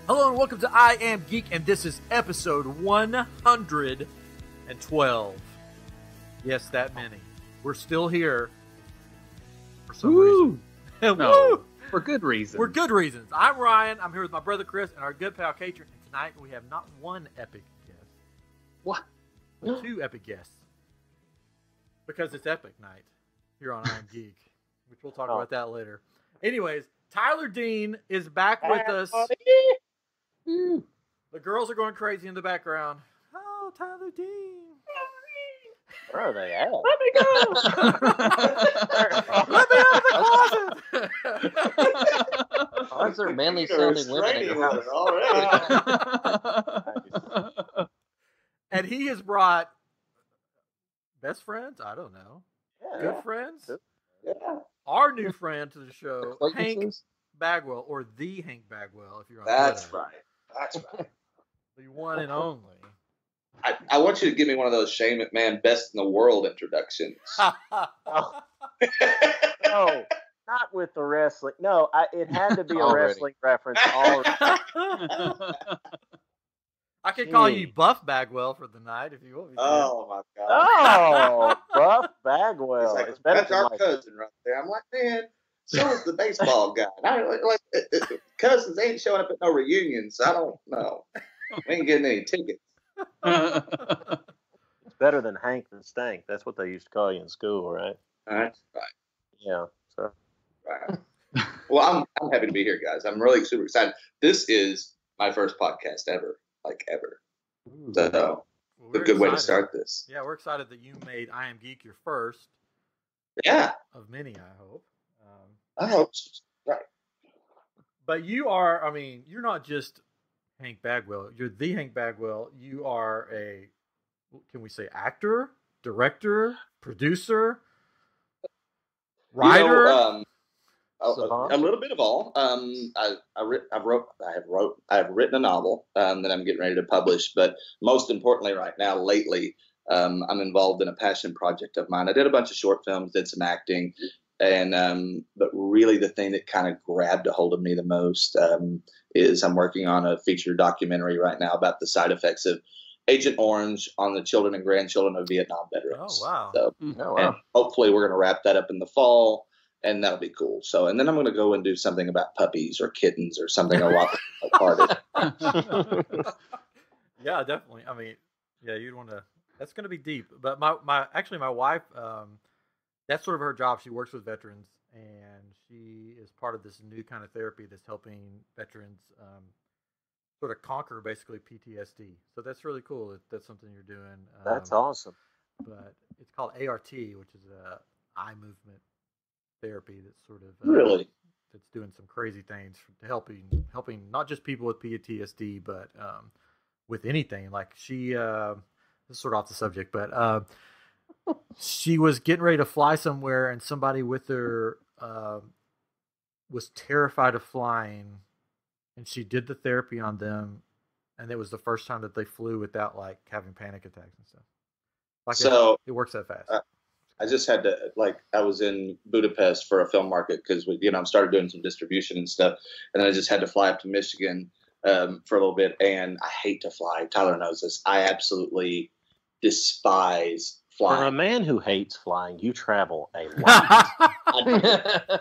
Hello and welcome to I Am Geek, and this is episode 112. Yes, that many. We're still here for some reason. No, for good reasons. For good reasons. I'm Ryan. I'm here with my brother Chris and our good pal Katrin. And tonight we have not one epic guest. What? But two epic guests. Because it's epic night here on I Am Geek, which we'll talk about that later. Anyways, Tyler Dean is back with us. The girls are going crazy in the background. Oh, Tyler Dean. Where are they at? Let me go. Let me out of the closet. Why is there manly sounding women in your house already? And he has brought best friends? I don't know. Yeah. Good friends? Yeah. Our new friend to the show, Hank Bagwell, or the Hank Bagwell, if you're on That's Twitter. right. That's right. The one and only. I want you to give me one of those Shane McMahon best in the world introductions. Oh, not with the wrestling. No, it had to be a wrestling reference. Already. I could call you Buff Bagwell for the night if you want me to. Oh, my God. Oh, Buff Bagwell. Like, it's better that's our cousin right there. I'm like, man, so is the baseball guy. Cousins ain't showing up at no reunions. I don't know. We ain't getting any tickets. It's better than Hank than Stank. That's what they used to call you in school, right? That's right. Yeah. So. Right. Well, I'm happy to be here, guys. I'm really super excited. This is my first podcast ever, ever. So, a good way to start this. Yeah, we're excited that you made I Am Geek your first. Yeah. Of many, I hope. I hope so. Right. But you are, you're not just Hank Bagwell. You're the Hank Bagwell. You are can we say actor, director, producer, writer? A little bit of all. I have written a novel that I'm getting ready to publish, but most importantly, right now, lately, I'm involved in a passion project of mine. I did a bunch of short films, did some acting, and but really the thing that kind of grabbed a hold of me the most is I'm working on a feature documentary right now about the side effects of Agent Orange on the children and grandchildren of Vietnam veterans. Oh, wow. So, and hopefully we're going to wrap that up in the fall. And that'll be cool. So, and then I'm going to go and do something about puppies or kittens or something a lot harder. Yeah, definitely. You'd want to. That's going to be deep. But my wife, that's sort of her job. She works with veterans, and she is part of this new kind of therapy that's helping veterans sort of conquer basically PTSD. So that's really cool. That's something you're doing. That's awesome. But it's called ART, which is eye movement therapy that's sort of really that's doing some crazy things to helping not just people with PTSD, but with anything. Like she, this is sort of off the subject, but she was getting ready to fly somewhere, and somebody with her was terrified of flying, and she did the therapy on them, and it was the first time that they flew without having panic attacks and stuff. So it works that fast. I just had to, I was in Budapest for a film market because, I started doing some distribution and stuff. And then I just had to fly up to Michigan for a little bit. And I hate to fly. Tyler knows this. I absolutely despise flying. For a man who hates flying, you travel a lot.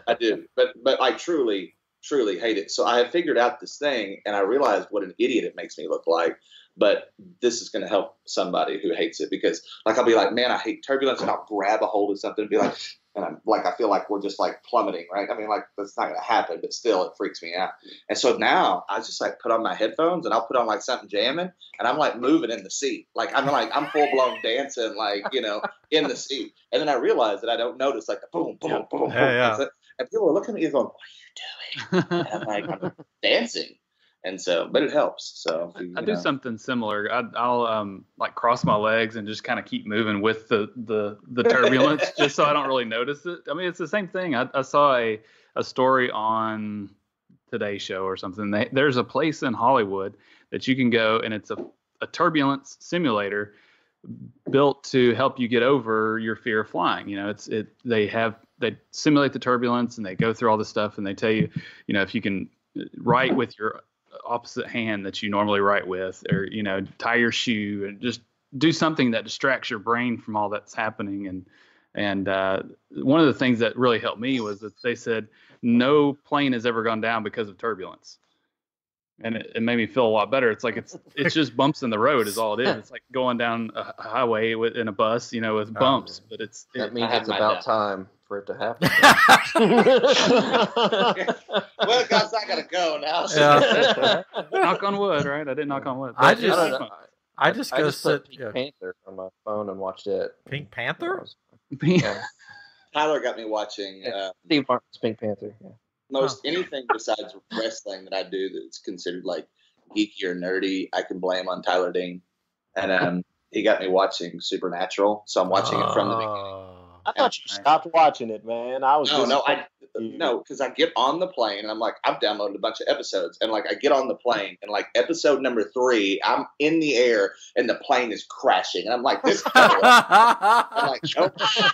I do. But I truly hate it. So I have figured out this thing, and I realized what an idiot it makes me look like. But this is going to help somebody who hates it, because I'll be like, man, I hate turbulence, and I'll grab a hold of something and be like, and I'm I feel like we're just plummeting, right? That's not going to happen, but still it freaks me out. And so now I just put on my headphones, and I'll put on something jamming, and I'm moving in the seat. I'm full blown dancing, in the seat. And then I realize that I don't notice the boom, boom, boom, boom. Yeah. And people are looking at me going, what are you doing? And I'm dancing. And so, but it helps. So I do something similar. I'll cross my legs and just kind of keep moving with the turbulence, just so I don't really notice it. It's the same thing. I saw a story on Today Show or something. There's a place in Hollywood that you can go, and it's a turbulence simulator built to help you get over your fear of flying. They simulate the turbulence, and they go through all this stuff, and they tell you, if you can write with your opposite hand that you normally write with, or tie your shoe, and just do something that distracts your brain from all that's happening. And one of the things that really helped me was that they said no plane has ever gone down because of turbulence. And it made me feel a lot better. It's like it's just bumps in the road is all it is. It's like going down a highway in a bus, with bumps. But that means it's about time for it to happen. Well, guys, I gotta go now. Yeah. Knock on wood, right? I didn't knock on wood. I just put Pink Panther on my phone and watched it. Pink Panther? Yeah. Tyler got me watching Steve Martin's Pink Panther. Yeah. Most anything besides wrestling that I do that's considered like geeky or nerdy, I can blame on Tyler Dean. And he got me watching Supernatural, so I'm watching it from the beginning. I thought you stopped watching it, man. No, because I get on the plane and I'm like, I've downloaded a bunch of episodes, and like I get on the plane and like episode number 3, I'm in the air and the plane is crashing, and I'm like, this. I'm like, nope. It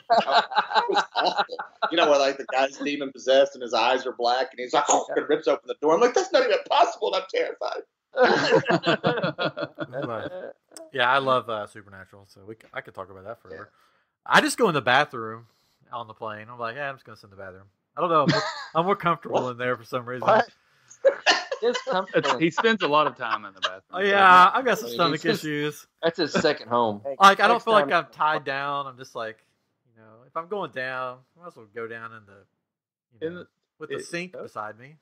was awful. Where like the guy's demon possessed and his eyes are black and he's like, and rips open the door. I'm like, that's not even possible, and I'm terrified. Yeah, I love Supernatural, so I could talk about that forever. I just go in the bathroom on the plane. I'm like, I'm just going to sit in the bathroom. I don't know. I'm more comfortable in there for some reason. It's comfortable. He spends a lot of time in the bathroom. Oh, yeah, I've got some stomach issues. That's his second home. Like, I don't feel like I'm tied down. I'm just like, if I'm going down, I might as well go down with the sink beside me.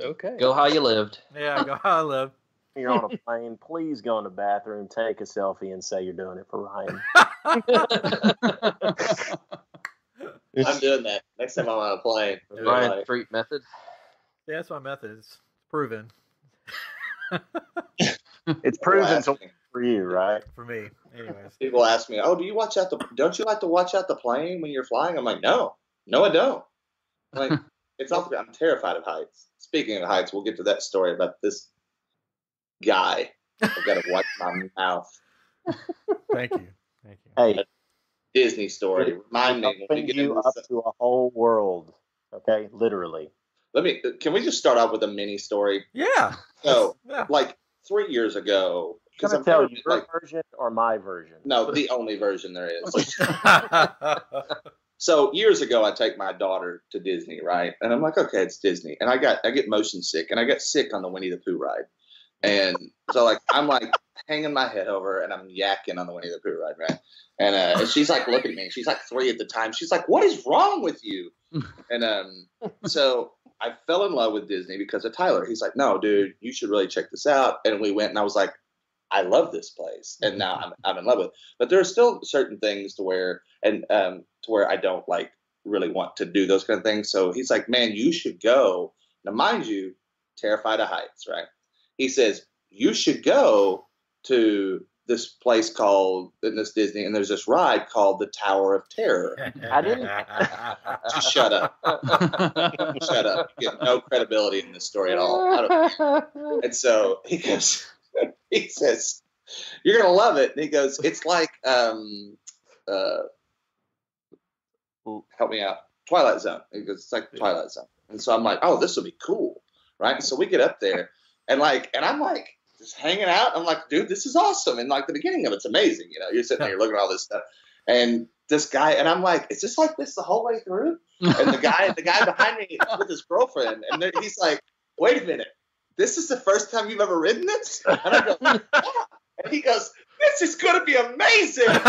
Okay. Go how you lived. Yeah, go how I live. You're on a plane. Please go in the bathroom, take a selfie, and say you're doing it for Ryan. I'm doing that next time I'm on a plane. Ryan Street method. Yeah, that's my method. It's proven. It's proven for you, right? For me, anyways. People ask me, "Oh, don't you like to watch out the plane when you're flying?" I'm like, "No, I don't." Like, it's awful. I'm terrified of heights. Speaking of heights, we'll get to that story about this guy. I've got to wipe my mouth. Thank you. Hey, Disney story. Remind me. When we get up to a whole world. Okay, literally. Can we just start off with a mini story? Yeah. So, like 3 years ago. Can I tell you your version or my version? No, the only version there is. So years ago, I take my daughter to Disney, right? And I'm like, okay, it's Disney, and I get motion sick, and I got sick on the Winnie the Pooh ride, and so like I'm like hanging my head over, and I'm yakking on the Winnie the Pooh ride, right? And she's like looking at me. She's like 3 at the time. She's like, "What is wrong with you?" And so I fell in love with Disney because of Tyler. He's like, "No, dude, you should really check this out." And we went, and I was like, I love this place, and now I'm in love with it. But there are still certain things to where I don't like really want to do those kind of things. So he's like, "Man, you should go." Now, mind you, terrified of heights, right? He says, "You should go to this place called in this Disney, and there's this ride called the Tower of Terror." I didn't. Just shut up. Shut up. You get no credibility in this story at all. And so he says, "You're going to love it." And he goes, "It's like, help me out, Twilight Zone." He goes, "It's like Twilight Zone." And so I'm like, "Oh, this will be cool." Right. And so we get up there and I'm like just hanging out. I'm like, "Dude, this is awesome." And like the beginning of it's amazing. You're sitting there, you're looking at all this stuff. And this guy, and I'm like, "Is this like this the whole way through?" And the guy behind me with his girlfriend, and he's like, "Wait a minute. This is the first time you've ever ridden this?" And I go, "Yeah." And he goes, "This is going to be amazing." And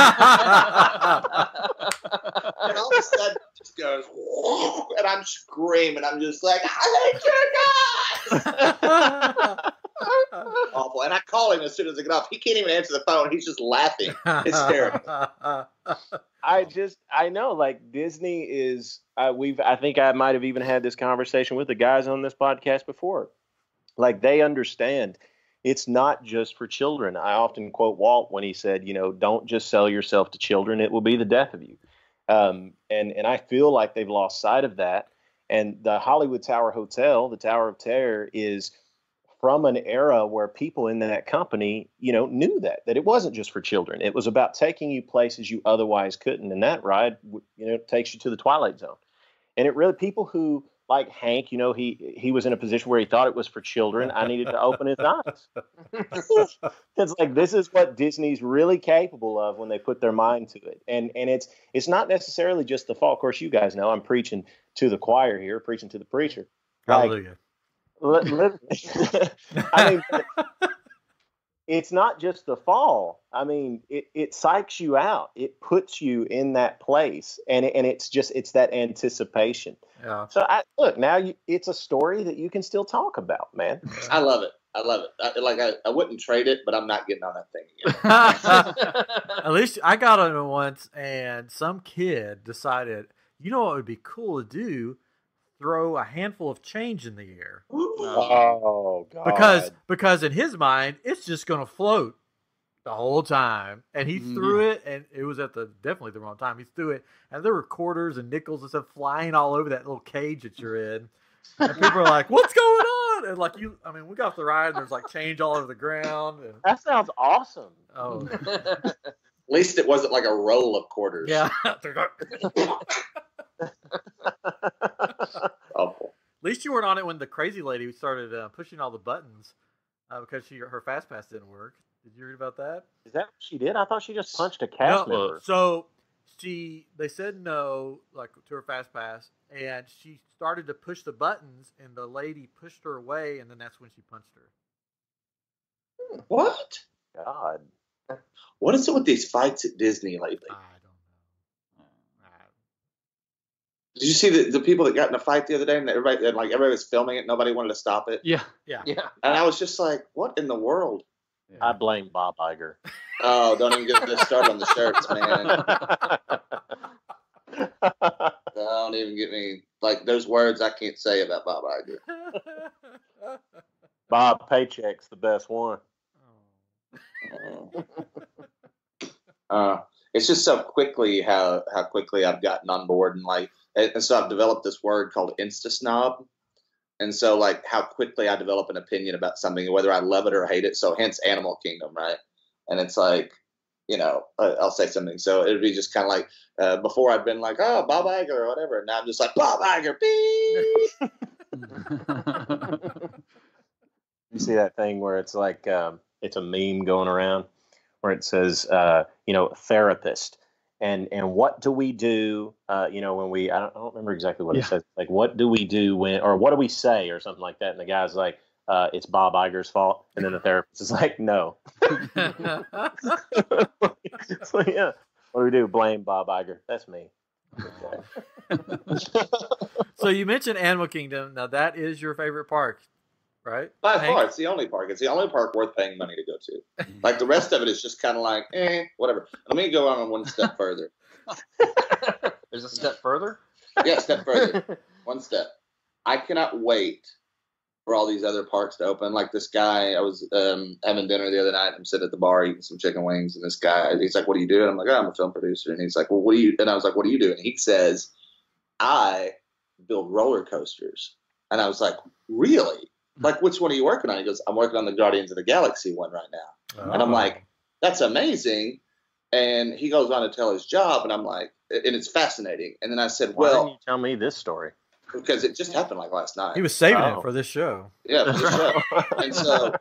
all of a sudden, it just goes, whoa, and I'm screaming. I'm just like, "I hate you guys!" Awful. And I call him as soon as I get off. He can't even answer the phone. He's just laughing. Hysterical. I know, like Disney is. I think I might have even had this conversation with the guys on this podcast before. Like they understand it's not just for children. I often quote Walt when he said, "Don't just sell yourself to children. It will be the death of you." And I feel like they've lost sight of that. And the Hollywood Tower Hotel, the Tower of Terror, is from an era where people in that company, knew that it wasn't just for children. It was about taking you places you otherwise couldn't. And that ride, takes you to the Twilight Zone. And it really, people who like Hank, he was in a position where he thought it was for children. I needed to open his eyes. It's like this is what Disney's really capable of when they put their mind to it, and it's not necessarily just the fault. Of course, you guys know I'm preaching to the choir here, preaching to the preacher. Hallelujah. I mean, it's not just the fall. I mean, it psychs you out. It puts you in that place, and it's that anticipation. Yeah. So now it's a story that you can still talk about, man. I love it. I wouldn't trade it, but I'm not getting on that thing again. At least I got on it once, and some kid decided, you know what would be cool to do? Throw a handful of change in the air. Oh God! Because in his mind, it's just going to float the whole time, and he threw it, and it was definitely the wrong time. He threw it, and there were quarters and nickels and stuff flying all over that little cage that you're in. And people are like, "What's going on?" And we got off the ride, and there's like change all over the ground. And, that sounds awesome. oh, At least it wasn't like a roll of quarters. yeah. Awful. At least you weren't on it when the crazy lady started pushing all the buttons because her fast pass didn't work. Did you read about that? Is that what she did? I thought she just punched a cast member. So they said no, like to her fast pass, and she started to push the buttons, and the lady pushed her away, and then that's when she punched her. What? God. What is it with these fights at Disney lately? I don't know. Did you see the people that got in a fight the other day, and everybody was filming it, nobody wanted to stop it? Yeah. And I was just like, what in the world? Yeah. I blame Bob Iger. Oh, don't even get this started on the shirts, man. Don't even get me, like, there's words I can't say about Bob Iger. Bob Paycheck's the best one. It's just so quickly how quickly I've gotten on board, and so I've developed this word called Insta-snob. And so, like, how quickly I develop an opinion about something, whether I love it or hate it. So hence Animal Kingdom, right? And it's like, I'll say something. So it would be just kind of like, before I'd been like, oh, Bob Iger or whatever. And now I'm just like, Bob Iger, beep. You see that thing where it's like, it's a meme going around where it says, therapist. And what do we do, when we, I don't remember exactly what it says. Like, what do we do or what do we say or something like that? And the guy's like, it's Bob Iger's fault. And then the therapist is like, no. So, yeah. What do we do? Blame Bob Iger. That's me. Okay. So you mentioned Animal Kingdom. Now that is your favorite park, right? By far, it's the only park. It's the only park worth paying money to go to. Like, the rest of it is just kind of like, whatever. Let me go on one step further. There's a step further? Yeah, step further. One step. I cannot wait for all these other parks to open. Like, this guy, I was having dinner the other night. I'm sitting at the bar eating some chicken wings, and this guy, he's like, what do you do? And I'm like, oh, I'm a film producer. And he's like, well, what do you, and I was like, what do you do? And he says, I build roller coasters. And I was like, really? Like, which one are you working on? He goes, I'm working on the Guardians of the Galaxy one right now. And I'm like, that's amazing. And he goes on to tell his job, and I'm like, and it's fascinating. And then I said, Why didn't you tell me this story? Because it just happened like last night. He was saving it for this show. Yeah, for this show.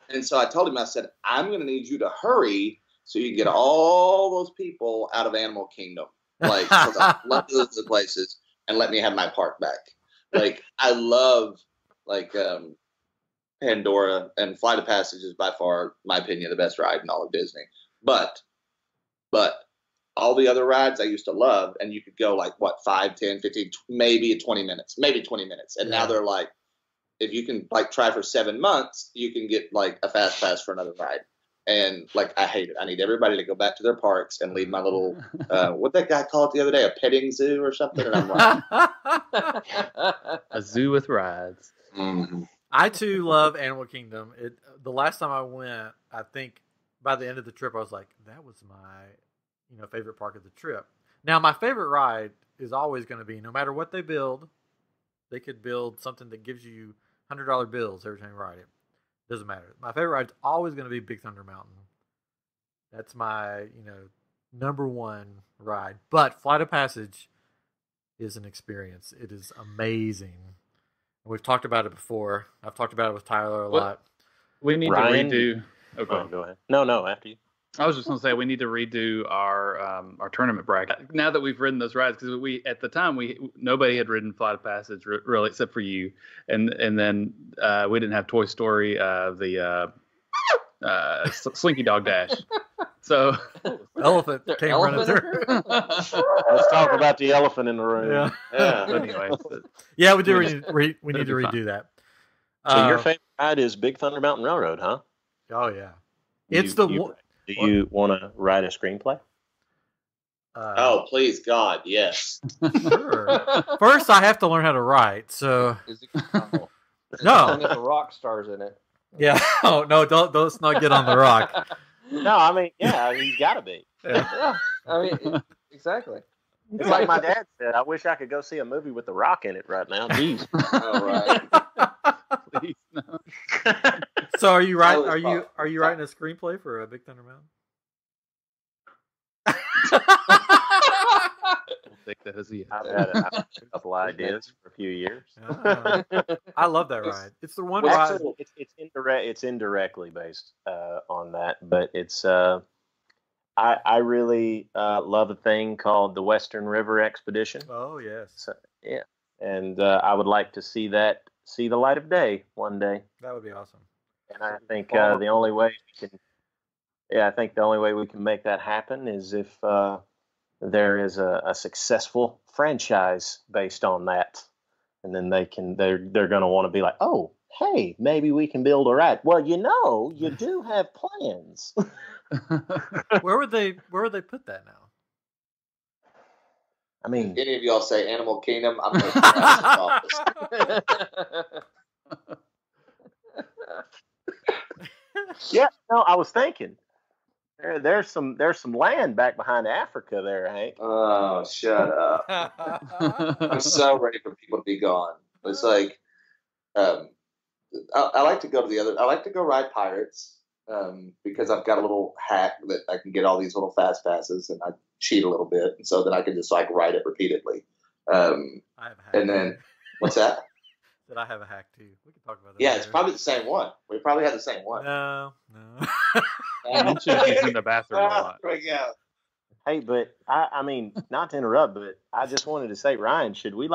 And so I told him, I said, I'm going to need you to hurry so you can get all those people out of Animal Kingdom. Like, let those places and let me have my park back. Like, I love, like, Pandora, and Flight of Passage is by far, in my opinion, the best ride in all of Disney. But all the other rides I used to love, and you could go like, 5, 10, 15, maybe 20 minutes. And now they're like, if you can like try for 7 months, you can get like a fast pass for another ride. And like, I hate it. I need everybody to go back to their parks and leave my little, what that guy called it the other day, a petting zoo or something. And I'm like, A zoo with rides. mm-hmm. I too love Animal Kingdom. The last time I went, I think by the end of the trip, I was like, that was my favorite park of the trip. Now, my favorite ride is always going to be, no matter what they build, they could build something that gives you $100 bills every time you ride it. Doesn't matter. My favorite ride is always going to be Big Thunder Mountain. That's my, number one ride. But Flight of Passage is an experience. It is amazing. We've talked about it before. I've talked about it with Tyler a lot. We need Ryan, to redo. Okay. Oh, go ahead. No, after you. I was just going to say we need to redo our tournament bracket now that we've ridden those rides, because we at the time nobody had ridden Flight of Passage really except for you, and then we didn't have Toy Story, the Slinky Dog Dash. So elephant came running through. Let's talk about the elephant in the room. Yeah. Anyway, we do. We need to redo that. So your favorite ride is Big Thunder Mountain Railroad, huh? Oh yeah, Do you want to write a screenplay? Oh, please, God, yes. Sure. First, I have to learn how to write. So Is it, no. No. The rock stars in it. yeah. Oh no! Let's not get on the rock. No, I mean, yeah, he's got to be. Yeah, I mean, exactly. It's like my dad said. I wish I could go see a movie with The Rock in it right now. Jeez. All right. please, no. So are you writing a screenplay for a Big Thunder Mountain? I'll take that as a yes. I've had a couple ideas for a few years. I love that ride. It's the one Well, ride. actually, it's indirectly based on that, but it's I really love a thing called the Western River Expedition. Oh yes. So, yeah, and I would like to see that see the light of day one day. That would be awesome. And I think the only way we can make that happen is if there is a successful franchise based on that, and then they're going to want to be like, oh, hey, maybe we can build a ride. Well, you do have plans. Where would they put that now? I mean, If any of y'all say Animal Kingdom, I'm going to yeah, no, I was thinking there's some land back behind Africa there, Hank. Oh, shut up. I'm so ready for people to be gone. It's like, I like to go to I like to go ride Pirates because I've got a little hack that I can get all these little fast passes, and I cheat a little bit, and so then I can just like ride it repeatedly. I have a hack. And then, what's that? That I have a hack too. We can talk about that. Yeah, later. it's probably the same one. We probably have the same one. No. You mentioned he's in the bathroom a lot. There we go. Hey, but I mean, not to interrupt, but I just wanted to say, Ryan, should we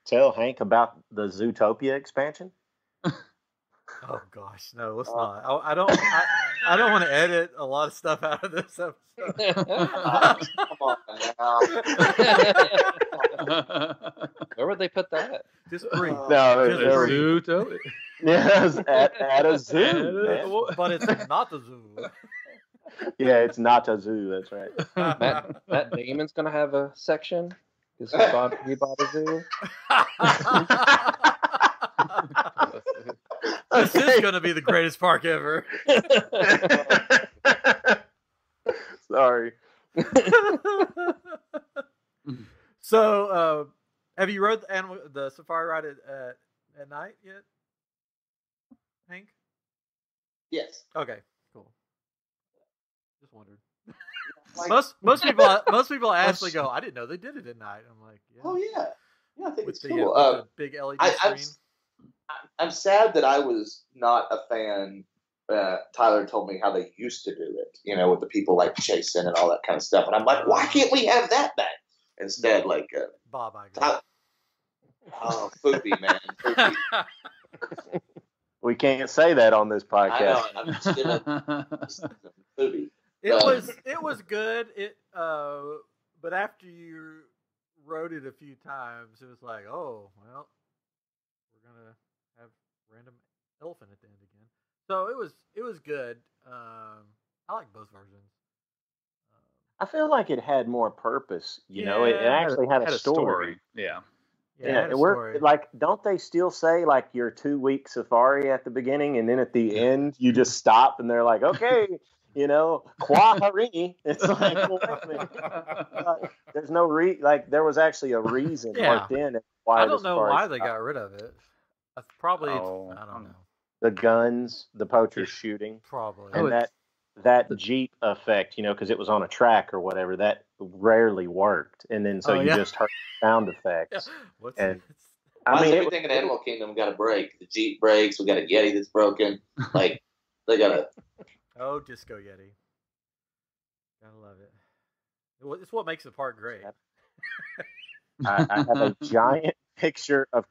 tell Hank about the Zootopia expansion? Oh gosh, no, let's not. I don't want to edit a lot of stuff out of this episode. Come on now. Where would they put that? Just breathe. No, Just there breathe. Zootopia. Yes, at a zoo. Man. But it's not the zoo. Yeah, it's not a zoo. That's right. Matt Damon's gonna have a section. He bought a zoo. This is going to be the greatest park ever. Sorry. So, have you rode the safari ride at night yet, Hank? Yes. Okay, cool. Just wondered. Like, most people actually go, I didn't know they did it at night. I'm like, yeah. oh yeah, I think With it's the, cool. with the big LED screen. I'm sad that I was not a fan. Tyler told me how they used to do it, with the people like chasing and all that kind of stuff. And I'm like, why can't we have that back? Instead, Bob Iger. Foodie, man. Foodie. We can't say that on this I podcast. know. I'm just Foodie. It was good. But after you rode it a few times, it was like, oh well, we're gonna have random elephant at the end again. So it was good. I like both versions. I feel like it had more purpose. It actually had a story. Yeah. Yeah, we're don't they still say your 2-week safari at the beginning, and then at the end you just stop and they're like, okay, Kwaharini. It's like, well, wait a minute. There's no there was actually a reason worked in why. I don't know why they got rid of it. Probably, I don't know. The guns, the poachers shooting, probably, and that Jeep effect, because it was on a track or whatever, that rarely worked. And then so you just heard sound effects. What's And I mean, everything in Animal Kingdom got a break. The Jeep breaks. We got a Yeti that's broken. Like, they got a... Oh, Disco Yeti. Gotta love it. It's what makes the park great. I have a giant picture of...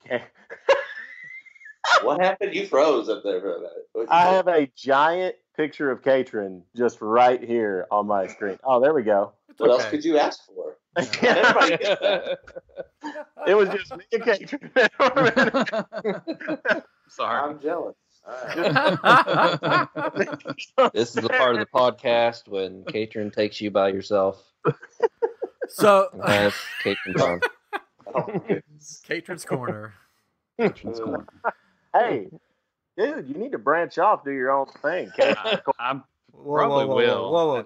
What happened? You froze up there for a minute. I have a giant picture of Katrin just right here on my screen. Oh, there we go. What else could you ask for? Everybody gets that. It was just me and Katrin. Sorry. I'm jealous. This is the part of the podcast when Katrin takes you by yourself. So That's Katrin's on. Oh, my goodness. Katrin's Corner. Katrin's corner. Hey, dude, you need to branch off, do your own thing. I'm Whoa, Probably whoa. will.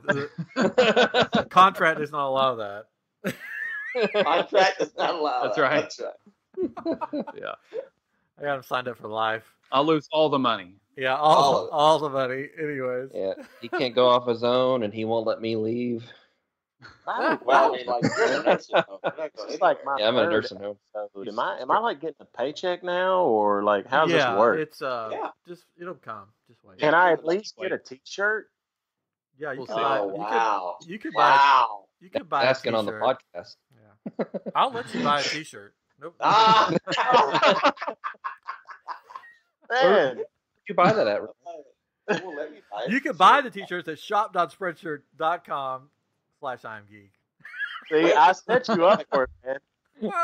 The contract does not allow that. Contract does not allow That's that. right. That's right. Yeah. I got him signed up for life. I'll lose all the money. Yeah, All of it. all the money. Anyways. Yeah, he can't go off his own, and he won't let me leave. Well, I mean, like, you're in a nursing home. You're not going It's like anywhere. my Yeah, I'm in a third nursing home. episode. Am I like getting a paycheck now, or like how's this work? It's Yeah. just it'll come. Just wait. Can I at least get a T-shirt? Yeah, you We'll can see. buy. Oh, wow. You could buy. Wow. You could buy Asking a on the T-shirt. podcast. Yeah. I'll let you buy a T-shirt. Nope. Ah! Man, Where'd you buy that at? We'll let you buy it. You can buy the T-shirts at shop.spreadshirt.com/IamGeek. see, I set you up for it, man.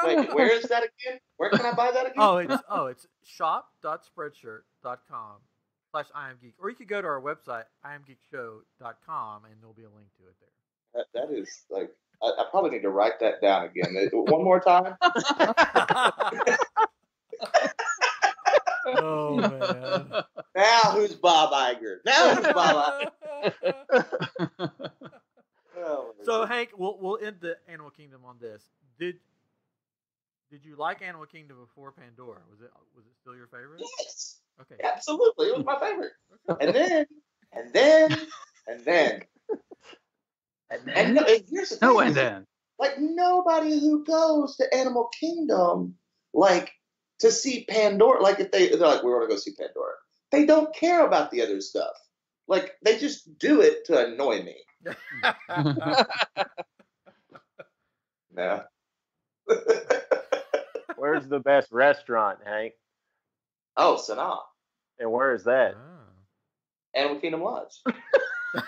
Wait, where is that again? Where can I buy that again? It's shop.spreadshirt.com/IamGeek, or you could go to our website IamGeekShow.com and there'll be a link to it there. That is like, I probably need to write that down again. One more time. Oh man. Now who's Bob Iger? Now who's Bob Iger? Oh, So Hank, we'll end the Animal Kingdom on this. Did you like Animal Kingdom before Pandora? Was it still your favorite? yes, Okay. absolutely. It was my favorite. And then, and then, and then, and here's the thing. No, and then. Like, nobody who goes to Animal Kingdom, like, to see Pandora, like, if they're like, we want to go see Pandora, they don't care about the other stuff. Like, they just do it to annoy me. No. Where's the best restaurant, Hank? Oh, Sanaa. And where is that? Animal Kingdom Lodge.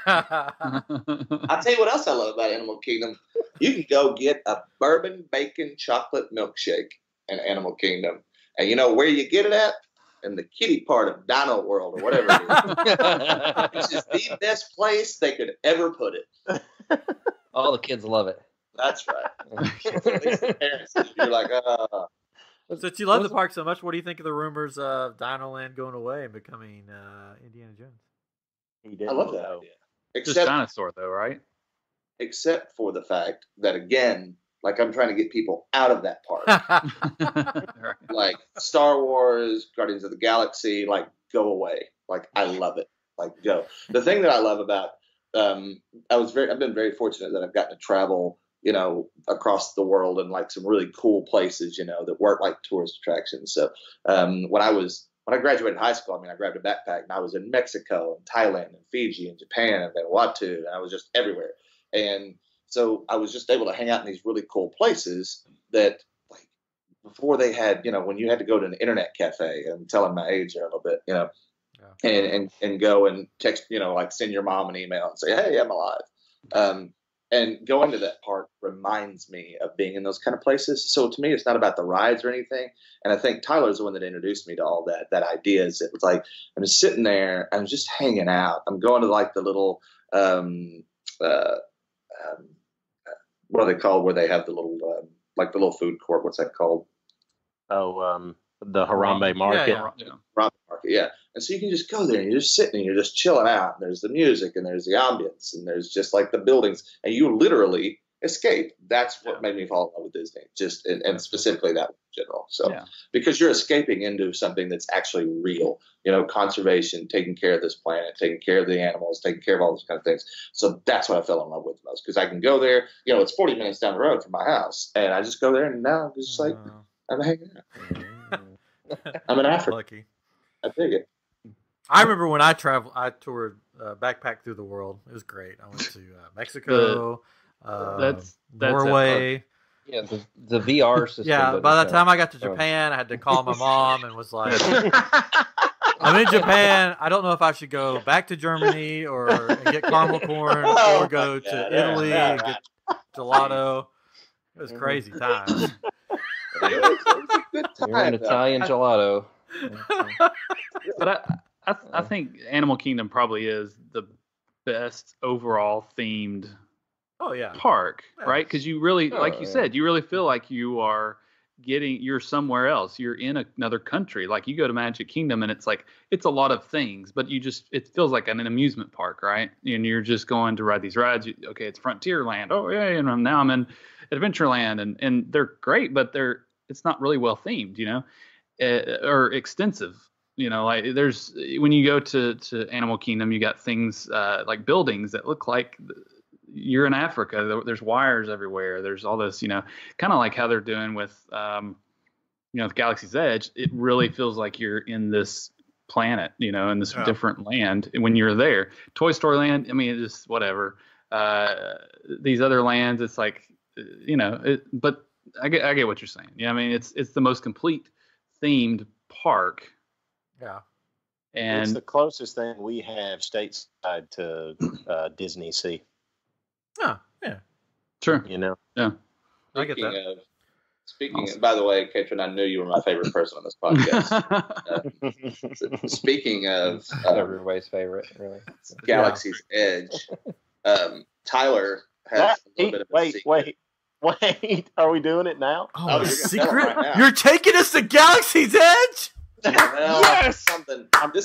I'll tell you what else I love about Animal Kingdom. You can go get a bourbon bacon chocolate milkshake in Animal Kingdom. And you know where you get it at? In the kiddie part of Dino World or whatever it is. It's just the best place they could ever put it. All the kids love it. That's right. At least the parents, you're like, Since you love the park so much, what do you think of the rumors of Dino Land going away and becoming Indiana Jones? He did. I love that idea. Just Except, dinosaur, though, right? except for the fact that, again, like, I'm trying to get people out of that park. Right. Like Star Wars, Guardians of the Galaxy, like, go away. Like, I love it. Like, go. The thing that I love about, I've been very fortunate that I've gotten to travel, across the world and like some really cool places, that weren't like tourist attractions. So, when I graduated high school, I grabbed a backpack and I was in Mexico and Thailand and Fiji and Japan and Vanuatu, and I was just everywhere. And so I was just able to hang out in these really cool places that, like, before they had, when you had to go to an internet cafe, and I'm telling my age there a little bit, Yeah. and go and text, like send your mom an email and say, hey, I'm alive. And going to that park reminds me of being in those kind of places. So to me, it's not about the rides or anything. And I think Tyler's the one that introduced me to all that idea. Is it was like, I'm just sitting there, I'm just hanging out. I'm going to like the little, what are they called? Where they have the little, like the little food court. What's that called? Oh, the Harambe Market. Yeah. Ramen market, yeah. And so you can just go there and you're just sitting and you're just chilling out. And there's the music and there's the ambience and there's just like the buildings. And you literally escape. That's what made me fall in love with Disney, just and specifically that in general. So because you're escaping into something that's actually real, conservation, taking care of this planet, taking care of the animals, taking care of all those kind of things. So that's what I fell in love with most, because I can go there. It's 40 minutes down the road from my house, and I just go there, and now I'm just like I'm hanging out. I'm in Africa. Lucky. I dig it. I remember when I toured backpack through the world. It was great. I went to Mexico, Norway. Yeah, the VR system. Yeah, by the time I got to Japan, I had to call my mom and was like, I'm in Japan. I don't know if I should go back to Germany and get caramel corn or go to Italy and get gelato. It was crazy times. It was a good time. You're an Italian gelato. But I think Animal Kingdom probably is the best overall themed park, right? Because you really, like you said, you really feel like you're somewhere else. You're in another country. Like you go to Magic Kingdom and it's like, it's a lot of things, but it feels like an amusement park, right? And you're just going to ride these rides. Okay, it's Frontierland. Oh yeah, and now I'm in Adventureland, and they're great, but it's not really well themed, or extensive. Like when you go to Animal Kingdom, you got things like buildings that look like you're in Africa. There's wires everywhere. There's all this, kind of like how they're doing with, with Galaxy's Edge. It really feels like you're in this planet, in this different land when you're there. Toy Story Land, I mean, it's just whatever. These other lands, it's like, but I get what you're saying. Yeah, I mean, it's the most complete themed park. Yeah. And it's the closest thing we have stateside to Disney Sea. Oh, yeah. Sure. Yeah. I get that. Speaking of, by the way, Katrin, I knew you were my favorite person on this podcast. Speaking of everybody's favorite, really. Galaxy's Edge, Tyler has a little bit of a secret. Wait. Are we doing it now? Oh, a secret? Right, you're taking us to Galaxy's Edge? Well, yes! Something. I'll be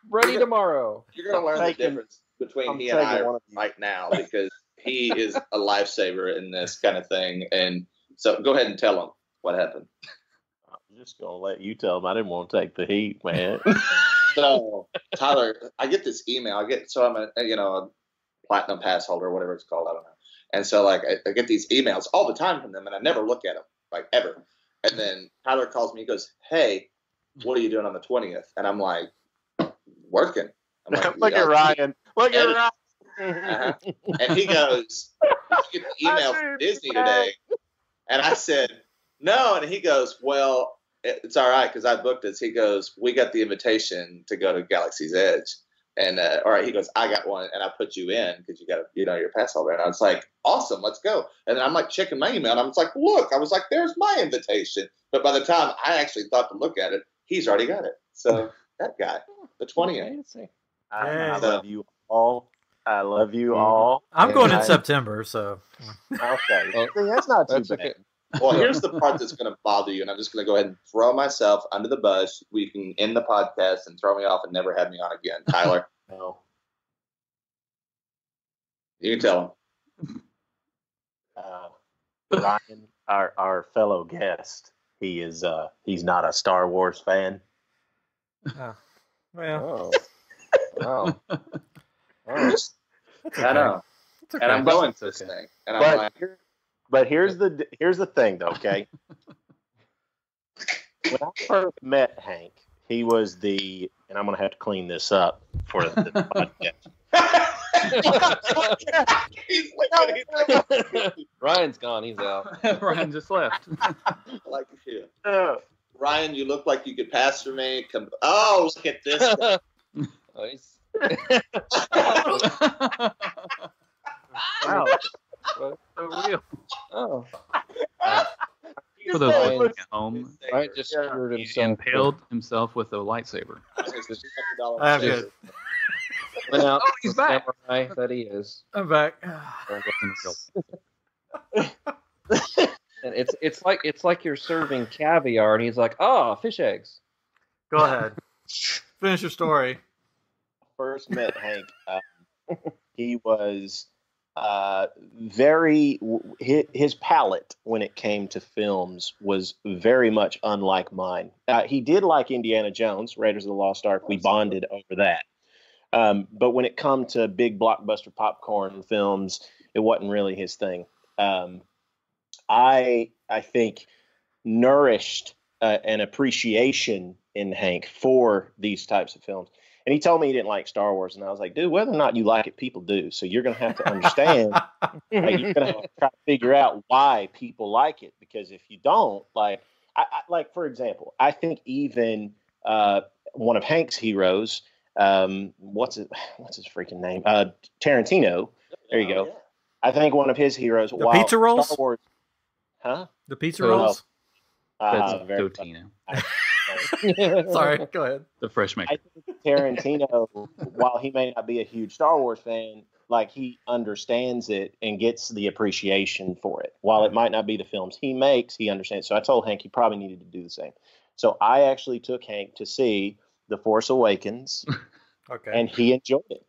ready tomorrow. You're going to learn the difference between he and I right now, because he is a lifesaver in this kind of thing. And so go ahead and tell him what happened. I'm just going to let you tell him. I didn't want to take the heat, man. So, Tyler, I get this email. I'm a platinum pass holder, whatever it's called. I don't know. And so, like, I get these emails all the time from them, and I never look at them, like, ever. And then Tyler calls me. He goes, "Hey, what are you doing on the 20th?" And I'm like, "Working." I'm like, Look at Ryan. Look at Ryan. Uh-huh. And he goes, "You get the email from Disney today?" And I said, "No." And he goes, "Well, it's all right because I booked this." He goes, "We got the invitation to go to Galaxy's Edge." And all right, he goes, "I got one, and I put you in because you got your pass holder." And I was like, "Awesome, let's go." And then I'm like checking my email, and I was like, "Look," I was like, "There's my invitation." But by the time I actually thought to look at it, he's already got it. So that guy, the 20th. I love you all. I love you all. I'm going in September, so. Okay. See, that's not too bad. Well, here's the part that's going to bother you, and I'm just going to go ahead and throw myself under the bus. We can end the podcast and throw me off and never have me on again. Tyler. No. You can tell him. Ryan, our fellow guest, he's not a Star Wars fan. Well. Oh. I know. Okay. And I'm going to this thing. And I'm like, but here's the thing, though, okay? When I first met Hank, he was and I'm going to have to clean this up for the podcast. Ryan's gone. He's out. Ryan just left. Like shit. Ryan, you look like you could pass for me. Oh, look at this. Nice. Wow. So real. Oh. For those at home, Ryan just screwed he himself. impaled himself with a lightsaber. I have good. Went out He's back. Samurai that he is. I'm back. And it's like you're serving caviar, and he's like, fish eggs. Go ahead. Finish your story. First met Hank, he was his palate when it came to films was very much unlike mine. He did like Indiana Jones, Raiders of the Lost Ark. We bonded over that. But when it come to big blockbuster popcorn films, it wasn't really his thing. I think nourished an appreciation in Hank for these types of films. And he told me he didn't like Star Wars, and I was like, dude, whether or not you like it, people do. So you're going to have to understand. You're going to have to try to figure out why people like it, because if you don't, like for example, I think even one of Hank's heroes, what's his freaking name? Tarantino. There you go. Yeah. I think one of his heroes. The pizza rolls. Star Wars, huh? The pizza rolls. That's Totino. Sorry, go ahead. The fresh maker. I think Tarantino, while he may not be a huge Star Wars fan, like he understands it and gets the appreciation for it. While it might not be the films he makes, he understands. So I told Hank he probably needed to do the same. So I actually took Hank to see The Force Awakens, okay, and he enjoyed it.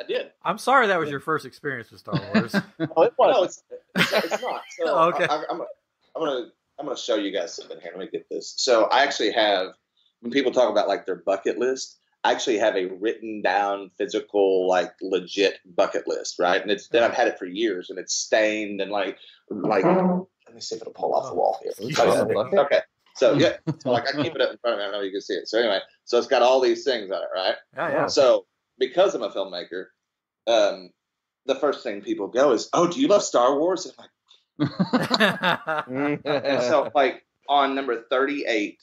I did. I'm sorry that was your first experience with Star Wars. Oh, it was. No, it's not. So okay. I'm gonna show you guys something here. Let me get this. So I actually have, when people talk about like their bucket list, I actually have a written down physical, like legit bucket list, right? And then I've had it for years, and it's stained and like. Let me see if it'll pull off the wall here. Okay. So yeah, so like I keep it up in front of me. I don't know if you can see it. So anyway, so it's got all these things on it, right? Yeah. So because I'm a filmmaker, the first thing people go is, "Oh, do you love Star Wars?" And I'm like. And so like on number 38,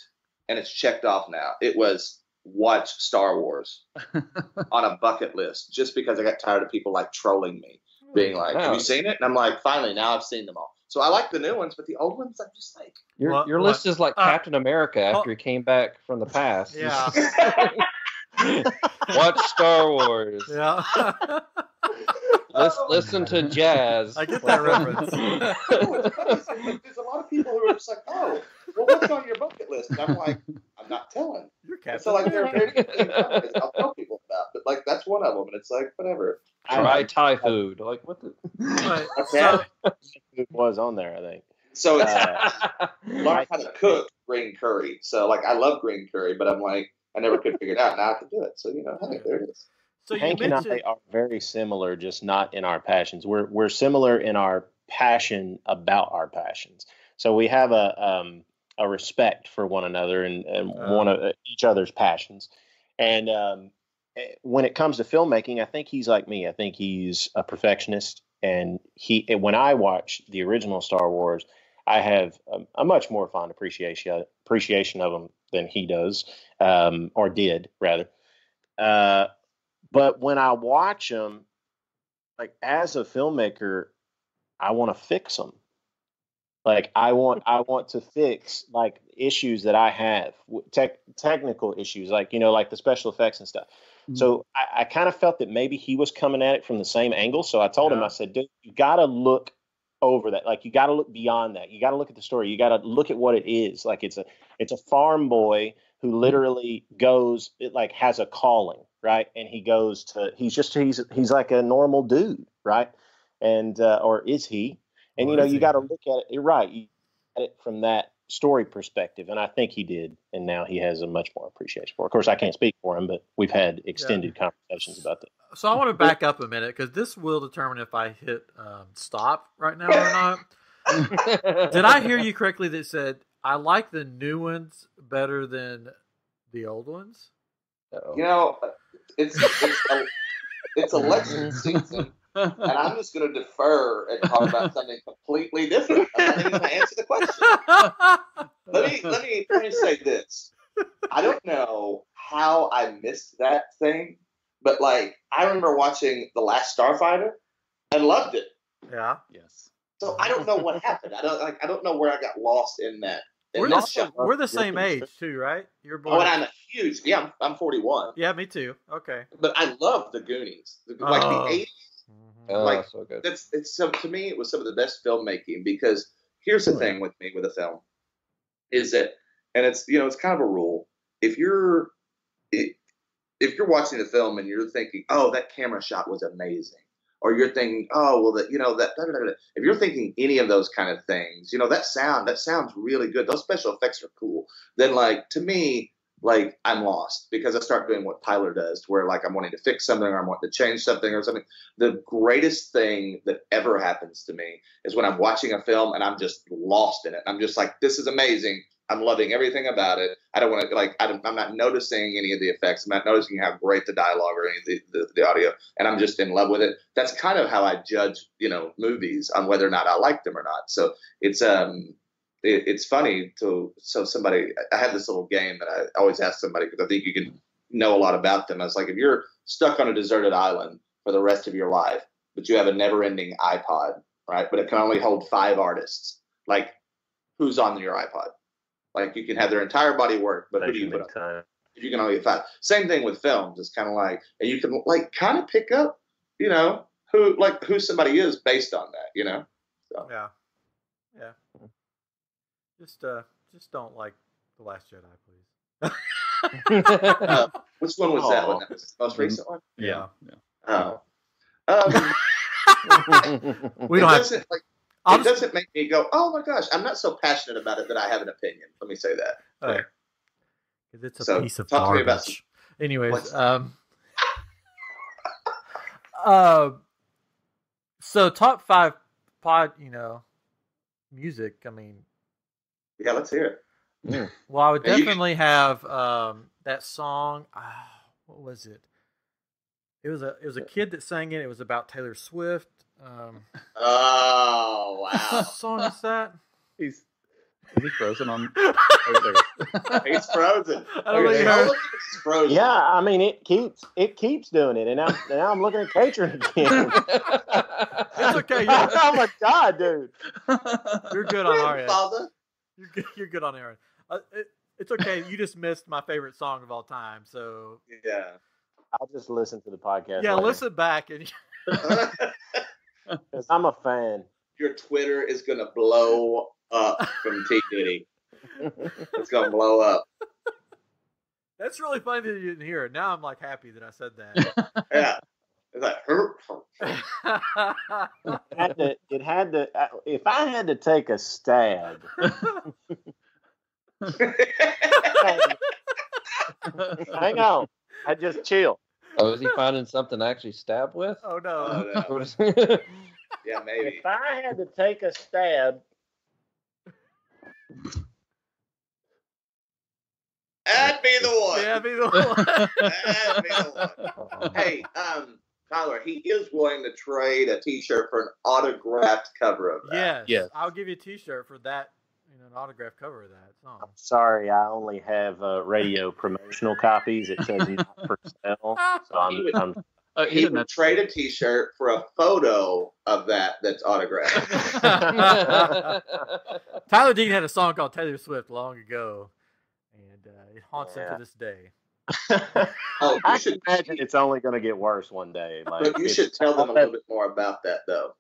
and it's checked off now, it was watch Star Wars on a bucket list, just because I got tired of people like trolling me, being like, have you seen it? And I'm like, finally, now I've seen them all. So I like the new ones, but the old ones, I'm just like, your list is like Captain America after he came back from the past. Yeah. Watch Star Wars. Yeah. Listen to jazz. I get that reference. There's a lot of people who are just like, oh, well, what's on your bucket list? And I'm like, I'm not telling. You're Captain. So like, there are very good things I'll tell people about, but like that's one of them, and it's like whatever. Try Thai food. Like what the? Right. It was on there, I think. So it's learn how to cook green curry. So like, I love green curry, but I'm like, I never could figure it out. Now I can do it. So hey, there it is. So Hank and I are very similar, just not in our passions. We're similar in our passion about our passions. So we have a respect for one another and one of each other's passions. And when it comes to filmmaking, I think he's like me. I think he's a perfectionist. And when I watch the original Star Wars, I have a much more fond appreciation of them than he does, or did rather. But when I watch them, like as a filmmaker, I want to fix them. Like I want to fix like issues that I have, technical issues, like like the special effects and stuff. Mm-hmm. So I kind of felt that maybe he was coming at it from the same angle. So I told him, I said, dude, you got to look over that. Like you got to look beyond that. You got to look at the story. You got to look at what it is. Like it's a farm boy who literally goes, has a calling, right? And he's like a normal dude, right? And or is he? And you got to look at it. You're right. You look at it from that story perspective, and I think he did. And now he has a much more appreciation for it. Of course, I can't speak for him, but we've had extended conversations about that. So I want to back up a minute because this will determine if I hit stop right now or not. Did I hear you correctly that said I like the new ones better than the old ones? It's election season, and I'm just going to defer and talk about something completely different. I'm not even going to answer the question. Let me say this. I don't know how I missed that thing, but like I remember watching The Last Starfighter and loved it. Yeah. Yes. So I don't know what happened. I don't know where I got lost in that. We're the same age too, right? You're born. Oh, and I'm a huge. Yeah, I'm 41. Yeah, me too. Okay. But I love the Goonies, like the 80s. Like so good. To me, it was some of the best filmmaking because here's the thing with me with a film is that, and it's it's kind of a rule. If you're watching the film and you're thinking, oh, that camera shot was amazing, or you're thinking, oh, well, that, that, if you're thinking any of those kind of things, that sounds really good. Those special effects are cool. Then, like, to me, like, I'm lost because I start doing what Tyler does, where, like, I'm wanting to fix something or I'm wanting to change something or something. The greatest thing that ever happens to me is when I'm watching a film and I'm just lost in it. I'm just like, this is amazing. I'm loving everything about it. I don't want to, like, I'm not noticing any of the effects. I'm not noticing how great the dialogue or any of the audio, and I'm just in love with it. That's kind of how I judge, movies on whether or not I like them or not. So it's funny I have this little game that I always ask somebody because I think you can know a lot about them. I was like, if you're stuck on a deserted island for the rest of your life, but you have a never-ending iPod, right? But it can only hold 5 artists. Like, who's on your iPod? Like, you can have their entire body work, but who do you put on? If you can only get 5. Same thing with films. It's kind of like, and you can, like, kind of pick up, who somebody is based on that, So. Yeah. Just don't like The Last Jedi, please. Which one was that one? That was the most recent one? Yeah. Oh. We don't have. It doesn't make me go, oh my gosh, I'm not so passionate about it that I have an opinion. Let me say that. Because it's a piece of garbage. Anyways, so top 5 music. I mean, yeah, let's hear it. Well, I would definitely have that song. What was it? It was a kid that sang it. It was about Taylor Swift. Oh wow! What song is that? Is he frozen on? He's frozen. I don't think he's frozen. Yeah, I mean it keeps doing it, and now I'm looking at Katrin again. It's okay. Oh my God, dude! You're good on our end. Father. You're good on Aaron. It's okay. You just missed my favorite song of all time. So yeah, I'll just listen to the podcast. Yeah, later. listen back and. I'm a fan. Your Twitter is gonna blow up from T Diddy. It's gonna blow up. That's really funny that you didn't hear it. Now I'm like happy that I said that. Yeah, it's like It had to. If I had to take a stab. Hang on. I just chill. Oh, is he finding something to actually stab with? Oh no. Yeah, maybe. If I had to take a stab. That'd be the one. Yeah, be the one. That'd be the one. Hey, Tyler, he is willing to trade a T-shirt for an autographed cover of that. Yes. I'll give you a T-shirt for that. An autographed cover of that song. I'm sorry, I only have radio promotional copies. It says not for sale. So he would trade a T-shirt for a photo of that's autographed. Tyler Dean had a song called Taylor Swift long ago, and it haunts him to this day. I should imagine it's only going to get worse one day. But you should tell them a little bit more about that, though.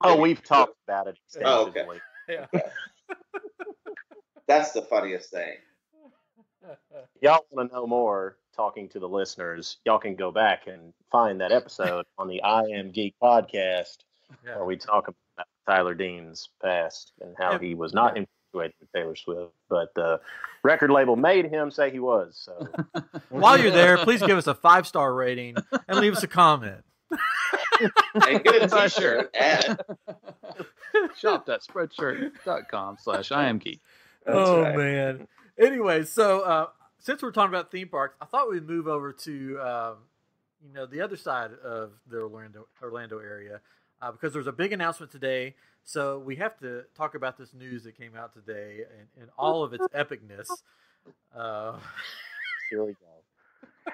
Oh, we've talked about it extensively. Oh, okay. Yeah. That's the funniest thing. Y'all want to know more, talking to the listeners, y'all can go back and find that episode on the I Am Geek podcast, where we talk about Tyler Dean's past and how he was not infatuated with Taylor Swift, but the record label made him say he was. So, while you're there, please give us a 5-star rating and leave us a comment. And get a T-shirt. Shop.spreadshirt.com/IamGeek. Oh right. Man. Anyway, so since we're talking about theme parks, I thought we'd move over to the other side of the Orlando area because there's a big announcement today. So we have to talk about this news that came out today and all of its epicness. Here we go.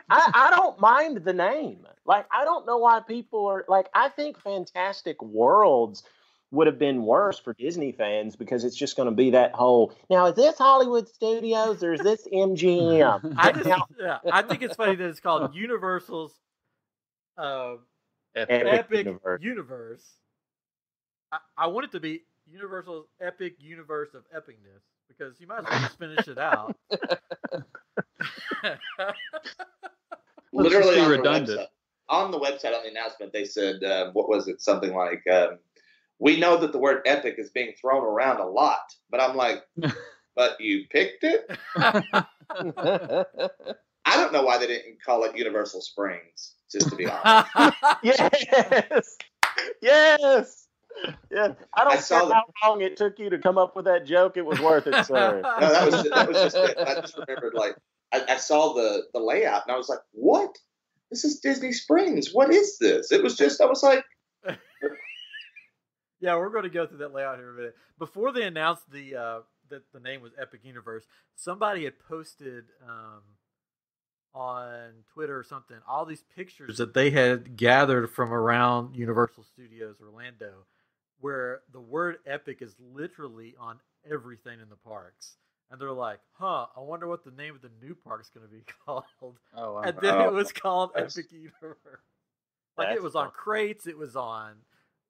I don't mind the name. Like, I don't know why people are like. I think Fantastic Worlds would have been worse for Disney fans because it's just going to be that whole. Now, is this Hollywood Studios or is this MGM? I think it's funny that it's called Universal's Epic Universe. I want it to be Universal's Epic Universe of Epicness because you might as well just finish it out. Literally redundant. on the website on the announcement they said, what was it? Something like, we know that the word epic is being thrown around a lot, but I'm like, but you picked it? I don't know why they didn't call it Universal Springs, just to be honest. Yes. Yes. Yeah. I don't care how long it took you to come up with that joke. It was worth it, sir. No, that was just it. I just remembered, like, I saw the layout, and I was like, what? This is Disney Springs. What is this? It was just, I was like. Yeah, we're going to go through that layout here in a minute. Before they announced that the name was Epic Universe, somebody had posted on Twitter or something all these pictures that they had gathered from around Universal Studios Orlando, where the word epic is literally on everything in the parks. And they're like, I wonder what the name of the new park's going to be called. Oh, wow. And then it was called Epic Universe. Like, it was on crates, it was on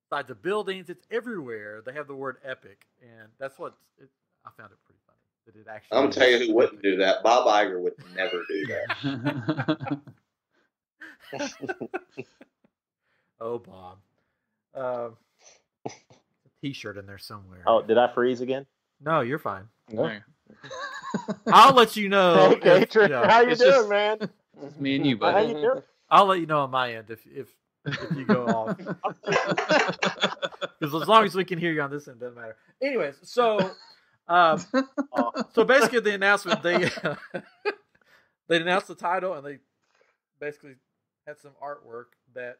sides of buildings, it's everywhere. They have the word epic, and that's what I found it pretty funny. That it actually I'm going to tell you who wouldn't do that. Bob Iger would never do that. Oh, Bob. A T-shirt in there somewhere. Oh, did I freeze again? No, you're fine. No. I'll let you know. Hey, how you doing, man? It's me and you, buddy. How you doing? I'll let you know on my end if you go off. Because as long as we can hear you on this end, doesn't matter. Anyways, so basically the announcement, they announced the title, and they basically had some artwork that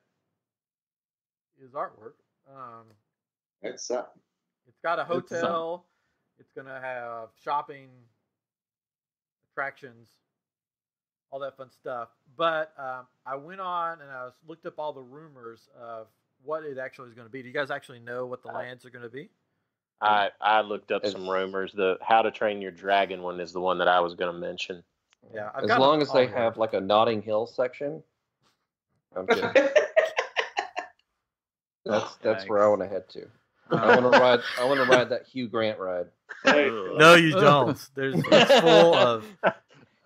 is artwork. It's got a hotel. It's going to have shopping, attractions, all that fun stuff. But I went on and I looked up all the rumors of what it actually is going to be. Do you guys actually know what the lands are going to be? I looked up some rumors. The How to Train Your Dragon one is the one that I was going to mention. Yeah, as long as they have like a Notting Hill section, I'm good. That's where I want to head to. I want to ride that Hugh Grant ride. No, you don't. It's full of.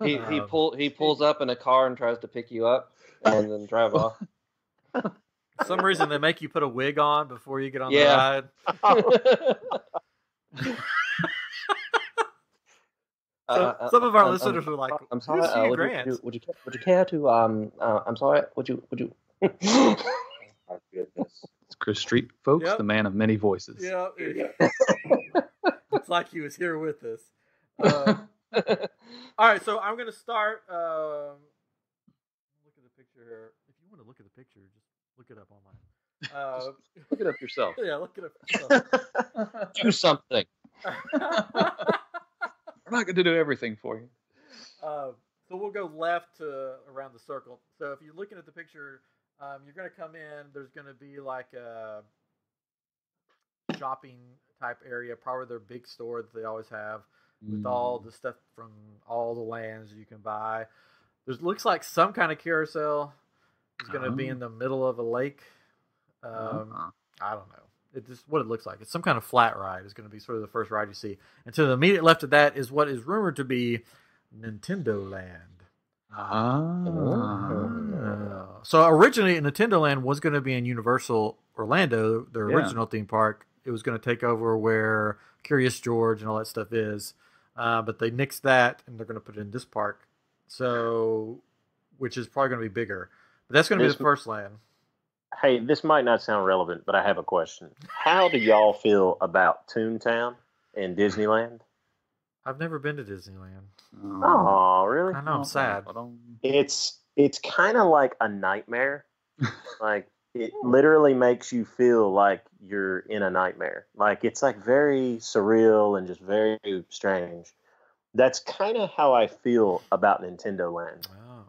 He pulls up in a car and tries to pick you up, and then drive off. For some reason, they make you put a wig on before you get on the ride. Some of our listeners are like, "I'm sorry, Hugh Grant? Would you care to? I'm sorry. Would you? My goodness. It's Chris Street, folks, the man of many voices. Yeah. It's like he was here with us. All right, so I'm going to start. Look at the picture here. If you want to look at the picture, just look it up online. Look it up yourself. Yeah, look it up yourself. Do something. We're not going to do everything for you. So we'll go left to around the circle. So if you're looking at the picture, you're going to come in. There's going to be like a shopping type area, probably their big store that they always have with all the stuff from all the lands you can buy. There looks like some kind of carousel is going to be in the middle of a lake. I don't know. It's just what it looks like. It's some kind of flat ride. It's going to be sort of the first ride you see. And to the immediate left of that is what is rumored to be Nintendo Land. So originally, Nintendo Land was going to be in Universal Orlando, their original theme park. It was going to take over where Curious George and all that stuff is. But they nixed that, and they're going to put it in this park. So, which is probably going to be bigger. But that's going to be the first land. Hey, this might not sound relevant, but I have a question. How do y'all feel about Toontown in Disneyland? I've never been to Disneyland. Oh, really? I know, I'm sad. It's kind of like a nightmare. Like, it literally makes you feel like you're in a nightmare. Like, it's like very surreal and just very strange. That's kind of how I feel about Nintendo Land.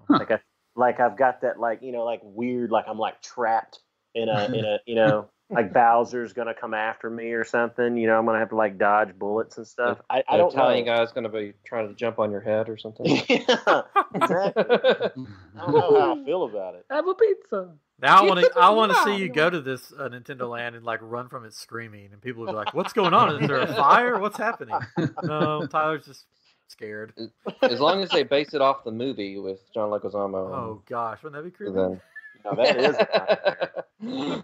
Oh. Like I've got that, like, you know, like weird, like I'm like trapped in a you know, like Bowser's gonna come after me or something. You know, I'm gonna have to like dodge bullets and stuff. I don't know. Italian guy's gonna be trying to jump on your head or something. Yeah, exactly. I don't know how I feel about it. Have a pizza. Now I want to see you go to this Nintendo Land and like run from it screaming, and people will be like, "What's going on? Is there a fire? What's happening?" No, Tyler's just scared. As long as they base it off the movie with John Leguizamo. Oh gosh, wouldn't that be creepy? Then, Now that is a nightmare.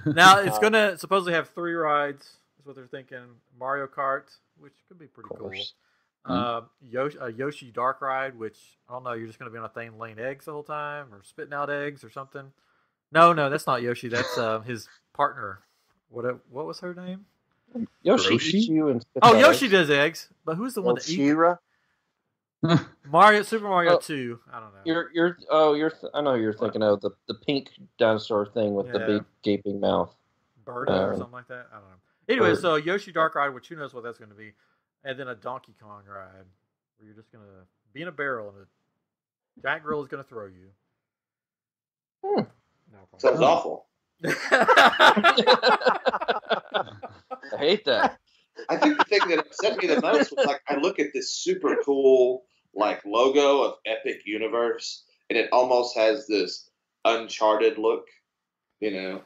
Now it's gonna supposedly have 3 rides. Is what they're thinking. Mario Kart, which could be pretty cool. Yoshi Dark Ride, which I don't know. You're just gonna be on a thing laying eggs the whole time, or spitting out eggs, or something. No, that's not Yoshi. That's his partner. What was her name? Yoshi eats you and spits Oh, out Yoshi eggs. does eggs, but who's the one that eats? Shira? Super Mario 2. I don't know. I know you're thinking of the pink dinosaur thing with the big gaping mouth. Bird or something like that. I don't know. Anyway, so Yoshi Dark Ride, which who knows what that's going to be, and then a Donkey Kong ride where you're just going to be in a barrel and a giant gorilla is going to throw you. Sounds awful. I hate that. I think the thing that upset me the most was like I look at this super cool like logo of Epic Universe, and it almost has this Uncharted look, and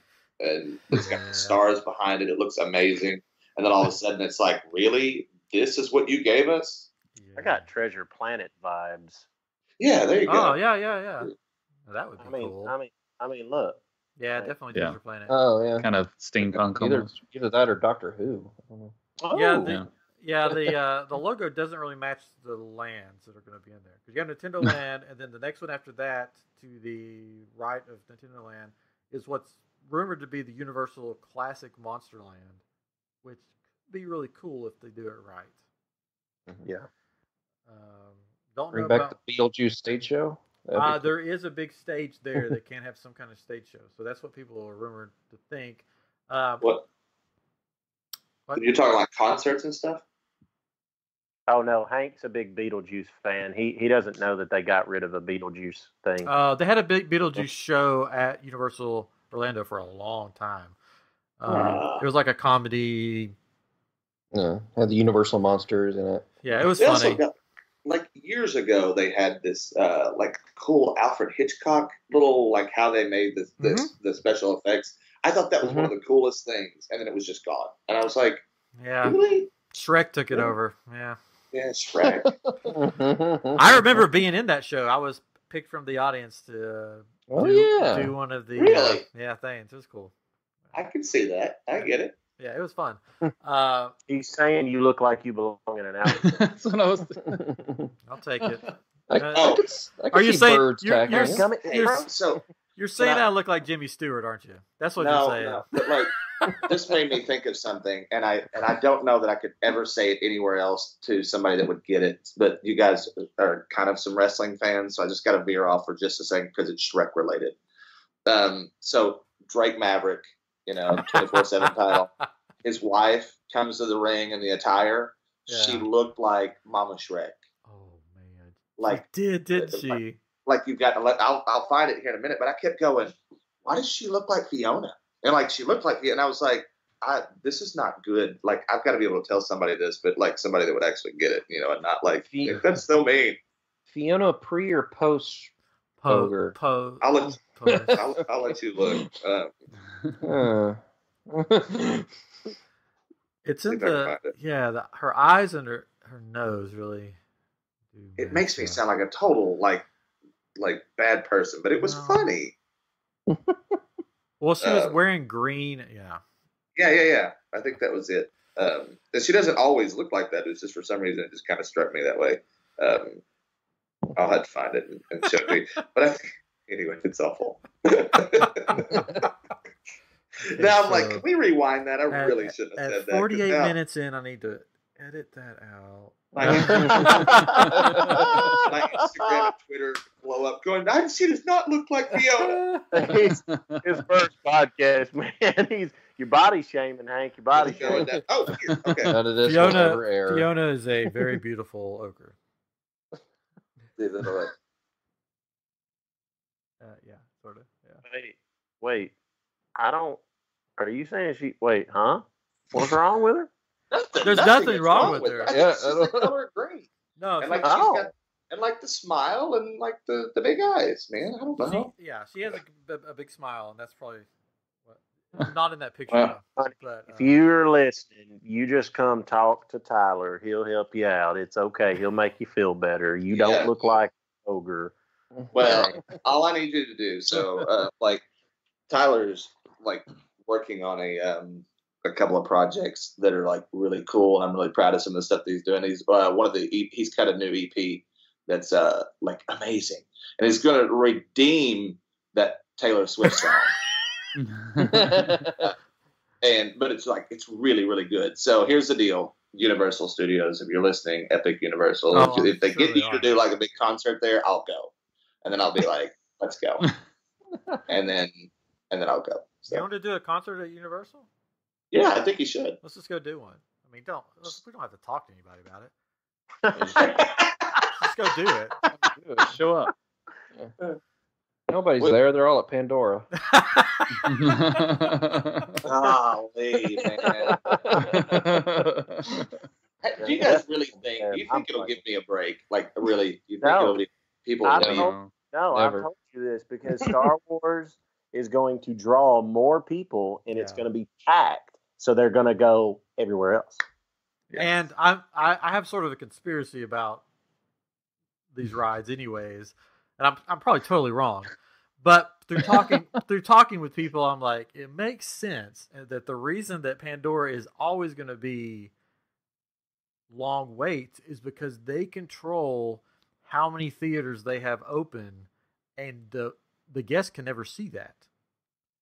it's got the stars behind it. It looks amazing, and then all of a sudden it's like, really, this is what you gave us? I got Treasure Planet vibes. Yeah, there you go. Oh yeah. Well, that would be cool. I mean, look. Yeah, definitely Treasure Planet. Oh yeah, kind of steampunk almost. Either that or Doctor Who. I don't know. The logo doesn't really match the lands that are going to be in there. Because you have Nintendo Land, and then the next one after that, to the right of Nintendo Land, is what's rumored to be the Universal Classic Monster Land, which could be really cool if they do it right. Yeah. Don't Bring know back about the Beetlejuice stage show. there is a big stage there that can have some kind of stage show, so that's what people are rumored to think. What? You're talking like concerts and stuff? Oh no, Hank's a big Beetlejuice fan. He doesn't know that they got rid of a Beetlejuice thing. They had a big Beetlejuice show at Universal Orlando for a long time. It was like a comedy. Yeah, had the Universal monsters in it. Yeah, it was They funny. also got, like years ago, they had this like cool Alfred Hitchcock little like how they made the special effects. I thought that was one of the coolest things, and then it was just gone. And I was like, yeah, really? Shrek took it over. Yeah, Shrek. I remember being in that show. I was picked from the audience to do one of the Really? things. It was cool. I can see that. I get it. Yeah, it was fun. He's saying you look like you belong in an outfit. That's what I was. I'll take it. I could Are you see saying birds you're tacking. So you're saying I look like Jimmy Stewart, aren't you? That's what you're saying. No, but like this made me think of something, and I don't know that I could ever say it anywhere else to somebody that would get it. But you guys are kind of some wrestling fans, so I just got to veer off for just a second because it's Shrek related. So Drake Maverick, 24/7 title. His wife comes to the ring in the attire. Yeah. She looked like Mama Shrek. Oh man, Like didn't she? Like you've got to let. I'll find it here in a minute. But I kept going. Why does she look like Fiona? And like she looked like Fiona. And I was like, this is not good. Like I've got to be able to tell somebody this, but like somebody that would actually get it, and not like that's so mean. Fiona pre or post ogre? I'll let you look. It's in her eyes and her nose really. It makes me sound like a total like bad person, but it was funny. Well, she was wearing green. Yeah. I think that was it. And she doesn't always look like that. It's just for some reason it just kind of struck me that way. I'll have to find it and show me. But I think anyway, it's awful. Now I'm like, can we rewind that? I really shouldn't have said that. 48 minutes in, I need to edit that out. My Instagram and Twitter blow up going, she does not look like Fiona. His first podcast, man. Your body shaming, Hank. Your body shaming. Oh, here. Okay. None of this will ever air. Fiona is a very beautiful ogre. Yeah, sort of. Yeah. Wait. Are you saying she? Wait, huh? What's wrong with her? There's nothing wrong with her. Yeah, the color green. No, and like she's got, and like the smile and like the big eyes, man. I don't know. She has a big smile, and that's probably not in that picture. But if you're listening, you just come talk to Tyler. He'll help you out. It's okay. He'll make you feel better. You don't look like an ogre. Well, all I need you to do, so like Tyler's like working on a couple of projects that are like really cool, and I'm really proud of some of the stuff that he's doing. He's he's cut a new EP that's like amazing, and he's going to redeem that Taylor Swift song. But it's really, really good. So here's the deal. Universal Studios, if you're listening, Epic Universal. If they get you to do like a big concert there, I'll go. And then I'll be like, let's go. and then I'll go. So. You want to do a concert at Universal? Yeah, I think you should. Let's just go do one. I mean, we don't have to talk to anybody about it. Just go do it. Show up. Yeah. Nobody's there. They're all at Pandora. Golly, man. Do you guys really think? Do you think it'll give me a break? Like, really? You think it'll be people? I've told you this because Star Wars is going to draw more people, and it's going to be packed. So they're going to go everywhere else. And I have sort of a conspiracy about these rides, anyways. And I'm probably totally wrong, but through talking with people, I'm like, it makes sense that the reason that Pandora is always going to be long waits is because they control how many theaters they have open, and the guests can never see that.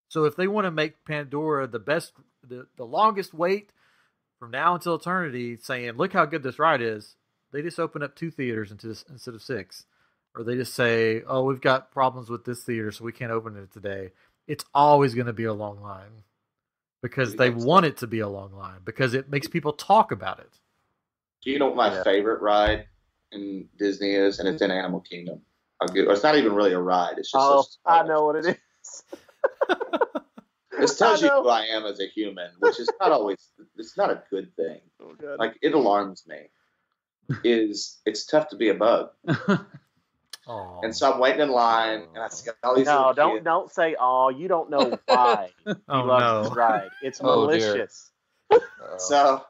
So if they want to make Pandora the longest wait from now until eternity, saying, look how good this ride is, they just open up 2 theaters instead of 6. Or they just say, oh, we've got problems with this theater, so we can't open it today. It's always going to be a long line because they want it to be a long line because it makes people talk about it. Do you know what my favorite ride in Disney is? And it's in Animal Kingdom. It's not even really a ride. It's just I know what it is. This tells you who I am as a human, which is not always, it's not a good thing. Like, it alarms me. It's tough to be a bug. Aww. And so I'm waiting in line, and I see all these. No, don't say "oh." You don't know why you love this ride. It's malicious. So,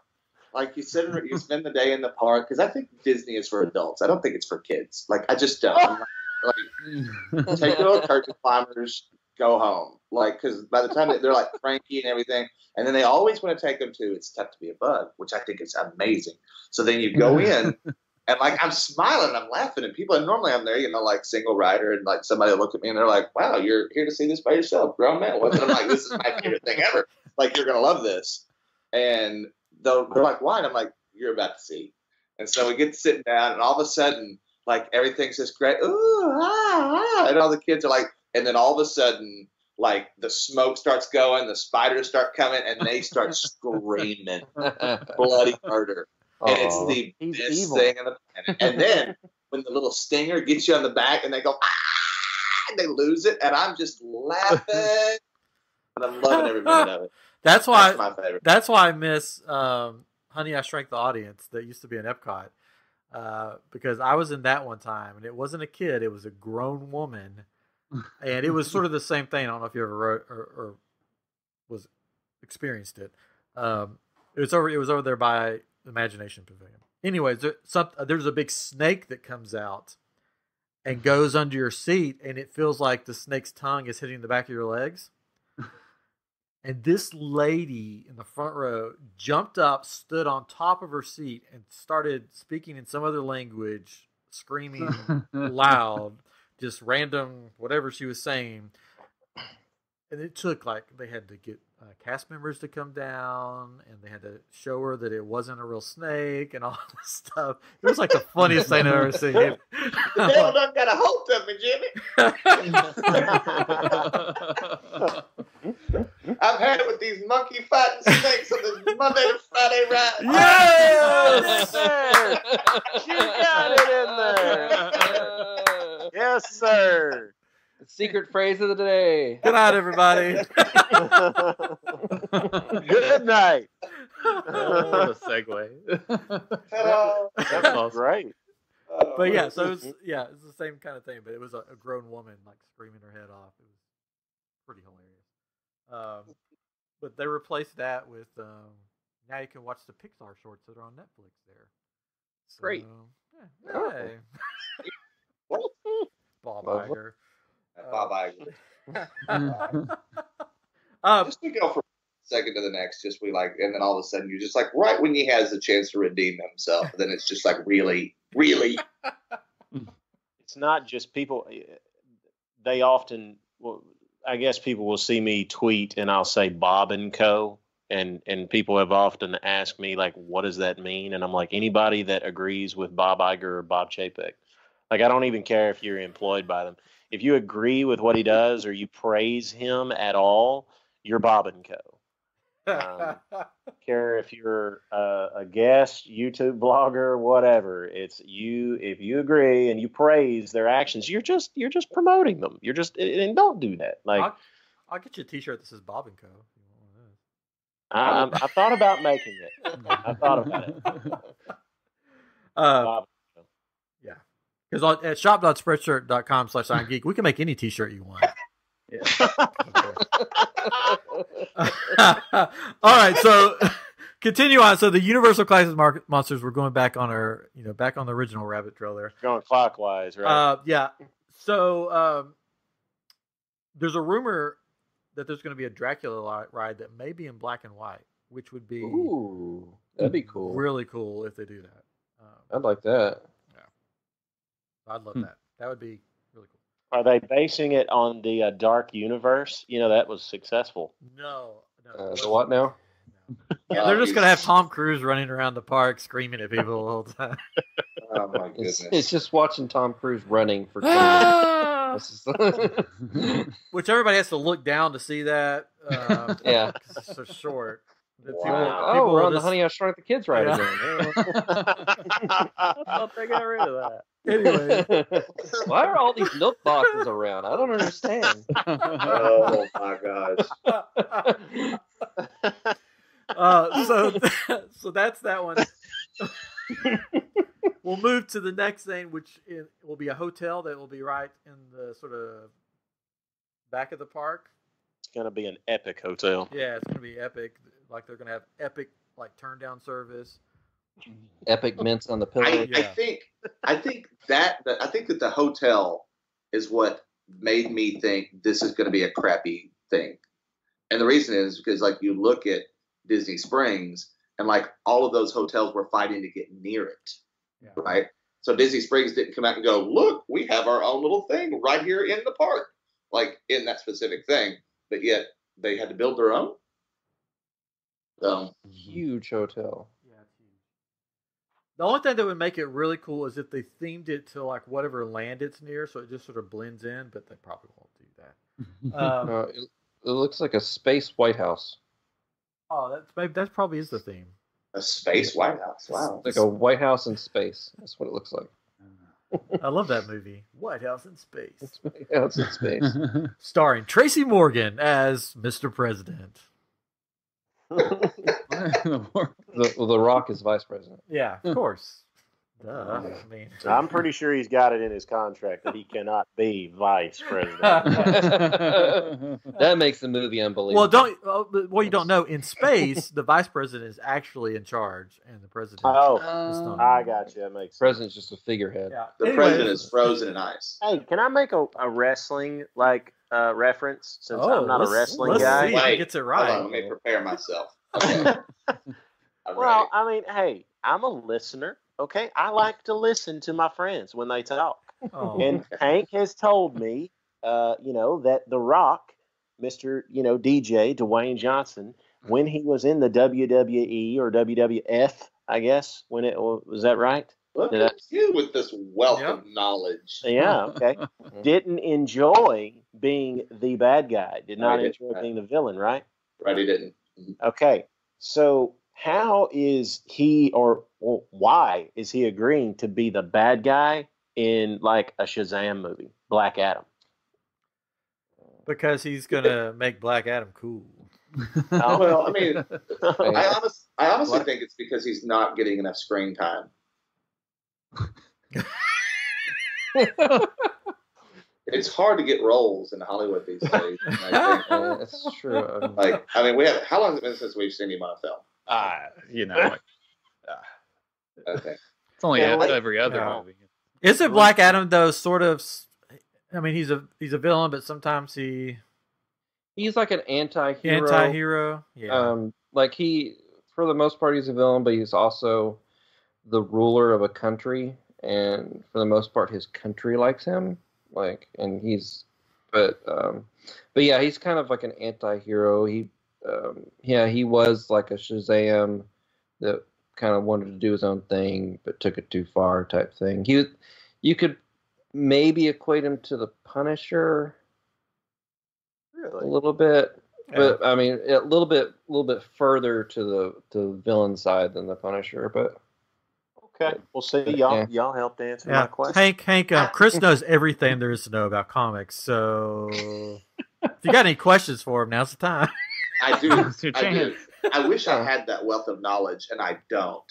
like you spend the day in the park because I think Disney is for adults. I don't think it's for kids. Like I just don't. Like, take little curtain climbers, go home. Like because by the time they're like cranky and everything, and then they always want to take them to It's Tough to Be a Bug, which I think is amazing. So then you go in. And like I'm smiling, I'm laughing, and people. And normally I'm there, like single rider, and like somebody will look at me and they're like, "Wow, you're here to see this by yourself, grown man." And I'm like, "This is my favorite thing ever. Like you're gonna love this." And they're like, "Why?" And I'm like, "You're about to see." And so we get to sitting down, and all of a sudden, like everything's just great. Ooh, and all the kids are like, and then all of a sudden, like the smoke starts going, the spiders start coming, and they start screaming bloody murder. And it's the best thing on the planet. And then when the little stinger gets you on the back and they go, and they lose it, and I'm just laughing, and I'm loving every minute of it. That's my favorite. That's why I miss Honey, I Shrank the Audience that used to be in Epcot because I was in that one time, and it wasn't a kid; it was a grown woman, and it was sort of the same thing. I don't know if you ever wrote or was experienced it. It was over there by Imagination Pavilion. Anyways, there's a big snake that comes out and goes under your seat, and it feels like the snake's tongue is hitting the back of your legs. And this lady in the front row jumped up, stood on top of her seat, and started speaking in some other language, screaming loud, just random whatever she was saying. And it took they had to get cast members to come down, and they had to show her that it wasn't a real snake and all this stuff. It was like the funniest thing I've ever seen. The devil done got a hold of me, Jimmy. I've had it with these monkey fighting snakes on this Monday to Friday ride. Yes! You got it in there. Yes, sir. Secret phrase of the day. Good night, everybody. Good night. What a segue. That's awesome. Great. But yeah, so it's the same kind of thing, but it was a grown woman like screaming her head off. It was pretty hilarious. But they replaced that with now you can watch the Pixar shorts that are on Netflix there. So, Great. Yeah. Hey. Bob Love Iger. Bob Iger. Just to go from second to the next, just be like, and then all of a sudden you're just like, right when he has the chance to redeem himself, then it's just like, really. It's not just people. They often, well, I guess people will see me tweet and I'll say Bob and Co. And people have often asked me, like, what does that mean? And I'm like, anybody that agrees with Bob Iger or Bob Chapek. Like, I don't even care if you're employed by them. If you agree with what he does or you praise him at all, you're Bob and Co. Care if you're a guest, YouTube blogger, whatever. It's you. If you agree and you praise their actions, you're just promoting them. And don't do that. Like, I'll get you a T-shirt that says Bob and Co. I thought about making it. I thought about it. Bob. Yeah, because at shop.spreadshirt.com/irongeek, we can make any T-shirt you want. Yeah. All right, so continue on. So the Universal Classic Monsters, we're going back on our, back on the original rabbit trail there. Going clockwise, right? Yeah. So there's a rumor that there's going to be a Dracula ride that may be in black and white, which would be that'd be cool. Really cool if they do that. I'd like that. Yeah, I'd love that. That would be really cool. Are they basing it on the Dark Universe? That was successful. No. The what now? No. Yeah, they're just gonna have Tom Cruise running around the park screaming at people the whole time. Oh my goodness! It's just watching Tom Cruise running for 20 minutes. Which everybody has to look down to see that. Yeah, because it's so short. People we're on the Honey I Shrunk the Kids ride again. I thought they got rid of that. Anyway, why are all these milk boxes around? I don't understand. Oh my gosh! So that's that one. We'll move to the next thing, which will be a hotel that will be right in the sort of back of the park. It's going to be an epic hotel. Yeah, it's going to be epic. Like, they're going to have epic, like, turn down service. Epic mints on the pillow. I think that the hotel is what made me think this is going to be a crappy thing. And the reason is because, like, you look at Disney Springs and, like, all of those hotels were fighting to get near it. Yeah. Right? So Disney Springs didn't come out and go, look, we have our own little thing right here in the park, like in that specific thing. But yet they had to build their own. Huge hotel. Yeah, it's huge. The only thing that would make it really cool is if they themed it to like whatever land it's near, so it just sort of blends in. But they probably won't do that. It looks like a space White House. Oh, that probably is the theme. A space White House. Wow. It's like a White House in space. That's what it looks like. I love that movie, White House in Space. It's White House in space. Starring Tracy Morgan as Mr. President. The Rock is vice president. Yeah, of course. Duh. I mean, I'm pretty sure he's got it in his contract that he cannot be vice president. That makes the movie unbelievable. Well, you don't know. In space, the vice president is actually in charge, and the president. I got you. That makes sense. President's just a figurehead. Yeah. The president is frozen in ice. Hey, can I make a wrestling reference? Since I'm not a wrestling guy. See if he gets it right. Hold on, let me prepare myself. Okay. Well, I mean, hey, I'm a listener. Okay, I like to listen to my friends when they talk. Oh. And Hank has told me, that The Rock, Mr. DJ Dwayne Johnson, when he was in the WWE or WWF, I guess, when it was that right? Look at you with this wealth of knowledge. Yeah, okay. Didn't enjoy being the bad guy. Did not enjoy being the villain, right? Right, he didn't. Okay, so how is he why is he agreeing to be the bad guy in like a Shazam movie, Black Adam? Because he's gonna make Black Adam cool. Well, I mean, I honestly think it's because he's not getting enough screen time. It's hard to get roles in Hollywood these days. That's true. How long has it been since we've seen him on a film? Okay. It's only every other movie. Isn't Black Adam though sort of? I mean, he's a villain, but sometimes He's like an anti-hero. Anti-hero. Yeah. Like for the most part, he's a villain, but he's also the ruler of a country, and for the most part, his country likes him. But yeah, he's kind of like an anti-hero. He was like a Shazam that kind of wanted to do his own thing, but took it too far type thing. You could maybe equate him to the Punisher. Really? A little bit, Yeah. but I mean, a little bit further to the villain side than the Punisher. But Okay, well, see, y'all helped answer my question. Hank, Chris knows everything there is to know about comics. So if you got any questions for him, now's the time. I do. I do. I wish I had that wealth of knowledge, and I don't.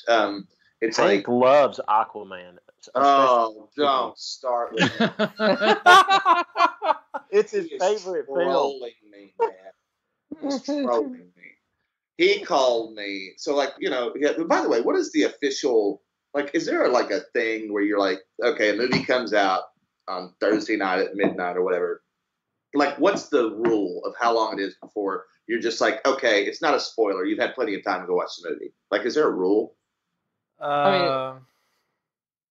It's Hank like, loves Aquaman. oh, don't start with it. It's his He is favorite film. trolling me, man. He's trolling me. He called me. So, like, yeah, by the way, what is the official, like, is there like a thing where you're like, okay, a movie comes out on Thursday night at midnight or whatever. Like, what's the rule of how long it is before you're just like, okay, it's not a spoiler. You've had plenty of time to go watch the movie. Like, is there a rule? I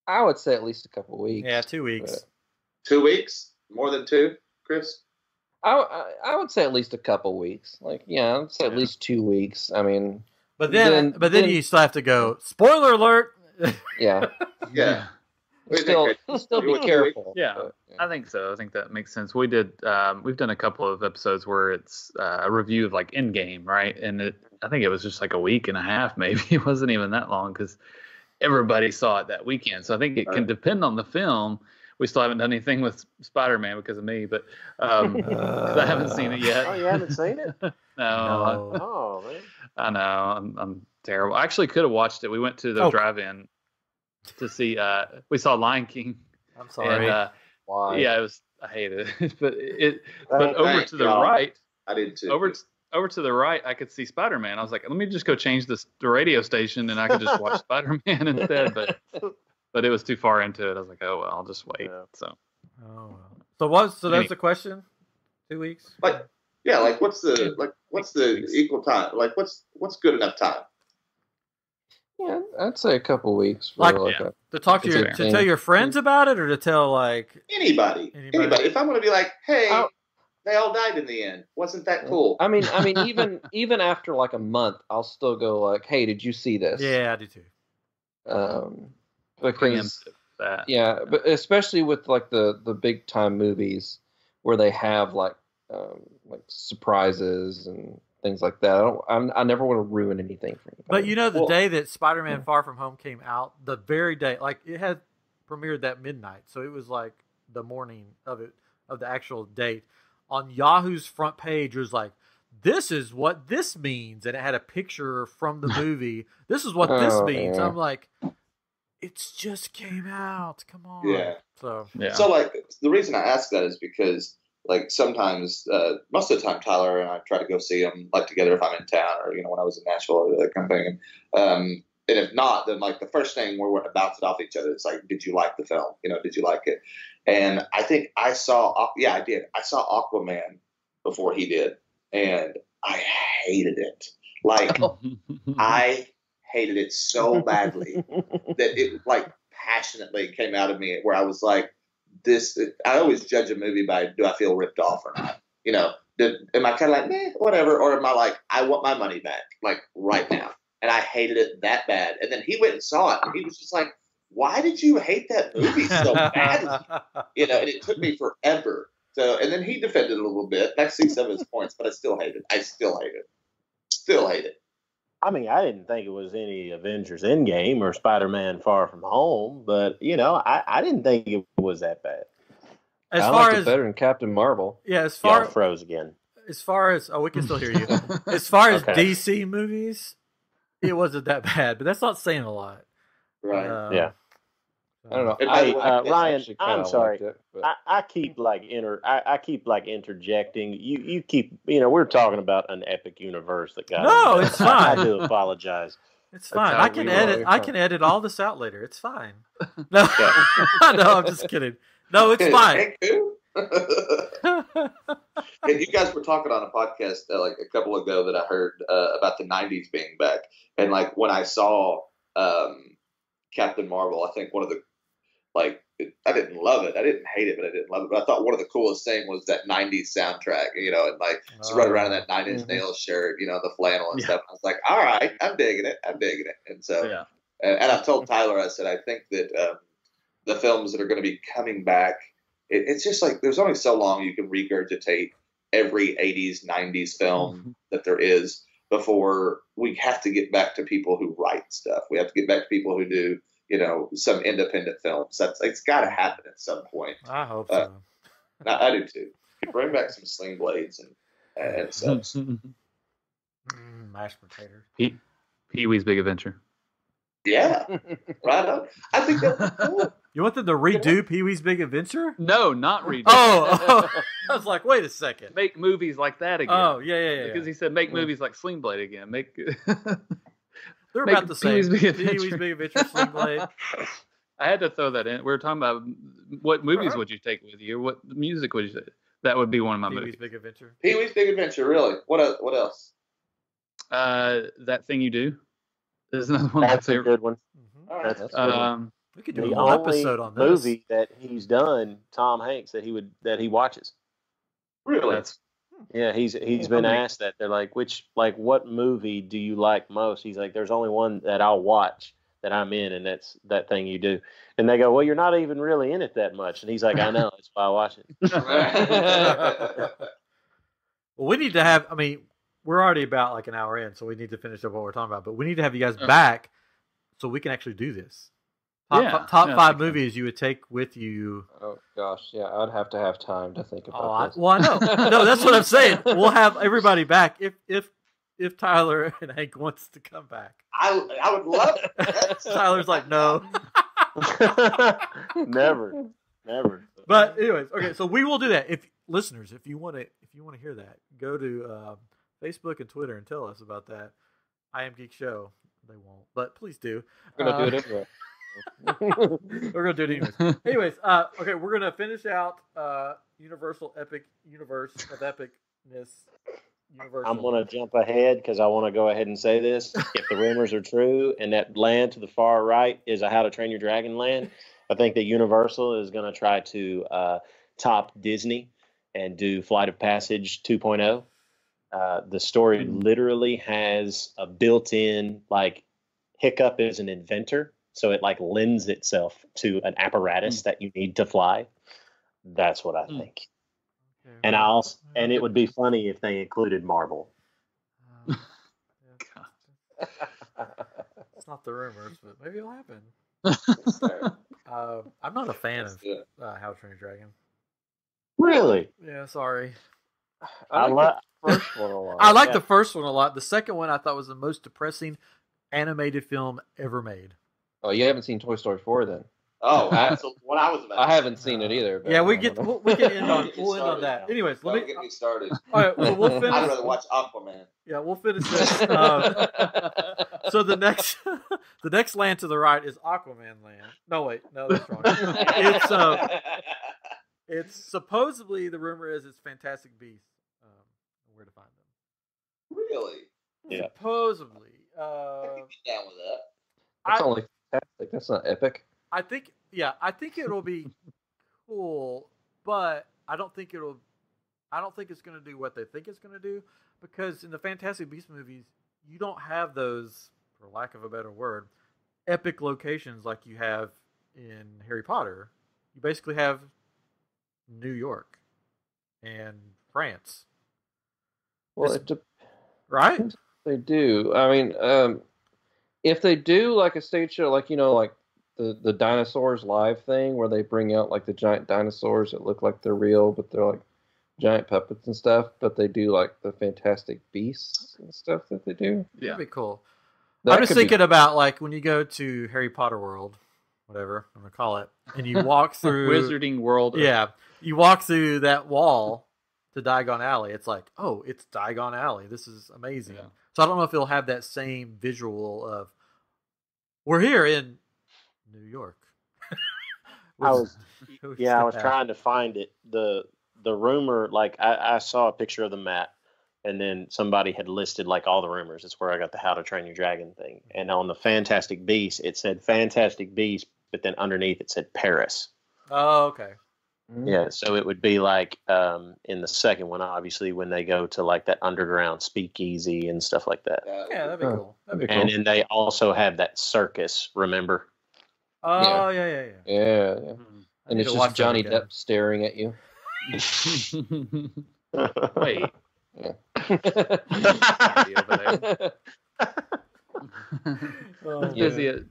would say at least a couple weeks. Yeah, 2 weeks. 2 weeks? More than 2, Chris? I would say at least a couple weeks. Like, yeah, I'd say at least 2 weeks. I mean, But then you still have to go, spoiler alert. Yeah. Yeah. Still be careful. Yeah, but, I think so. I think that makes sense. We've done a couple of episodes where it's a review of like Endgame, right? And I think it was just like a week and a half, maybe. It wasn't even that long because everybody saw it that weekend. So I think it can depend on the film. We still haven't done anything with Spider-Man because of me, but 'cause I haven't seen it yet. Oh, you haven't seen it? No. Oh, man. I know. I'm terrible. I actually could have watched it. We went to the drive-in to see. We saw Lion King. I'm sorry. And, Why? yeah, I hated it. But over to the right, I did too. over to the right, I could see Spider-Man. I was like, let me just go change the radio station, and I could just watch Spider-Man instead. But it was too far into it. I was like, oh well, I'll just wait. Yeah. So. Oh, well. So that's the question. 2 weeks. Like, yeah, like what's the equal time? Like, what's good enough time? Yeah, I'd say a couple weeks. To talk to to tell your friends about it, or to tell like anybody. If I'm going to be like, hey, they all died in the end. Wasn't that cool? I mean, even after like a month, I'll still go like, hey, did you see this? Yeah, I do too. Because but especially with like the big time movies where they have like surprises and things like that. I never want to ruin anything for anybody. But the day that Spider-Man Far From Home came out, the very day, like it had premiered that midnight, so it was like the morning of the actual date. On Yahoo's front page, it was like, "This is what this means," and it had a picture from the movie. This is what this means. Yeah. I'm like, it's just came out. Come on. Yeah. So like the reason I ask that is because like sometimes, most of the time, Tyler and I try to go see them like together if I'm in town or when I was in Nashville or that kind of thing. And if not, then like the first thing we're going to bounce it off each other. It's like, did you like the film? Did you like it? And I think I saw. Yeah, I did. I saw Aquaman before he did, and I hated it. Like I hated it so badly that it like passionately came out of me where I was like, I always judge a movie by, do I feel ripped off or not? Am I kind of like, meh, whatever? Or am I like, I want my money back, like right now? And I hated it that bad. And then he went and saw it and he was just like, why did you hate that movie so badly? And it took me forever. So, and then he defended it a little bit. I see some of his points, but I still hate it. Still hate it. I mean, I didn't think it was any Avengers Endgame or Spider-Man Far From Home, but I didn't think it was that bad. As I far liked as it better than Captain Marvel. Yeah, as far froze again. As far as we can still hear you. As far as Okay. DC movies, it wasn't that bad, but that's not saying a lot. Right. Yeah. I don't know. And by the Hey, way, Ryan, actually kinda I'm sorry. liked it, but- I keep like I keep like interjecting. You keep we're talking about an epic universe that got. No, it's fine. I do apologize. It's fine. how I can we edit. roll. I can edit all this out later. It's fine. No, no, I'm just kidding. No, it's fine. Hank who? And you guys were talking on a podcast like a couple ago that I heard about the '90s being back, and like when I saw Captain Marvel, I think one of the I didn't love it. I didn't hate it, but I didn't love it. But I thought one of the coolest thing was that '90s soundtrack, and like just running around in that Nine Inch Nails shirt, the flannel and stuff. I was like, all right, I'm digging it. And so, and I've told Tyler, I said, I think that the films that are going to be coming back, it's just like there's only so long you can regurgitate every '80s, '90s film that there is before we have to get back to people who write stuff. We have to get back to people who do some independent films. It's got to happen at some point. I hope so. I do too. Bring back some Sling Blades and such. Mashed potatoes. Pee-wee's Big Adventure. Yeah, right on. I think that would be cool. You want them to redo Pee-wee's Big Adventure? No, not redo. Oh, I was like, wait a second. Make movies like that again. Oh, yeah. Because he said make movies like Sling Blade again. They're about the same. Pee-wee's Big Adventure, Sling Blade. I had to throw that in. We were talking about what movies would you take with you? What music would you say? That would be one of my movies. Pee-wee's Big Adventure. Pee-wee's Big Adventure, really? What else? That Thing You Do. There's another one. That's a good one. Right. That's a we could do the a whole only episode on this. movie that he's done, Tom Hanks, that he watches. Really? Yeah, he's been asked that. They're like, what movie do you like most? He's like, there's only one that I'll watch that I'm in, and that's That Thing You Do. And they go, well, you're not even really in it that much. And he's like, I know, that's why I watch it. Well, we need to have. I mean, we're already about like an hour in, so we need to finish up what we're talking about. But we need to have you guys back so we can actually do this. Top 5 movies you would take with you. Oh gosh, yeah, I'd have to have time to think about this. Well, I know. No, that's what I'm saying. We'll have everybody back if Tyler and Hank wants to come back. I would love it. Tyler's like, no. Never. But anyways, okay, so we will do that. If listeners, if you want to hear that, go to Facebook and Twitter and tell us about that. I Am Geek Show. They won't, but please do. We're gonna do it anyway. We're gonna do it anyways. Okay, we're gonna finish out Universal Epic Universe of Epicness. Universal. I'm gonna jump ahead because I want to go ahead and say this. If the rumors are true, and that land to the far right is a How to Train Your Dragon land, I think that Universal is gonna try to top Disney and do Flight of Passage 2.0. The story literally has a built-in hiccup as an inventor. So it lends itself to an apparatus that you need to fly. That's what I think. Okay, and it would be funny if they included Marvel. It's not the rumors, but maybe it'll happen. I'm not a fan of How to Train Your Dragon. Really? Yeah, sorry. I like the first one a lot. I like the first one a lot. The second one I thought was the most depressing animated film ever made. Oh, you haven't seen Toy Story 4 then? Oh, that's what I was about. I haven't seen it either. Yeah, we can end on that. Now. Anyways, let me get me started. All right, well, we'll finish. I'd rather watch Aquaman. Yeah, we'll finish this. So the next land to the right is Aquaman land. No, wait, no, that's wrong. It's supposedly, the rumor is it's Fantastic Beasts. Where to find them? Really? Yeah. Supposedly. I can get down with that. That's only fantastic. That's not epic. I think it'll be cool, but I don't think it's going to do what they think it's going to do, because in the Fantastic Beasts movies, you don't have those, for lack of a better word, epic locations like you have in Harry Potter. You basically have New York and France. Well, right? They do. I mean, if they do a stage show, the dinosaurs live thing, where they bring out the giant dinosaurs that look like they're real, but they're giant puppets and stuff. But they do the Fantastic Beasts and stuff that they do. Yeah, that'd be cool. I'm just thinking about when you go to Harry Potter World, whatever I'm gonna call it, and you walk through Wizarding World. Yeah, you walk through that wall to Diagon Alley. It's it's Diagon Alley. This is amazing. Yeah. So I don't know if it'll have that same visual of we're here in New York. I was sad. I was trying to find it. The rumor, like I saw a picture of the map, and then somebody had listed like all the rumors. It's where I got the How to Train Your Dragon thing. And on the Fantastic Beasts, it said Fantastic Beasts, but then underneath it said Paris. Oh, okay. Yeah, so it would be like in the second one, obviously, when they go to like that underground speakeasy and stuff like that. Yeah, that'd be cool. That'd be And cool. then they also have that circus, remember? Oh, yeah. Yeah. I And need it's to watch just Johnny that again. Depp staring at you. Wait. Yeah. Oh, Busy man.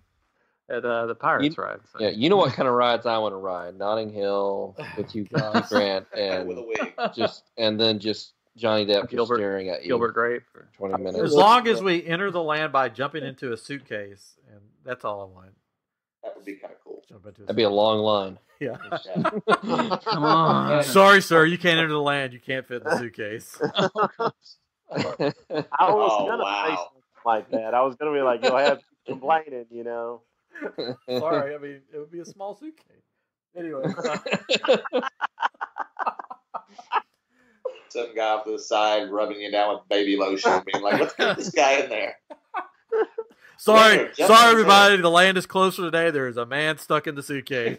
at the Pirates ride. So. Yeah, you know what kind of rides I want to ride? Notting Hill with you, gosh. Grant, with a and wig. just Johnny Depp just Gilbert- staring at you Gilbert Grape. for 20 minutes. As long as we enter the land by jumping into a suitcase, and that's all I want. That would be kind of cool. Jump into That'd be a long line. Yeah. Come on. Sorry, sir, you can't enter the land. You can't fit in the suitcase. I was gonna say something like that. I was gonna be like, you'll have complaining, you know. Sorry, I mean it would be a small suitcase. Anyway. Some guy off to the side rubbing you down with baby lotion, being like, "Let's get this guy in there." Sorry, everybody. The land is closer today. There is a man stuck in the suitcase.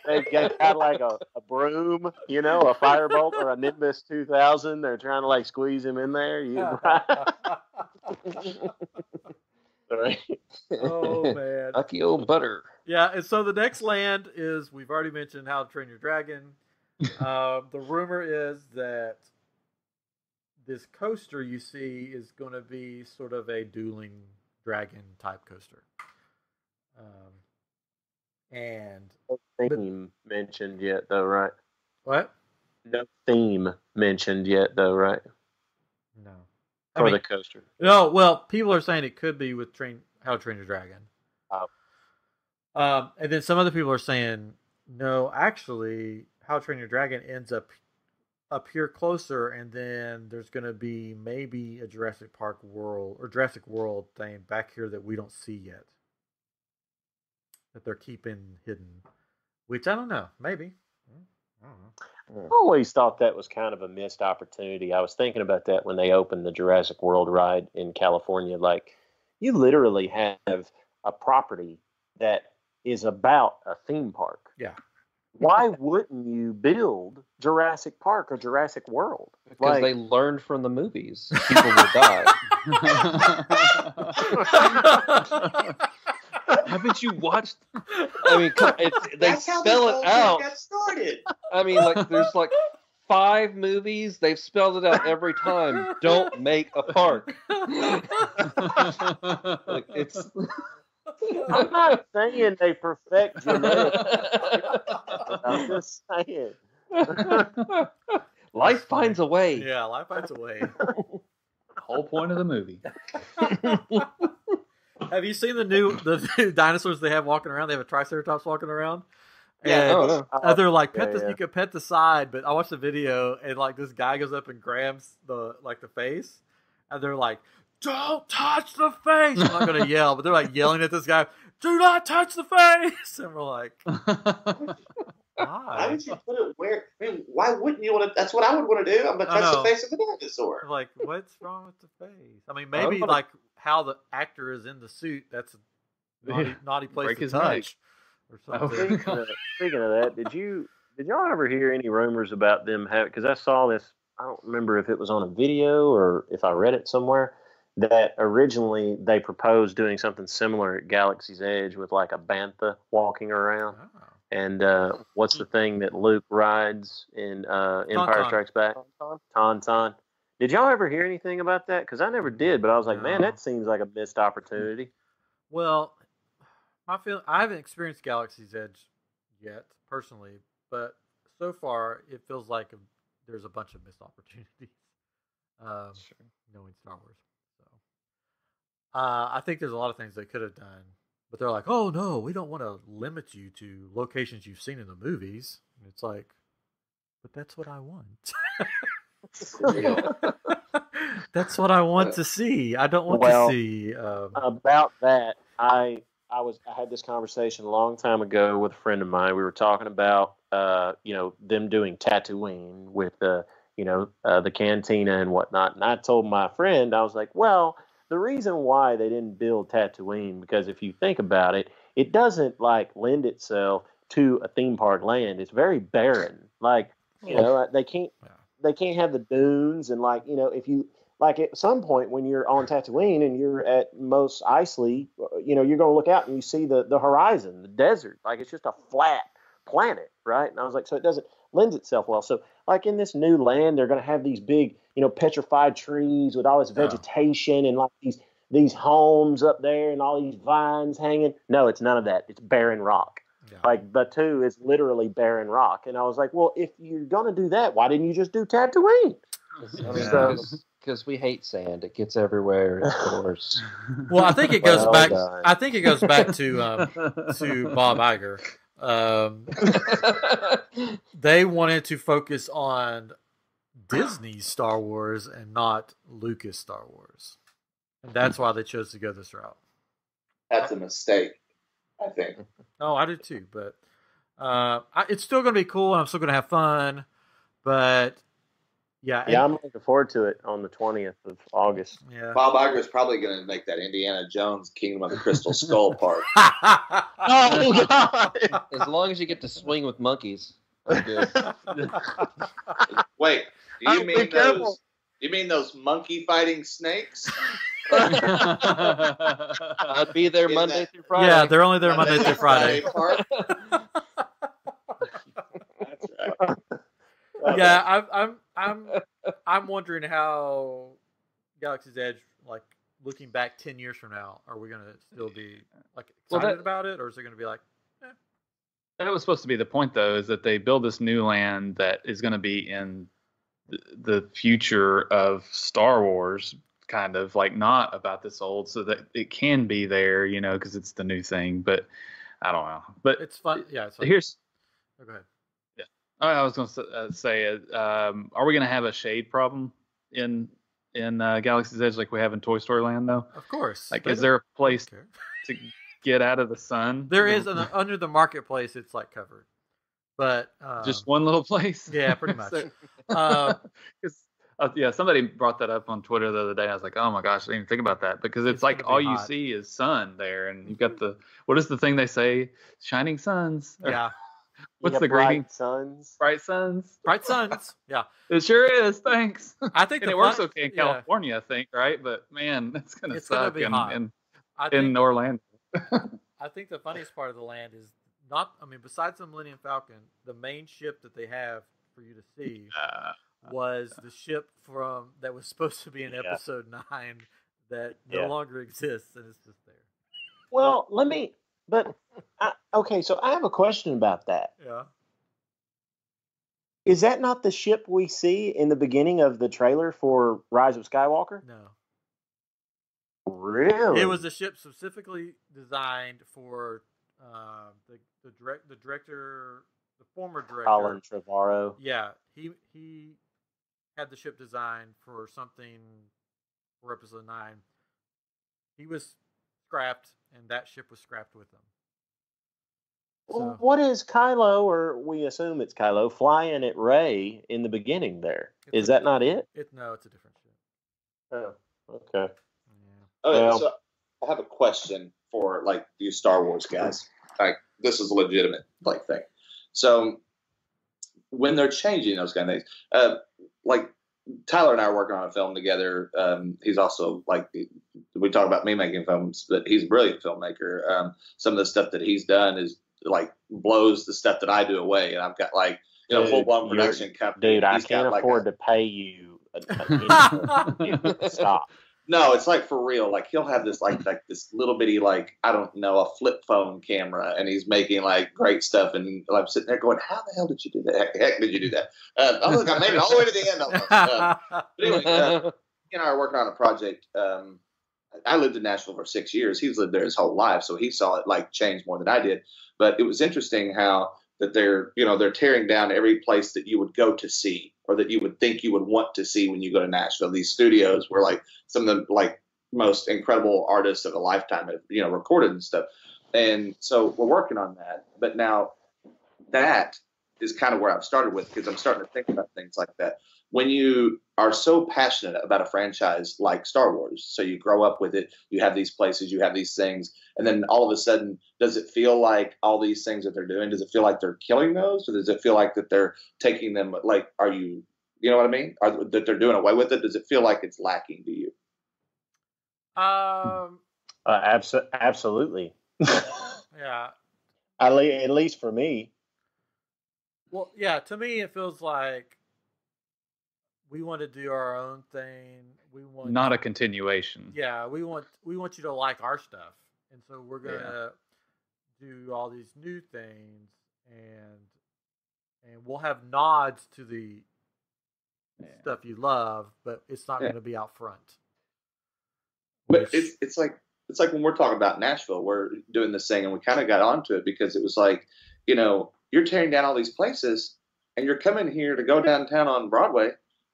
They've got like a broom, you know, a Firebolt or a Nimbus 2000. They're trying to like squeeze him in there. Right. Oh man. Lucky old butter. Yeah, and so the next land is, we've already mentioned How to Train Your Dragon. The rumor is that this coaster you see is going to be sort of a dueling dragon type coaster. And No theme mentioned yet, though, right? what? No theme mentioned yet, though, right? No. For the coaster. No, well, people are saying it could be with How to Train Your Dragon. Oh. And then some other people are saying, no, actually, How to Train Your Dragon ends up here closer, and then there's going to be maybe a Jurassic Park World or Jurassic World thing back here that we don't see yet, that they're keeping hidden. Which I don't know, maybe. I don't know. I always thought that was kind of a missed opportunity. I was thinking about that when they opened the Jurassic World ride in California. Like, you literally have a property that is about a theme park. Yeah. Why wouldn't you build Jurassic Park or Jurassic World? Because they learned from the movies. People will die. Haven't you watched? I mean, they spell it out. Got started. I mean, like, there's like 5 movies. They've spelled it out every time. Don't make a park. Like, it's. I'm not saying they perfect genetics. I'm just saying. Life finds a way. Yeah, life finds a way. Whole point of the movie. Have you seen the new dinosaurs they have walking around? They have a Triceratops walking around. Yeah, And they're like, yeah. You could pet the side, but I watched the video and like this guy goes up and grabs the face, and they're like, "Don't touch the face!" I'm not gonna yell, but they're like yelling at this guy, "Do not touch the face!" And we're like, Why would you put it where? I mean, why wouldn't you want to? That's what I would want to do. I'm gonna touch the face of a dinosaur. I'm like, what's wrong with the face? I mean, maybe like how the actor is in the suit. That's a naughty place Break to his touch. neck. Or something. Speaking of that, did y'all ever hear any rumors about them having? Because I saw this. I don't remember if it was on a video or if I read it somewhere. That originally they proposed doing something similar at Galaxy's Edge with like a bantha walking around. Oh. And what's the thing that Luke rides in Empire Strikes Back? Tauntaun. Did y'all ever hear anything about that? Because I never did, but I was like, man, that seems like a missed opportunity. Well, I haven't experienced Galaxy's Edge yet personally, but so far it feels like there's a bunch of missed opportunities. Knowing Star Wars, so I think there's a lot of things they could have done, but they're like, "Oh no, we don't want to limit you to locations you've seen in the movies." And it's like, but that's what I want. That's what I want to see. I don't want to see. About that, I I had this conversation a long time ago with a friend of mine. We were talking about them doing Tatooine with the cantina and whatnot. And I told my friend, I was like, well, the reason why they didn't build Tatooine, because if you think about it, it doesn't like lend itself to a theme park land. It's very barren. Like, they can't have the dunes, and like, if you like at some point when you're on Tatooine and you're at Mos Eisley, you're going to look out and you see the horizon, the desert. Like, it's just a flat planet, right? And I was like, so it doesn't lend itself well. So like in this new land, they're going to have these big, petrified trees with all this vegetation and like these homes up there and all these vines hanging. No, it's none of that. It's barren rock. Yeah. Like Batuu is literally barren rock. And I was like, well, if you're going to do that, why didn't you just do Tatooine? Because we hate sand. It gets everywhere. It's coarse. Well, I think it goes back. I think it goes back to Bob Iger. They wanted to focus on Disney's Star Wars and not Lucas Star Wars, and that's why they chose to go this route. That's a mistake, I think. Oh, I do too, but it's still going to be cool, and I'm still going to have fun. But yeah, I'm looking forward to it on the 20th of August. Yeah, Bob Iger is probably going to make that Indiana Jones Kingdom of the Crystal Skull part. Oh God! As long as you get to swing with monkeys, that's good. Wait, do you mean those monkey fighting snakes? I'd be there Monday through Friday. Yeah, they're only there Monday through Friday. That's right. Yeah, I'm wondering how Galaxy's Edge, like looking back 10 years from now, are we gonna still be like excited about it, or is it gonna be like? That was supposed to be the point, though, is that they build this new land that is going to be in the future of Star Wars, kind of like not about this old, so that it can be there, because it's the new thing. But I don't know. But it's fun. Yeah. It's fun. Here's. Oh, go ahead. Yeah. I was going to say, are we going to have a shade problem in Galaxy's Edge like we have in Toy Story Land, though? Of course. Like, is there a place to get out of the sun? There is under the marketplace. It's like covered, but just one little place. Yeah, pretty much. Somebody brought that up on Twitter the other day. I was like, oh my gosh, I didn't even think about that, because it's like all you see is sun there, and you've got what is the thing they say? Shining suns. Yeah. What's the greeting? Bright suns. Bright suns. Bright suns. Yeah. It sure is. Thanks. I think it works okay in California, I think, right? But man, it's gonna suck in Orlando. I think the funniest part of the land is besides the Millennium Falcon, the main ship that they have for you to see was the ship that was supposed to be in Episode 9 that no longer exists, and it's just there. Well, okay, so I have a question about that. Yeah. Is that not the ship we see in the beginning of the trailer for Rise of Skywalker? No. Really? It was a ship specifically designed for the director, the former director, Colin Trevorrow. Yeah, he had the ship designed for something for Episode 9. He was scrapped, and that ship was scrapped with him. So, what is Kylo, or we assume it's Kylo, flying at Rey in the beginning there? Is that not it? No, it's a different ship. Oh, okay. Okay, so I have a question for like you Star Wars guys. Like, this is a legitimate like thing. So when they're changing those kind of things, like Tyler and I are working on a film together. He's also like, we talk about me making films, but he's a brilliant filmmaker. Some of the stuff that he's done is like blows the stuff that I do away, and I've got like full blown production company. Dude, I can't afford to pay you. Stop. No, it's like for real. Like he'll have this like this little bitty like I don't know, a flip phone camera, and he's making like great stuff. And I'm sitting there going, "How the hell did you do that? Heck did you do that?" Oh look, I made it all the way to the end almost. But anyway, he and I are working on a project. I lived in Nashville for 6 years. He's lived there his whole life, so he saw it like change more than I did. But it was interesting how that they're tearing down every place that you would go to see, or that you would think you would want to see when you go to Nashville. These studios where like some of the like most incredible artists of a lifetime have recorded and stuff. And so we're working on that. But now that is kind of where I've started with, because I'm starting to think about things like that. When you are so passionate about a franchise like Star Wars, so you grow up with it, you have these places, you have these things, and then all of a sudden, does it feel like all these things that they're doing, does it feel like they're killing those, or does it feel like that they're taking them, like, are you, you know what I mean? That they're doing away with it? Does it feel like it's lacking to you? Absolutely. Yeah. At least for me. Well, yeah. To me, it feels like we want to do our own thing. We want Not a continuation. Yeah, we want you to like our stuff, and so we're gonna do all these new things, and we'll have nods to the stuff you love, but it's not going to be out front. But it's like when we're talking about Nashville, we're doing this thing, and we kind of got onto it because it was like, you know, you're tearing down all these places, and you're coming here to go downtown on Broadway,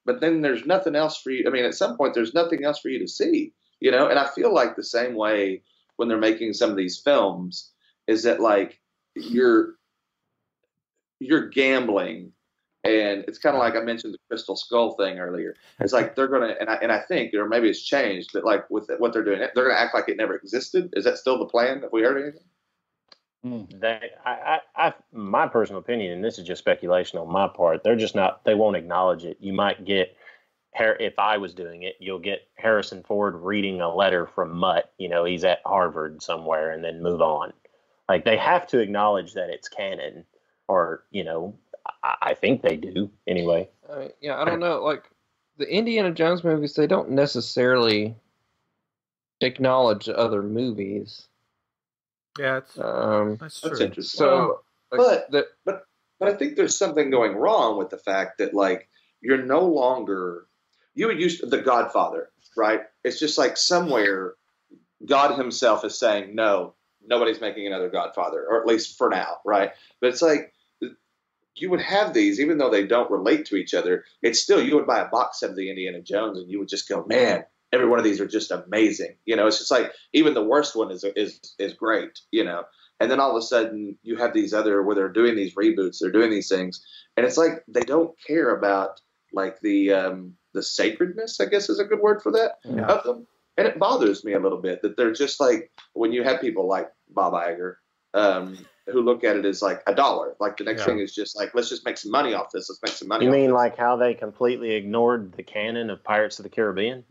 but then there's nothing else for you. I mean, at some point, there's nothing else for you to see, you know. And I feel like the same way when they're making some of these films is that, like, you're gambling. And it's kind of like I mentioned the Crystal Skull thing earlier. It's like they're going to, and I think, or maybe it's changed, but like with what they're doing, they're going to act like it never existed. Is that still the plan? Have we heard anything? My personal opinion, and this is just speculation on my part, they're just not, they won't acknowledge it. You might get, if I was doing it, you'll get Harrison Ford reading a letter from Mutt, you know, he's at Harvard somewhere, and then move on. Like, they have to acknowledge that it's canon, or, you know, I think they do anyway. I don't know. Like, the Indiana Jones movies, they don't necessarily acknowledge other movies. Yeah, that's true. That's interesting. So, but I think there's something going wrong with the fact that, like, you're no longer, you would use The Godfather, right? It's just like somewhere God himself is saying, no, nobody's making another Godfather, or at least for now, right? But it's like, you would have these, even though they don't relate to each other, it's still, you would buy a box set of the Indiana Jones and you would just go, man, every one of these are just amazing. You know, it's just like, even the worst one is great, you know. And then all of a sudden you have these other, where they're doing these reboots, they're doing these things, and it's like they don't care about, like, the sacredness, I guess is a good word for that, of them. And it bothers me a little bit that they're just like, when you have people like Bob Iger, who look at it as like $1. Like, the next thing is just like, let's just make some money off this. Let's make some money. You off mean this. like how they completely ignored the canon of Pirates of the Caribbean?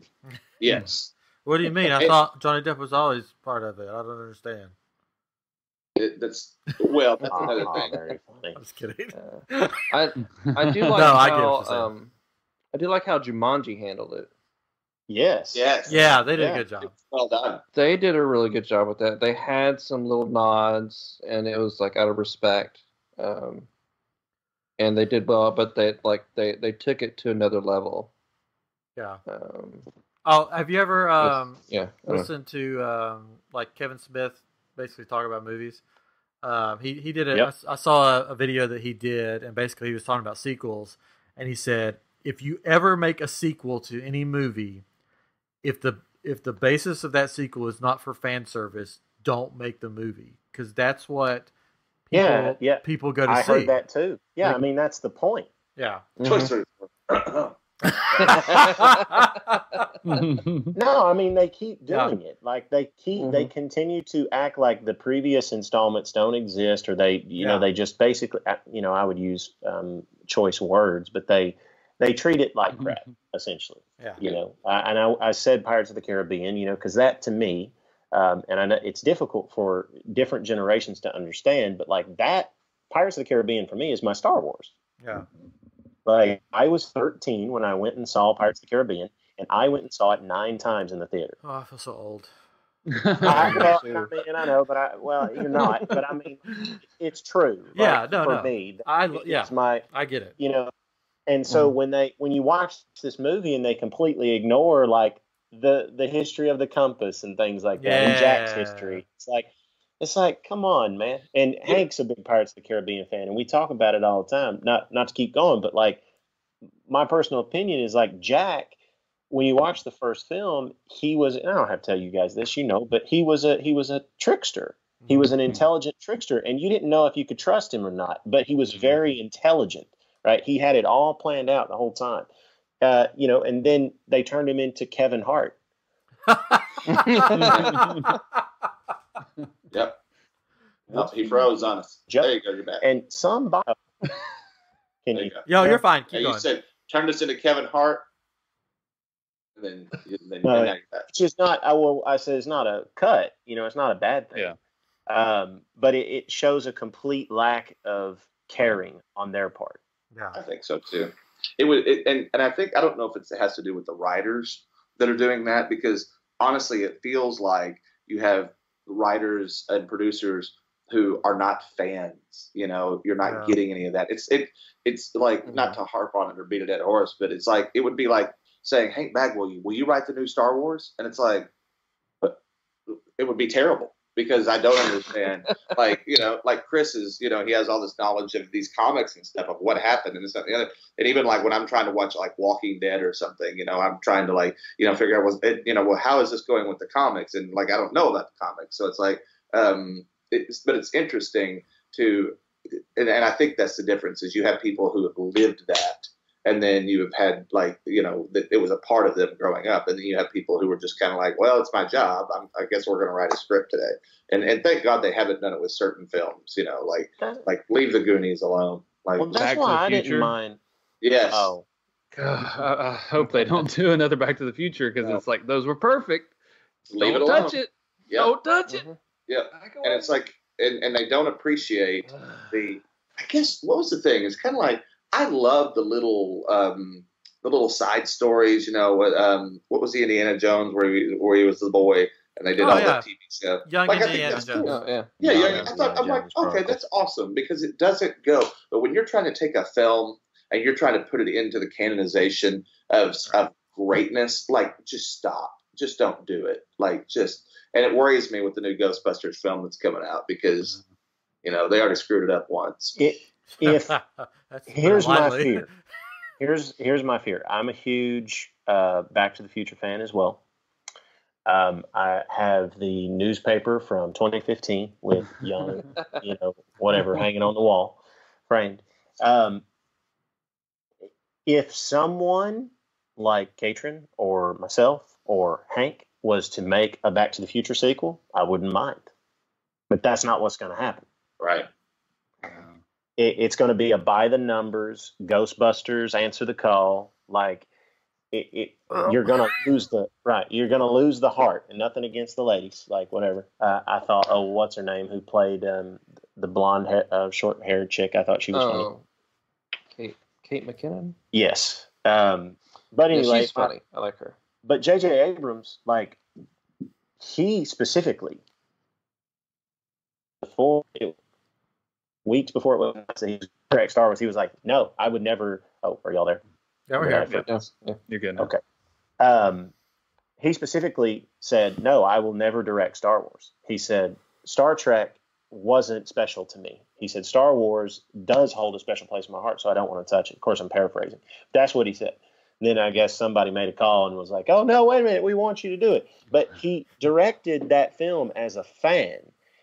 Yes. What do you mean? I thought Johnny Depp was always part of it. I don't understand. That's another thing. Very funny. I'm just kidding. I do like I get what how you're saying. I do like how Jumanji handled it. Yes. Yeah, they did a good job. Well done. They did a really good job with that. They had some little nods, and it was like out of respect, and they did well. But they took it to another level. Yeah. Have you ever listened to to like Kevin Smith basically talk about movies? He did it. Yep. I saw a video that he did, and basically he was talking about sequels, and he said, if you ever make a sequel to any movie, if the basis of that sequel is not for fan service, don't make the movie, because that's what people go to see. I heard that too. Yeah, I mean, that's the point. Yeah. No, I mean, they keep doing it. Like, they continue to act like the previous installments don't exist, or they they just basically, I would use choice words, but they treat it like crap, essentially. Yeah. And I said Pirates of the Caribbean, because that, to me, and I know it's difficult for different generations to understand, but like, that Pirates of the Caribbean for me is my Star Wars. Yeah. Like, I was 13 when I went and saw Pirates of the Caribbean, and I went and saw it 9 times in the theater. Oh, I feel so old. I know, but you're not. But I mean, it's true. Yeah, like, no. For me, it's I get it. And so when you watch this movie and they completely ignore, like, the history of the compass and things like that, and Jack's history, it's like, come on, man. And Hank's a big Pirates of the Caribbean fan, and we talk about it all the time. Not to keep going, but like, my personal opinion is, like, Jack, when you watch the first film, he was, and I don't have to tell you guys this, but he was a trickster. He was an intelligent trickster, and you didn't know if you could trust him or not. But he was very intelligent, right? He had it all planned out the whole time. And then they turned him into Kevin Hart. Yep. Oh, he froze on us. There you go. You're back. And some Can you? Yo, you're fine. Keep going. You said turned us into Kevin Hart, and then now you're back. Which is not. I said it's not a cut. It's not a bad thing. Yeah. But it shows a complete lack of caring on their part. Yeah, I think so too. And I think I don't know if it has to do with the writers that are doing that, because honestly, it feels like you have writers and producers who are not fans. You're not getting any of that. It's like, not to harp on it or beat a dead horse, but it's like, it would be like saying, "Hey, Bagwell, will you write the new Star Wars?" And it's like, but it would be terrible, because I don't understand. like Chris is, he has all this knowledge of these comics and stuff of what happened and this and the other. And even like when I'm trying to watch like Walking Dead or something, I'm trying to figure out how is this going with the comics? And like, I don't know about the comics. So it's like, but it's interesting and I think that's the difference, is you have people who have lived that, and then you have had that it was a part of them growing up, and then you have people who were just kind of like, well, it's my job. I guess we're going to write a script today, and thank God they haven't done it with certain films. Like leave the Goonies alone. Like, well, that's why I didn't mind. Yes. Oh. God, I hope they don't do another Back to the Future, because it's like, those were perfect. Leave it alone. Touch it. Yep. Don't touch it. Yeah. And it's like, and they don't appreciate I guess, what was the thing? It's kind of like, I love the little side stories, what was the Indiana Jones where he was the boy and they did that TV show. Young Indiana Jones. Cool. I'm like, okay, that's awesome, because it doesn't go. But when you're trying to take a film and you're trying to put it into the canonization of greatness, like, just stop. Just don't do it. And it worries me with the new Ghostbusters film that's coming out, because, they already screwed it up once. Here's my fear. Here's my fear. I'm a huge Back to the Future fan as well. I have the newspaper from 2015 with young, whatever, hanging on the wall, framed. If someone like Katrin or myself or Hank was to make a Back to the Future sequel, I wouldn't mind. But that's not what's going to happen. Right. It's going to be a by the numbers, Ghostbusters, answer the call. You're going to lose you're going to lose the heart, and nothing against the ladies, whatever. I thought, what's her name, who played the blonde short haired chick? I thought she was funny. Kate McKinnon? Yes. But anyway, she's funny. I like her. But J.J. Abrams, he specifically, weeks before it was he was correct Star Wars, he was like, "No, I would never." Oh, are y'all there? Yeah, we're here. Yeah. You're good now. Okay. He specifically said, "No, I will never direct Star Wars." He said, "Star Trek wasn't special to me." He said, "Star Wars does hold a special place in my heart, so I don't want to touch it." Of course, I'm paraphrasing. That's what he said. Then I guess somebody made a call and was like, "Oh, no, wait a minute, we want you to do it." But he directed that film as a fan.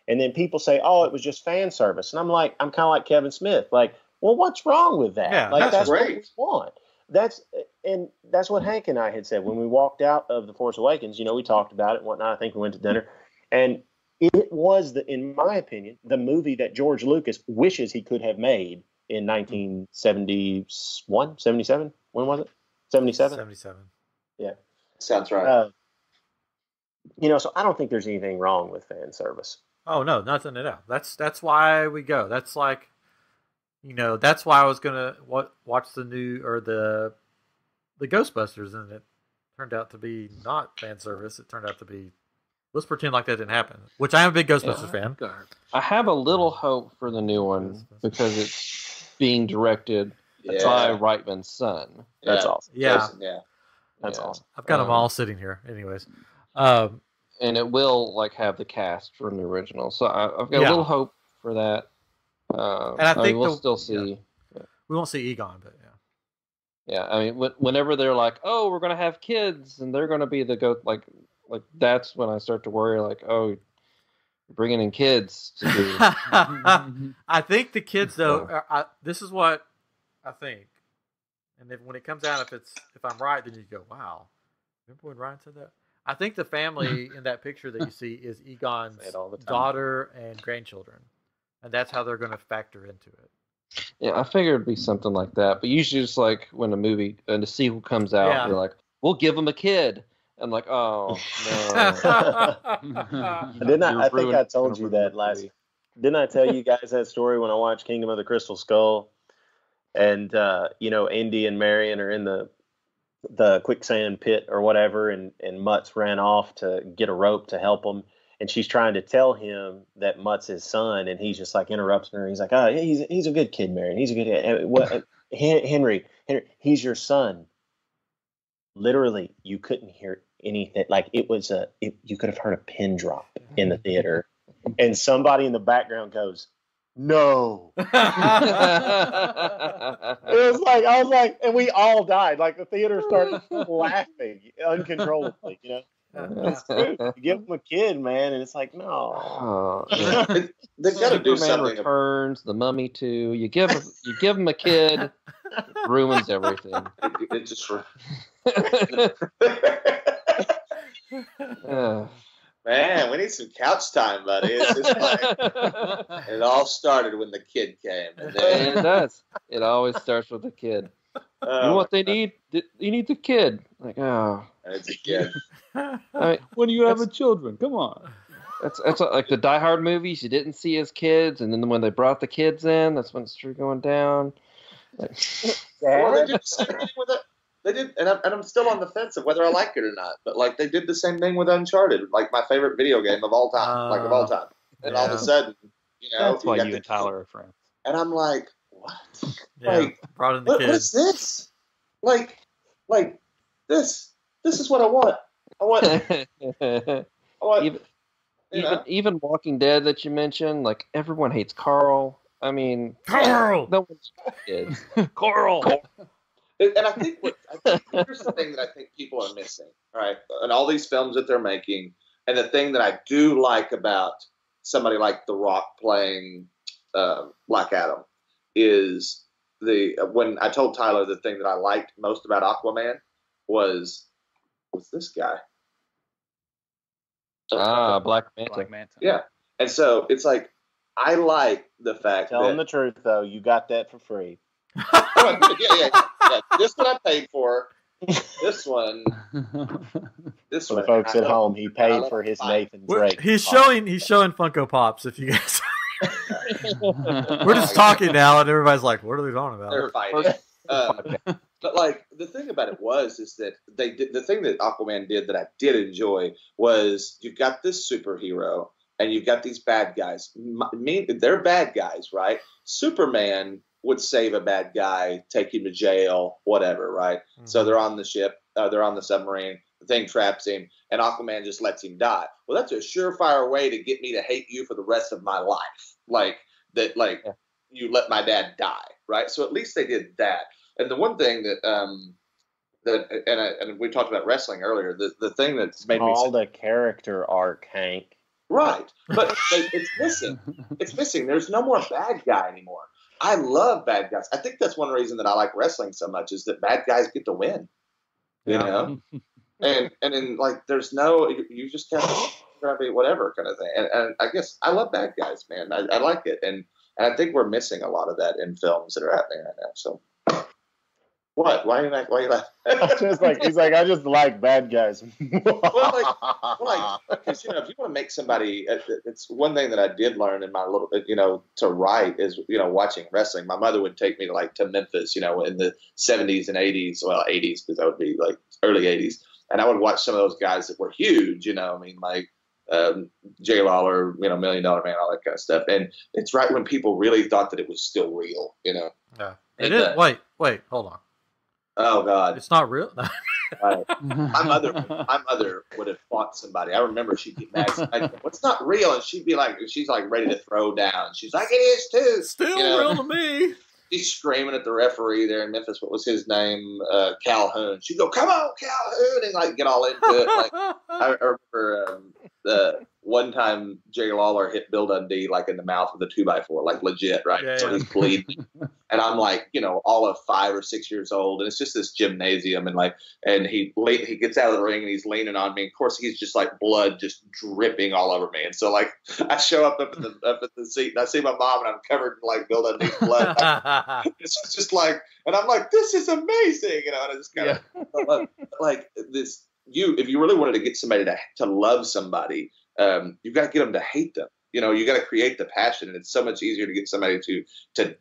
And then people say, "Oh, it was just fan service." And I'm kind of like Kevin Smith. Well, what's wrong with that? Yeah, that's great. What we want. That's what Hank and I had said when we walked out of The Force Awakens. We talked about it and whatnot. I think we went to dinner. And it was, in my opinion, the movie that George Lucas wishes he could have made in 1971, 77. When was it? 77? 77. Yeah. Sounds right. So I don't think there's anything wrong with fan service. Oh, no, nothing at all. That's why we go. That's that's why I was gonna watch the new or the Ghostbusters, and it turned out to be not fan service. It turned out to be, let's pretend like that didn't happen. Which I am a big Ghostbusters fan. I have a little hope for the new one because it's being directed by Reitman's son. That's awesome. Yeah, Jason, that's awesome. I've got them all sitting here, anyways. And it will have the cast from the original, so I've got a little hope for that. And I think we'll still see. Yeah. We won't see Egon, but yeah. I mean, whenever they're like, "Oh, we're gonna have kids, and they're gonna be the goat," like that's when I start to worry. Oh, bringing in kids to do. I think the kids though. This is what I think, and when it comes out, if I'm right, then you go, "Wow, remember when Ryan said that?" I think the family in that picture that you see is Egon's daughter and grandchildren, and that's how they're going to factor into it. Yeah, I figured it'd be something like that. But usually, just like when the sequel comes out, they're like, "We'll give him a kid." I'm like, "Oh no!" Didn't I think I told you that last? Didn't I tell you guys that story when I watched Kingdom of the Crystal Skull? And Indy and Marion are in the quicksand pit or whatever, and Mutz ran off to get a rope to help him, and she's trying to tell him that Mutt's his son, and he's just like interrupting her. He's like, "Oh, he's a good kid, Marion. He's a good kid. What, Henry, he's your son." Literally, you couldn't hear anything. Like you could have heard a pin drop in the theater, and somebody in the background goes, "No." It was like, I was like, and we all died. Like the theater started laughing uncontrollably, It's true. You give them a kid, man, and it's like, no. They've got to do something. Returns, The Mummy 2. You give them a kid, it ruins everything. It just. Man, we need some couch time, buddy. It's just like, it all started when the kid came. And then... it does. It always starts with the kid. You know what they need? You need the kid. Like, oh. It's a kid. When do you have children? Come on. That's like the Die Hard movies. You didn't see as kids, and then when they brought the kids in, that's when it started going down. Like, well, they did the same thing with it. They did, and I'm still on the fence of whether I like it or not. But like they did the same thing with Uncharted, like my favorite video game of all time, And all of a sudden, that's why you and Tyler are friends. And I'm like, what? Yeah, like, brought in the kids. What is this? Like this. This is what I want. I want. Even Walking Dead that you mentioned, like everyone hates Carl. I mean, Carl. No one's kids. Carl. And I think here's the thing that I think people are missing, right? And all these films that they're making, and the thing that I do like about somebody like The Rock playing Black Adam is when I told Tyler the thing that I liked most about Aquaman was this guy. Black Manta. Yeah, and so it's like I like the fact. Tell him the truth, though. You got that for free. Yeah. This one I paid for. This one. For the folks at home, he paid for his Nathan Drake. He's showing Funko Pops. If you guys, we're just talking now, and everybody's like, "What are they talking about?" They're fighting. But like the thing about it is that they did the thing that Aquaman did that I did enjoy was you've got this superhero and you've got these bad guys. They're bad guys, right? Superman would save a bad guy, take him to jail, whatever, right? Mm-hmm. So they're on the ship, they're on the submarine, the thing traps him, and Aquaman just lets him die. Well, that's a surefire way to get me to hate you for the rest of my life. You let my dad die, right? So at least they did that. And the one thing that and we talked about wrestling earlier, the thing that's made me called a character arc, Hank. Right, but it's missing. It's missing. There's no more bad guy anymore. I love bad guys. I think that's one reason that I like wrestling so much is that bad guys get to win. You know, and then like there's no you just kind of try to be whatever kind of thing. And I guess I love bad guys, man. I like it, and I think we're missing a lot of that in films that are happening right now. So. What? Why are you laughing? He's like, I just like bad guys. well, because if you want to make somebody, it's one thing that I did learn in my little, to write is, watching wrestling. My mother would take me to Memphis, in the 70s and 80s, well, 80s because that would be like early 80s, and I would watch some of those guys that were huge, like Jay Lawler, $1 Million Man, all that kind of stuff. And it's right when people really thought that it was still real, Yeah, it is. Wait, hold on. Oh God! It's not real. My mother would have fought somebody. I remember she'd get mad. Like, what's not real? And she's like ready to throw down. She's like, it is too. Still real to me. She's screaming at the referee there in Memphis. What was his name? Calhoun. She'd go, "Come on, Calhoun!" and like get all into it. Like I remember one time Jerry Lawler hit Bill Dundee like in the mouth with a 2x4, like legit, right? Yeah, so yeah. he's bleeding, and I'm like, all of 5 or 6 years old, and it's just this gymnasium, and he gets out of the ring and he's leaning on me. Of course, he's just like blood just dripping all over me, and so like I show up at the seat and I see my mom and I'm covered in like Bill Dundee's blood. It's just like, and I'm like, this is amazing, and I just kind of like this. If you really wanted to get somebody to love somebody, you've got to get them to hate them. You got to create the passion, and it's so much easier to get somebody to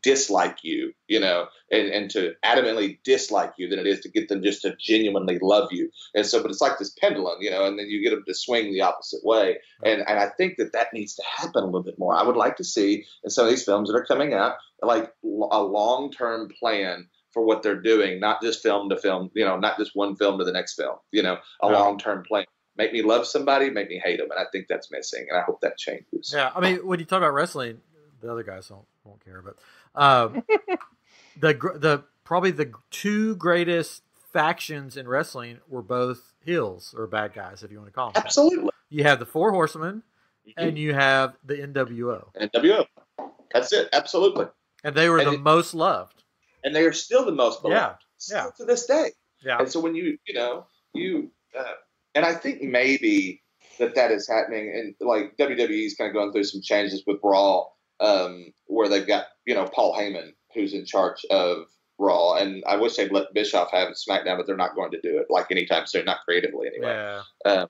dislike you, and to adamantly dislike you than it is to get them just to genuinely love you. And so, but it's like this pendulum, and then you get them to swing the opposite way. And I think that needs to happen a little bit more. I would like to see in some of these films that are coming out, like a long-term plan for what they're doing, not just film to film, not just one film to the next film, a long-term plan. Make me love somebody, make me hate them, and I think that's missing, and I hope that changes. Yeah, I mean, when you talk about wrestling, the other guys won't care, but probably the 2 greatest factions in wrestling were both heels or bad guys, if you want to call them. Absolutely. That. You have the 4 Horsemen, and you have the NWO. NWO, that's it. Absolutely. And they were the most loved. And they are still the most beloved, still to this day. Yeah. And so when and I think maybe that is happening, and like WWE's kind of going through some changes with Raw, where they've got Paul Heyman who's in charge of Raw, and I wish they'd let Bischoff have SmackDown, but they're not going to do it like anytime soon, not creatively anyway. Yeah.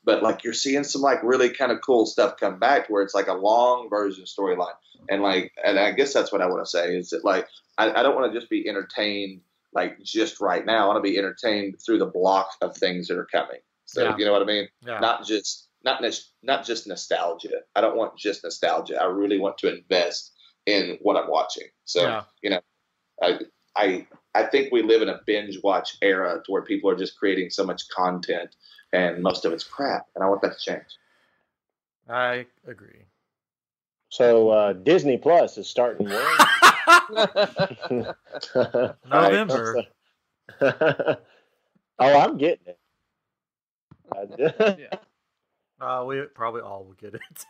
But like you're seeing some like really kind of cool stuff come back where it's like a long version storyline, and I guess that's what I want to say is that like I don't want to just be entertained like just right now. I want to be entertained through the block of things that are coming. So you know what I mean? Yeah. Not just nostalgia. I don't want just nostalgia. I really want to invest in what I'm watching. So I think we live in a binge watch era to where people are just creating so much content and most of it's crap, and I want that to change. I agree. So Disney Plus is starting when? November. Oh, I'm getting it. We probably all will get it.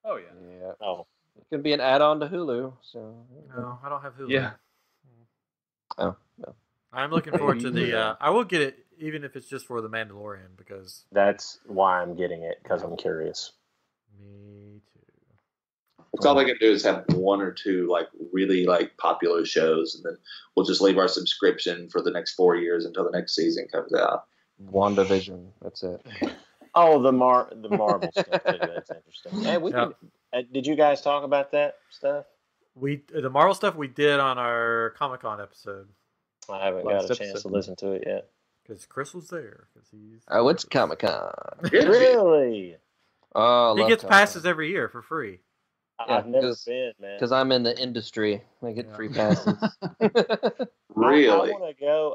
Oh yeah. Oh, it can be an add-on to Hulu. So no, I don't have Hulu. Yeah. Oh no. I'm looking forward to the. I will get it even if it's just for the Mandalorian because that's why I'm getting it because I'm curious. Me too. It's all they can do is have 1 or 2 like really like popular shows, and then we'll just leave our subscription for the next 4 years until the next season comes out. WandaVision. That's it. Oh, the Marvel stuff too. That's interesting. Hey, did you guys talk about that stuff? The Marvel stuff we did on our Comic-Con episode. I haven't got a chance to listen to it yet. Because Chris was there. It's Comic-Con. Really? Oh, he gets passes every year for free. I've never been, man. Because I'm in the industry. I get free passes. Really? I want to go.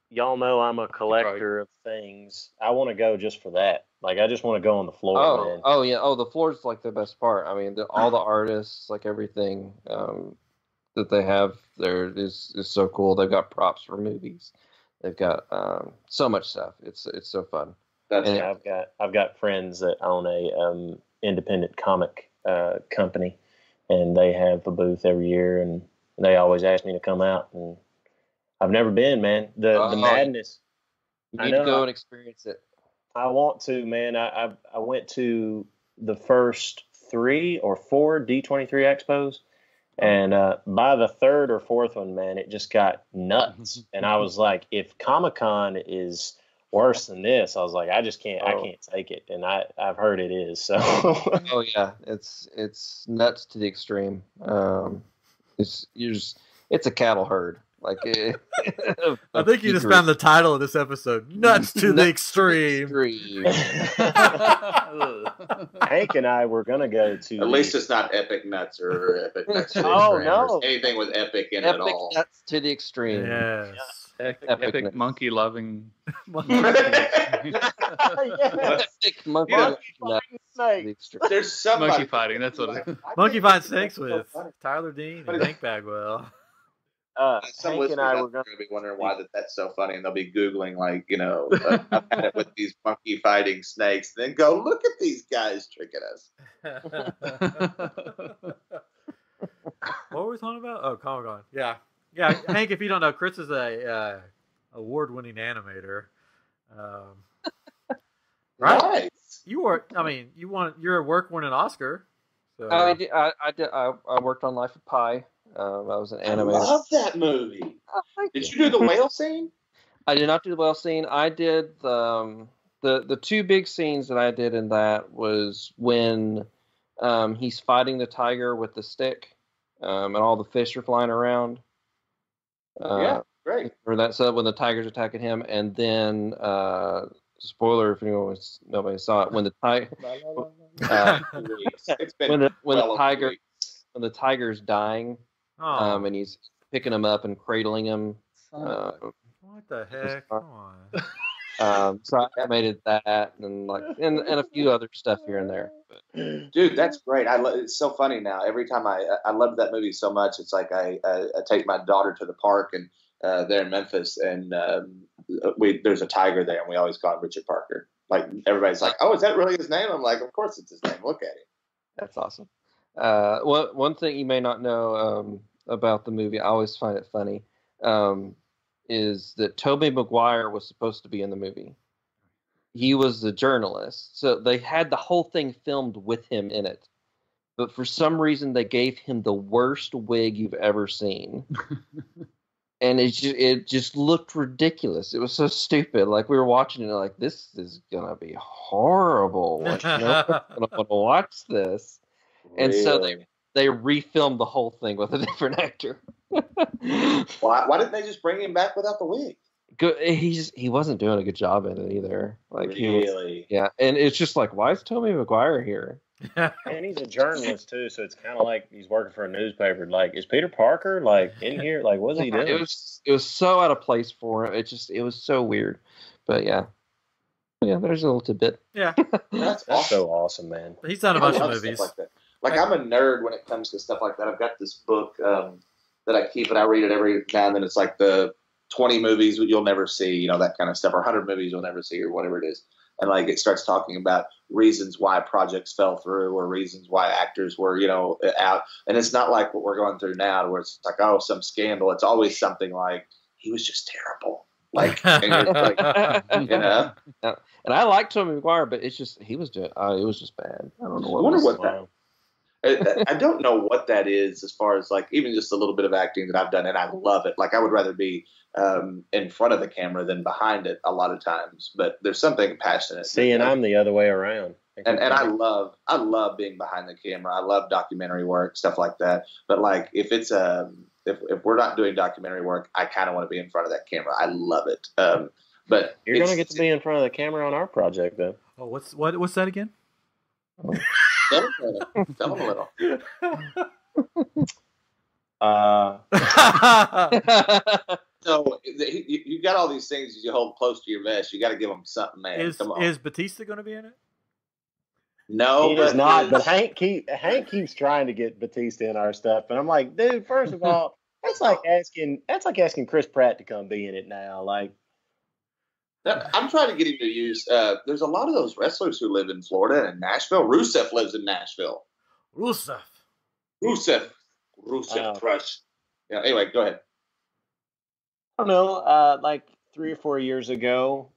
Y'all know I'm a collector of things. I want to go just for that. Like, I just want to go on the floor, man. Oh, yeah. Oh, the floor is like the best part. I mean, all the artists, like everything that they have there is so cool. They've got props for movies. They've got so much stuff. It's so fun. I've got friends that own a independent comic company, and they have a booth every year, and they always ask me to come out, and I've never been, man. The madness. You need to go and experience it. I want to, man. I went to the first 3 or 4 D23 expos, and by the 3rd or 4th one, man, it just got nuts. And I was like, if Comic-Con is worse than this, I was like, I just can't. I can't take it, and I've heard it is. So. Oh yeah, it's nuts to the extreme. It's a cattle herd. Like, I think you just found the title of this episode. Nuts to the extreme. Hank and I were going to go to... At least it's not Epic Nuts or Epic Nuts to the extreme. No. Or anything with Epic in it at all. Epic Nuts to the extreme. Yes. Yeah. Epic monkey loving. Epic monkey loving. There's somebody. Monkey fighting, that's what it is. Monkey fighting snakes with Tyler Dean and Hank Bagwell. Some Hank and listeners I out were there are going going to be wondering why that's so funny, and they'll be Googling, like, I've had it with these monkey fighting snakes, and then go, look at these guys tricking us. What were we talking about? Oh, Comic-Con. Yeah. Yeah, Hank, if you don't know, Chris is a award-winning animator. Right? Nice. You're at work won an Oscar. So. I worked on Life of Pi. I was an animator. I love that movie. Did you do the whale scene? I did not do the whale scene. I did the two big scenes that I did in that was when he's fighting the tiger with the stick, and all the fish are flying around. Yeah, great. Or that's when the tiger's attacking him, and then spoiler if nobody saw it, when the tiger when the tiger's dying, and he's picking him up and cradling him. What the heck? Come on. So I animated that and a few other stuff here and there. But. Dude, that's great. It's so funny now. Every time I love that movie so much. It's like I take my daughter to the park and there in Memphis, and there's a tiger there, and we always call him Richard Parker. Like everybody's like, "Oh, is that really his name?" I'm like, "Of course it's his name. Look at him." That's awesome. One thing you may not know about the movie, I always find it funny, is that Tobey Maguire was supposed to be in the movie. He was the journalist, so they had the whole thing filmed with him in it. But for some reason, they gave him the worst wig you've ever seen. And it just looked ridiculous. It was so stupid. Like, we were watching it, like, this is gonna be horrible. Like, nobody's gonna want to watch this. And so they refilmed the whole thing with a different actor. Why didn't they just bring him back without the wig? He wasn't doing a good job at it either. Like, really? Yeah, and it's just like, why is Tobey Maguire here? And he's a journalist too, so it's kind of like he's working for a newspaper. Like, is Peter Parker in here? Like, what's he doing? It was so out of place for him. It was so weird. But yeah, there's a little tidbit. Yeah, that's so awesome, man. He's done a bunch of movies like that. Like, I'm a nerd when it comes to stuff like that. I've got this book that I keep, and I read it every now and then. It's like the 20 movies you'll never see, that kind of stuff, or 100 movies you'll never see, or whatever it is. And like, it starts talking about reasons why projects fell through, or reasons why actors were, out. And it's not like what we're going through now, where it's like, oh, some scandal. It's always something like, he was just terrible. Like, and Yeah. And I like Tobey Maguire, but it's just it was just bad. I don't know what. I wonder what that. I don't know what that is, as far as like even just a little bit of acting that I've done, and I love it. Like, I would rather be in front of the camera than behind it a lot of times. But there's something passionate. See, and I'm the other way around. And I love being behind the camera. I love documentary work, stuff like that. But like, if it's if we're not doing documentary work, I kind of want to be in front of that camera. I love it. But you're gonna get to be in front of the camera on our project, then. Oh, what's that again? Tell them a little. So you got all these things you hold close to your vest. You got to give them something, man. Come on. Is Batista going to be in it? No, he is not. But Hank keeps trying to get Batista in our stuff, and I'm like, dude. First of all, that's like asking Chris Pratt to come be in it now. Like, I'm trying to get him to use. There's a lot of those wrestlers who live in Florida and Nashville. Rusev lives in Nashville. Rusev Crush. Yeah. Anyway, go ahead. I don't know. Like 3 or 4 years ago,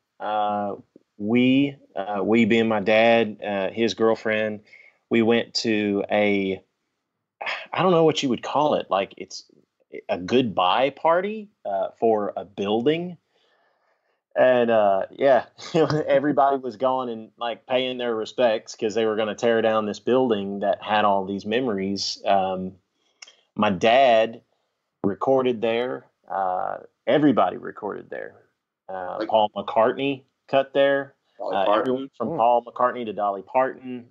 we being my dad, his girlfriend, we went to I don't know what you would call it. Like, it's a goodbye party for a building. And everybody was gone and like paying their respects because they were going to tear down this building that had all these memories. My dad recorded there. Everybody recorded there. Paul McCartney cut there. Everyone from Paul McCartney to Dolly Parton.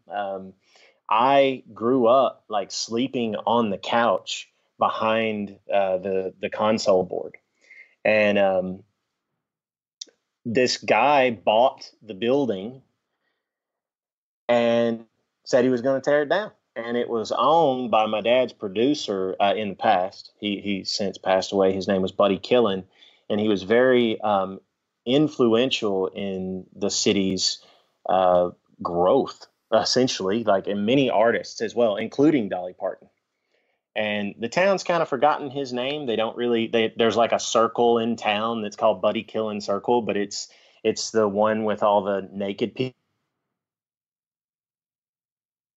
I grew up like sleeping on the couch behind the console board, and this guy bought the building and said he was going to tear it down. and it was owned by my dad's producer in the past. He since passed away. His name was Buddy Killen, and he was very influential in the city's growth, essentially, like in many artists as well, including Dolly Parton. And the town's kind of forgotten his name. They don't really. There's like a circle in town that's called Buddy Killen Circle, but it's the one with all the naked people.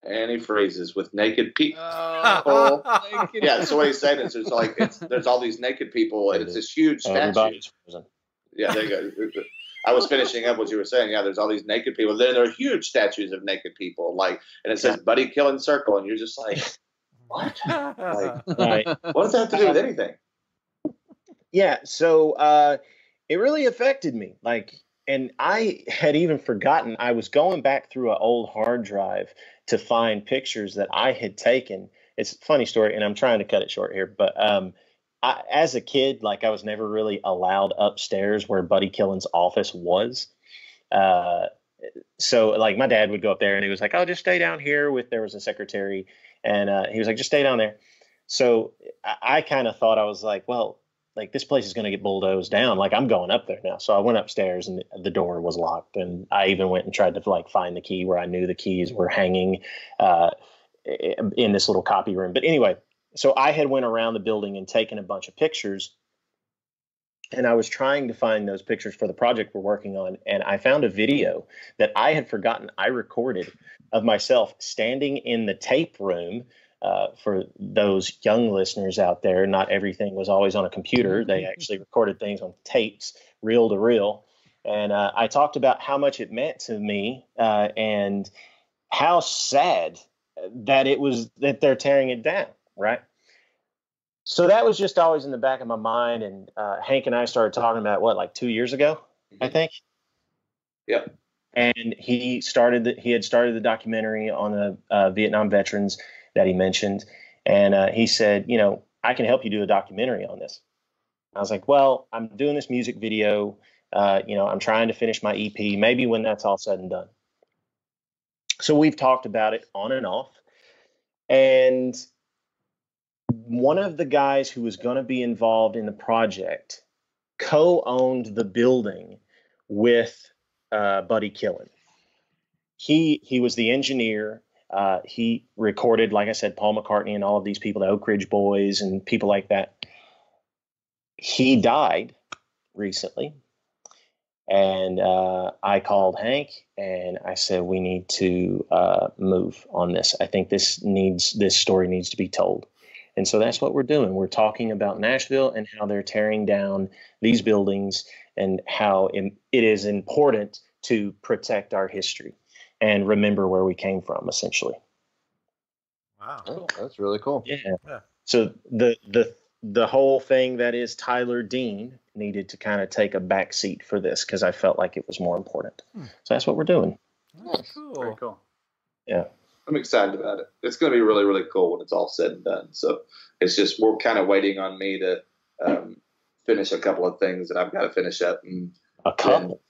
Anti-phrases with naked people. Naked. Yeah, so what he's saying is there's all these naked people, and it's this huge statue. Everybody's frozen. Yeah, there you go. I was finishing up what you were saying. Yeah, there's all these naked people. Then there are huge statues of naked people, and it says Buddy Killen Circle, and you're just like, what? Right. What does that have to do with anything? Yeah, so it really affected me. And I had even forgotten. I was going back through an old hard drive to find pictures that I had taken. It's a funny story, and I'm trying to cut it short here. But as a kid, I was never really allowed upstairs where Buddy Killen's office was. So my dad would go up there, and he was like, "Oh, just stay down here." There was a secretary, and he was like, "Just stay down there." So I kind of thought, I was like, well, this place is going to get bulldozed down. I'm going up there now. So I went upstairs, and the door was locked. And I even went and tried to find the key where I knew the keys were hanging in this little copy room. But anyway, so I had went around the building and taken a bunch of pictures. And I was trying to find those pictures for the project we're working on. And I found a video that I had forgotten I recorded of myself standing in the tape room. For those young listeners out there, not everything was always on a computer. They actually recorded things on tapes, reel to reel. And I talked about how much it meant to me and how sad that it was that they're tearing it down, right? So that was just always in the back of my mind. And Hank and I started talking about 2 years ago, I think. Yeah. And he had started the documentary on the Vietnam veterans that he mentioned. And he said, I can help you do a documentary on this. I was like, well, I'm doing this music video. I'm trying to finish my EP, maybe when that's all said and done. So we've talked about it on and off. And one of the guys who was going to be involved in the project co-owned the building with Buddy Killen. He was the engineer. He recorded, like I said, Paul McCartney and all of these people, the Oak Ridge Boys and people like that. He died recently. And I called Hank and I said, we need to move on this. I think this story needs to be told. And so that's what we're doing. We're talking about Nashville and how they're tearing down these buildings and how it is important to protect our history and remember where we came from, essentially. Wow. Oh, that's really cool. Yeah. So the whole thing that is Tyler Dean needed to kind of take a back seat for this because I felt like it was more important. So that's what we're doing. That's cool. Very cool. Yeah. I'm excited about it. It's going to be really, really cool when it's all said and done. So it's just we're kind of waiting on me to finish a couple of things that I've got to finish up. And a couple.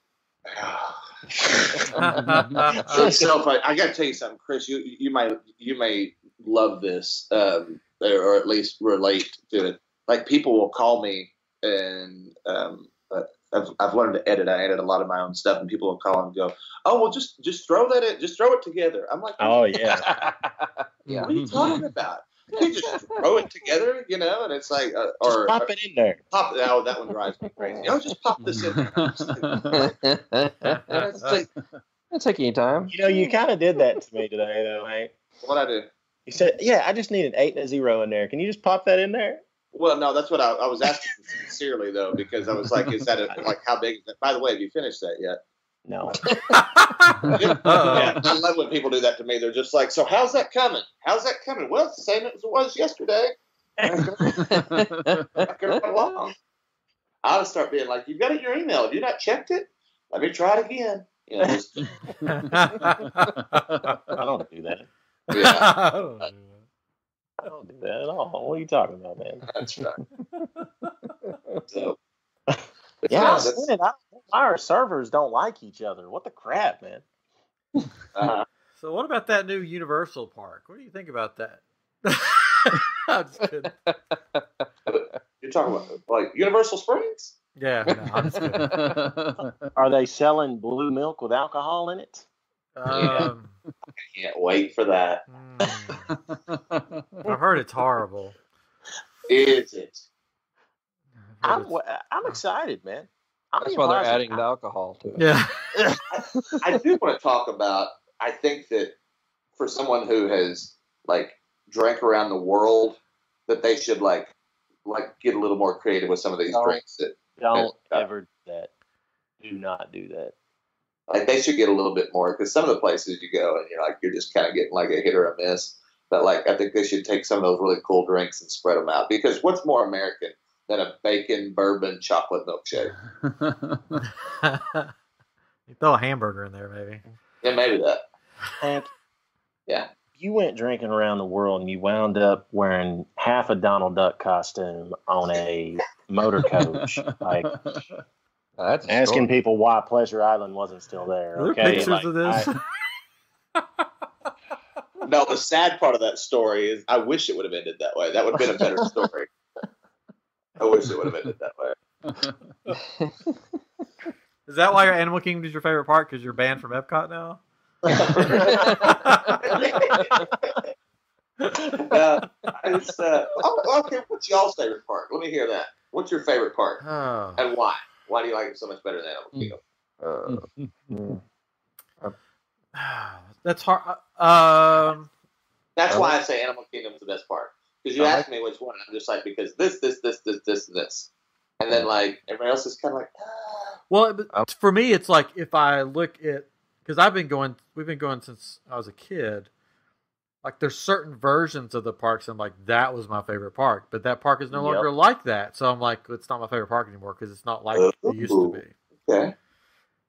It's so funny. I got to tell you something, Chris. You may love this, or at least relate to it. People will call me, and I've learned to edit. I edit a lot of my own stuff, and people will call and go, "Oh, well, just throw that in. Just throw it together." I'm like, "Oh yeah, yeah. What are you talking about? You just throw it together, And it's like, or pop it in there. Pop it. Oh, that one drives me crazy. Oh, just pop this in there. It'll take any time. You kind of did that to me today, though, Hank. What'd I do? You said, "Yeah, I just need an 8 and a 0 in there. Can you just pop that in there?" Well, no, that's what I was asking sincerely, though, because I was like, "Is that how big is that?" By the way, have you finished that yet? No. Yeah, I love when people do that to me. They're just like, "So how's that coming? How's that coming?" Well, it's the same as it was yesterday. I would start being like, "You've got it in your email. Have you not checked it? Let me try it again." I don't do that. Yeah. I don't do that at all. What are you talking about, man? That's right. So, yeah, our servers don't like each other. What the crap, man? So what about that new Universal Park? What do you think about that? I'm just kidding. You're talking about like Universal Springs? Yeah, no, I'm just kidding. Are they selling blue milk with alcohol in it? I can't wait for that. I've heard it's horrible. Is it? I'm excited, man. That's why they're adding the alcohol to it. Yeah. I do want to talk about. I think that for someone who has like drank around the world, that they should like get a little more creative with some of these drinks. Don't ever do that. Do not do that. Like they should get a little bit more because some of the places you go and you're just kind of getting like a hit or a miss. But like I think they should take some of those really cool drinks and spread them out because what's more American than a bacon bourbon chocolate milkshake? You throw a hamburger in there, maybe. Yeah, maybe that. Hank, yeah. You went drinking around the world and you wound up wearing half a Donald Duck costume on a motor coach. Like, that's asking people why Pleasure Island wasn't still there. Are there Okay, pictures of this? No, the sad part of that story is I wish it would have ended that way. That would have been a better story. I wish it would have ended that way. Is that why your Animal Kingdom is your favorite park? Because you're banned from Epcot now? Okay, what's y'all's favorite park? Let me hear that. What's your favorite park? Oh. And why? Why do you like it so much better than Animal Kingdom? That's hard. That's why I say Animal Kingdom is the best part. Because you ask me which one, and I'm just like, because this, and this. And then, like, everybody else is kind of like, Well, for me, it's like if I look at, because we've been going since I was a kid. Like, there's certain versions of the parks, I'm like, that was my favorite park. But that park is no longer like that. So I'm like, it's not my favorite park anymore because it's not like it used to be. Okay.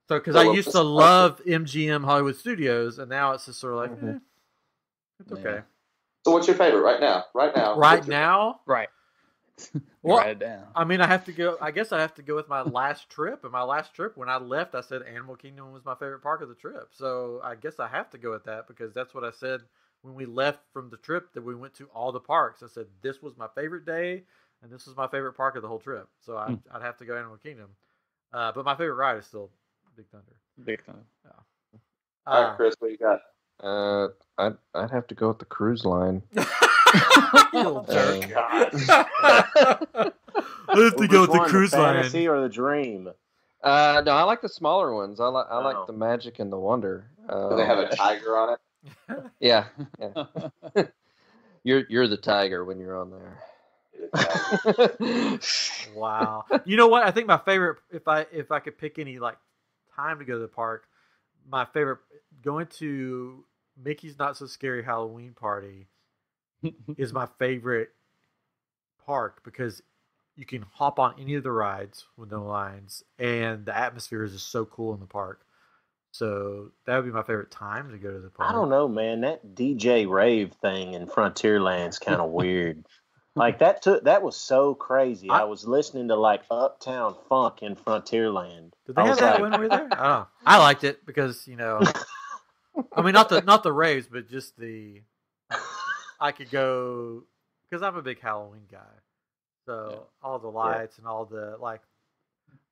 So, because I used to love MGM Hollywood Studios, and now it's just sort of like, it's okay. So what's your favorite right now? Right now? Right. Well, write it down. I mean, I guess I have to go with my last trip. And my last trip, when I left, I said Animal Kingdom was my favorite park of the trip. So I guess I have to go with that because that's what I said when we left from the trip, that we went to all the parks. I said this was my favorite day, and this was my favorite park of the whole trip. So I'd have to go Animal Kingdom. But my favorite ride is still Big Thunder. Big Thunder. Yeah. All right, Chris, what you got? I'd have to go with the cruise line. You little jerk. I have to go with the cruise the line. Fantasy or the Dream? No, I like the smaller ones. I like the magic and the wonder. Do they have a tiger on it? Yeah. You're the tiger when you're on there. Wow. You know what? I think my favorite, if I could pick any like time to go to the park, my favorite going to Mickey's Not So Scary Halloween Party is my favorite park because you can hop on any of the rides with no lines, and the atmosphere is just so cool in the park. So that would be my favorite time to go to the park. I don't know, man. That DJ rave thing in Frontierland's kind of weird. Like that was so crazy. I was listening to like Uptown Funk in Frontierland. Did they have that when we were there? I don't know. I liked it because I mean not the raves, but just I could go because I'm a big Halloween guy. So all the lights and all the like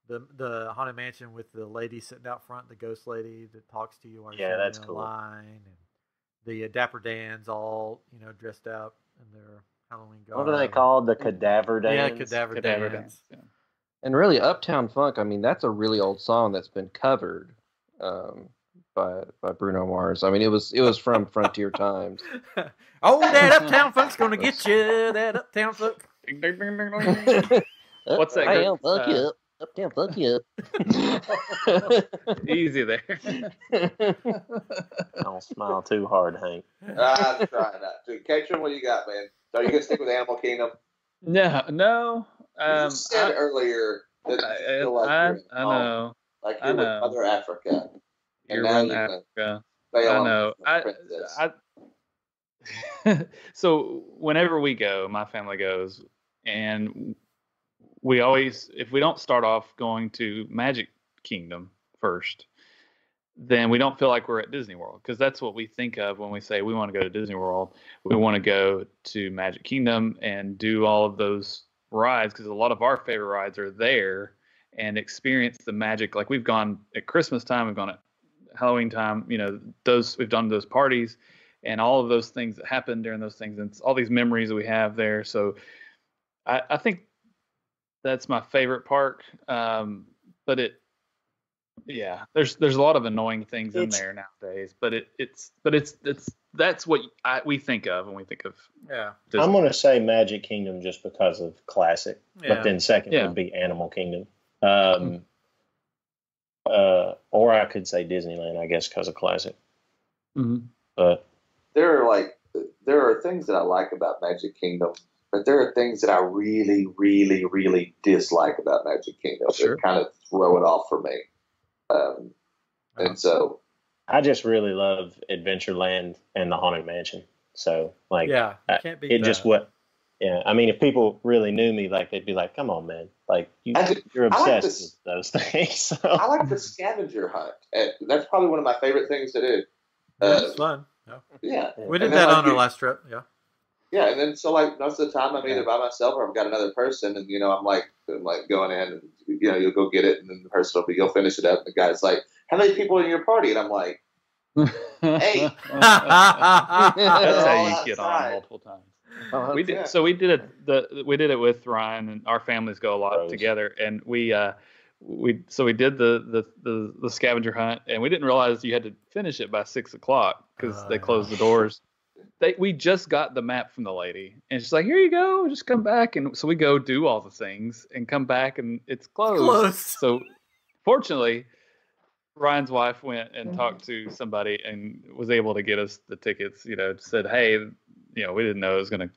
the Haunted Mansion with the lady sitting out front, the ghost lady that talks to you while you're that's in cool. line, and the Dapper Dans all dressed up in their Halloween garb. What are they called? The Cadaver Dans? Yeah, Cadaver Dans. Yeah. And really, Uptown Funk, I mean, that's a really old song that's been covered by Bruno Mars. I mean, it was from Frontier Times. Oh, that Uptown Funk's gonna get you. That Uptown Funk. What's that? Uptown Funk you up. Uptown Funk you up. Easy there. Don't smile too hard, Hank. I'm trying not to. Catron, what do you got, man? Are you gonna stick with Animal Kingdom? No. You said earlier that you feel like I you're in know. like you're with Mother Africa. You're in Africa. I know. So whenever we go, my family goes, and we always, if we don't start off going to Magic Kingdom first, then we don't feel like we're at Disney World, because that's what we think of when we say we want to go to Disney World. We want to go to Magic Kingdom and do all of those rides, because a lot of our favorite rides are there, and experience the magic. Like we've gone at Christmas time, we've gone at Halloween time, we've done those parties and all of those things that happen during those things, and it's all these memories that we have there. So I think that's my favorite park. But there's a lot of annoying things in there nowadays, but that's what we think of when we think of Disney. I'm going to say Magic Kingdom just because of classic, but then second would be Animal Kingdom. Or I could say Disneyland, I guess, because of classic. Mm-hmm. But there are things that I like about Magic Kingdom, but there are things that I really, really, really dislike about Magic Kingdom that kind of throw it off for me. And so I just really love Adventureland and the Haunted Mansion. So can't beat that. Just what. Yeah, I mean, if people really knew me, like they'd be like, "Come on, man! Like you're obsessed with those things." So. I like the scavenger hunt. That's probably one of my favorite things to do. It's fun. Yeah, we did that on our last trip. Yeah. Yeah, and then so most of the time I'm either by myself or I've got another person, and I'm like going in, and you'll go get it, and then the person you'll finish it up, and the guy's like, "How many people in your party?" And I'm like, "Hey." That's how you get on multiple times. We did. So we did it with Ryan, and our families go a lot together, and we did the scavenger hunt, and we didn't realize you had to finish it by 6:00 because they closed the doors. We just got the map from the lady, and she's like, "Here you go, just come back." And so we go do all the things and come back, and it's closed. So fortunately, Ryan's wife went and talked to somebody and was able to get us the tickets. Said, "Hey, we didn't know it was gonna,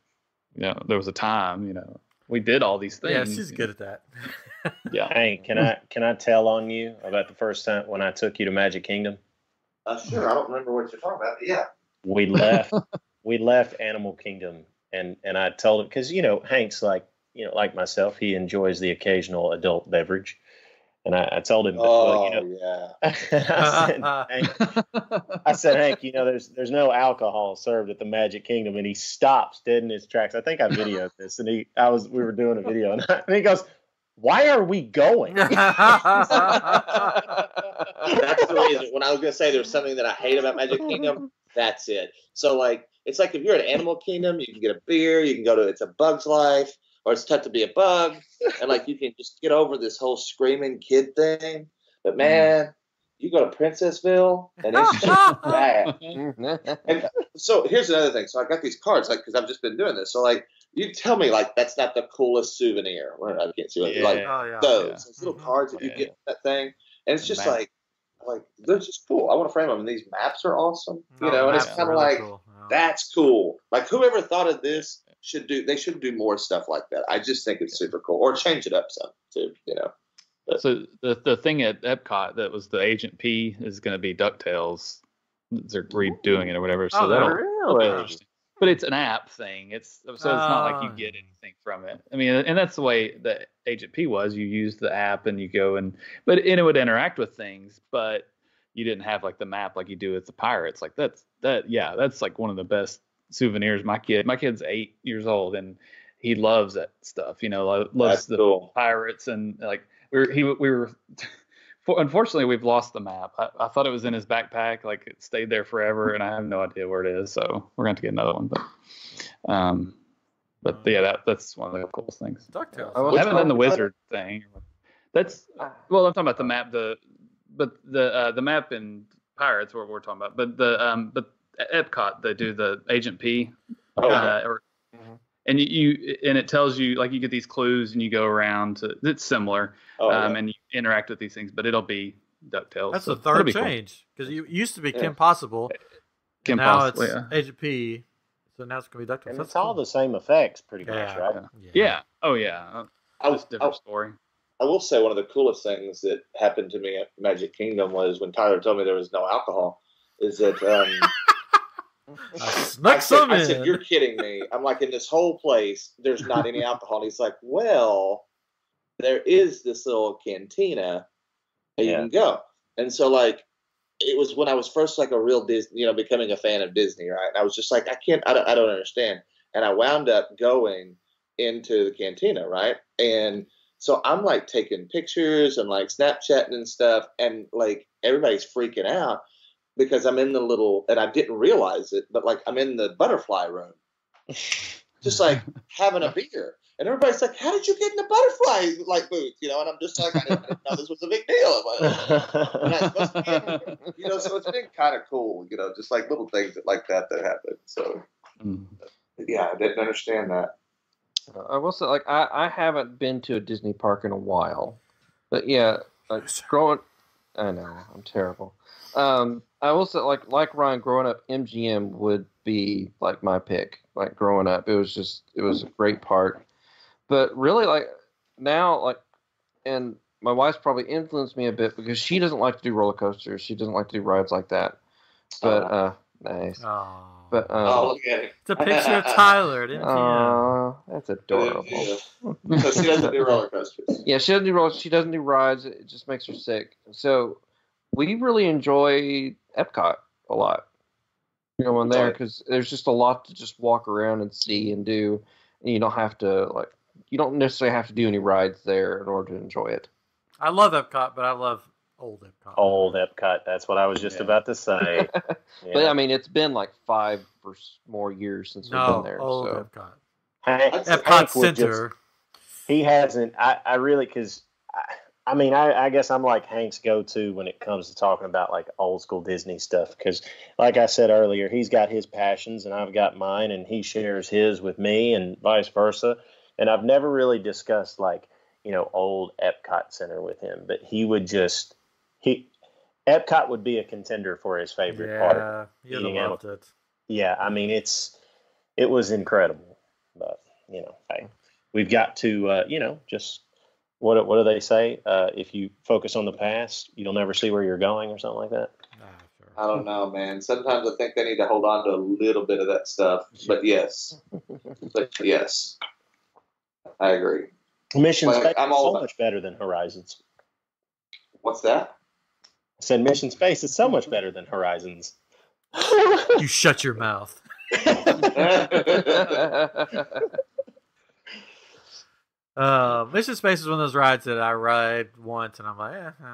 there was a time. We did all these things." Yeah, she's good at that. Yeah. Hey, can I tell on you about the first time when I took you to Magic Kingdom? Sure. I don't remember what you're talking about, but yeah. We left Animal Kingdom, and I told him, because Hank's like myself, he enjoys the occasional adult beverage, and I told him, I said, Hank, there's no alcohol served at the Magic Kingdom, and he stops dead in his tracks. I think I videoed this, and we were doing a video, and he goes, "Why are we going?" That's the reason. When I was going to say there's something that I hate about Magic Kingdom, that's it. So, it's like if you're at Animal Kingdom, you can get a beer, you can go to It's a Bug's Life, or It's Tough to Be a Bug, and, you can just get over this whole screaming kid thing. But, man, you go to Princessville, and it's just bad. And so, here's another thing. So, I got these cards, because I've just been doing this. So, you tell me, that's not the coolest souvenir. Well, I can't see what those little cards that you get in that thing. And it's just they're just cool. I want to frame them. And these maps are awesome. And it's kind of really cool. That's cool. Whoever thought of this should do more stuff like that. I just think it's super cool. Or change it up some too, But, so the thing at Epcot that was the Agent P is going to be DuckTales. They're redoing it or whatever. So that'll be interesting. But it's an app thing. It's not like you get anything from it. I mean, and that's the way the Agent P was. You use the app and you go and it would interact with things, but you didn't have the map like you do with the Pirates. That's one of the best souvenirs. My kid's 8 years old and he loves that stuff. Loves the Pirates and we were. Unfortunately, we've lost the map. I thought it was in his backpack, it stayed there forever, and I have no idea where it is. So we're going to have to get another one. But that's one of the coolest things. DuckTales. I haven't done the wizard thing. I'm talking about the map. The map in Pirates, what we're talking about. But at Epcot, they do the Agent P. And and it tells you you get these clues and you go around it's similar and you interact with these things, but it'll be DuckTales. That's the third change because it used to be Kim Possible. Kim now Possible, it's Agent P. So now it's gonna be DuckTales. And it's all the same effects, pretty much, right? Yeah. Oh yeah. Just different story. I will say one of the coolest things that happened to me at Magic Kingdom was when Tyler told me there was no alcohol. Is that snuck some in. I said, "You're kidding me." I'm in this whole place, there's not any alcohol. And he's like, "Well, there is this little cantina that you can go." And so, it was when I was first like a real Disney, becoming a fan of Disney, right? And I was just like, I don't understand. And I wound up going into the cantina, right? And so I'm like taking pictures and like Snapchatting and stuff, and like everybody's freaking out because I'm in the little, and I didn't realize it, but like I'm in the butterfly room, just like having a beer. And everybody's like, "How did you get in the butterfly like booth?" And I'm just like, "I didn't know this was a big deal." We're not supposed to be in, so it's been kind of cool, just like little things like that happen. So, yeah, I didn't understand that. I will say, like, I haven't been to a Disney park in a while, but yeah, like growing, I know I'm terrible. I will say, like Ryan, growing up, MGM would be like my pick. Like growing up, it was a great park. But really, like now, like, and my wife's probably influenced me a bit because she doesn't like to do roller coasters. She doesn't like to do rides like that. But nice. Oh. But look at it. It's a picture of Tyler at MGM. That's adorable. So she doesn't do roller coasters. Yeah, she doesn't do roller. She doesn't do rides. It just makes her sick. So we really enjoy Epcot a lot. Going there because there's just a lot to just walk around and see and do, and you don't have to you don't necessarily have to do any rides there in order to enjoy it. I love Epcot, but I love old Epcot. Old Epcot. That's what I was just about to say. Yeah. But I mean, it's been like 5 or more years since we've been there. Old So. Epcot. Epcot Hank Center. He hasn't. I really, because I guess I'm like Hank's go-to when it comes to talking about like old school Disney stuff. Because, like I said earlier, he's got his passions and I've got mine, and he shares his with me, and vice versa. And I've never really discussed like old Epcot Center with him, but he would just Epcot would be a contender for his favorite part. Yeah, he loved it. Yeah, I mean it was incredible, but hey, we've got to just. What do they say? If you focus on the past, you'll never see where you're going, or something like that. Sure. I don't know, man. Sometimes I think they need to hold on to a little bit of that stuff. But yes, I agree. Mission Space I'm is all so about- much better than Horizons. What's that? I said Mission Space is so much better than Horizons. You shut your mouth. Mission Space is one of those rides that I ride once and I'm like, okay.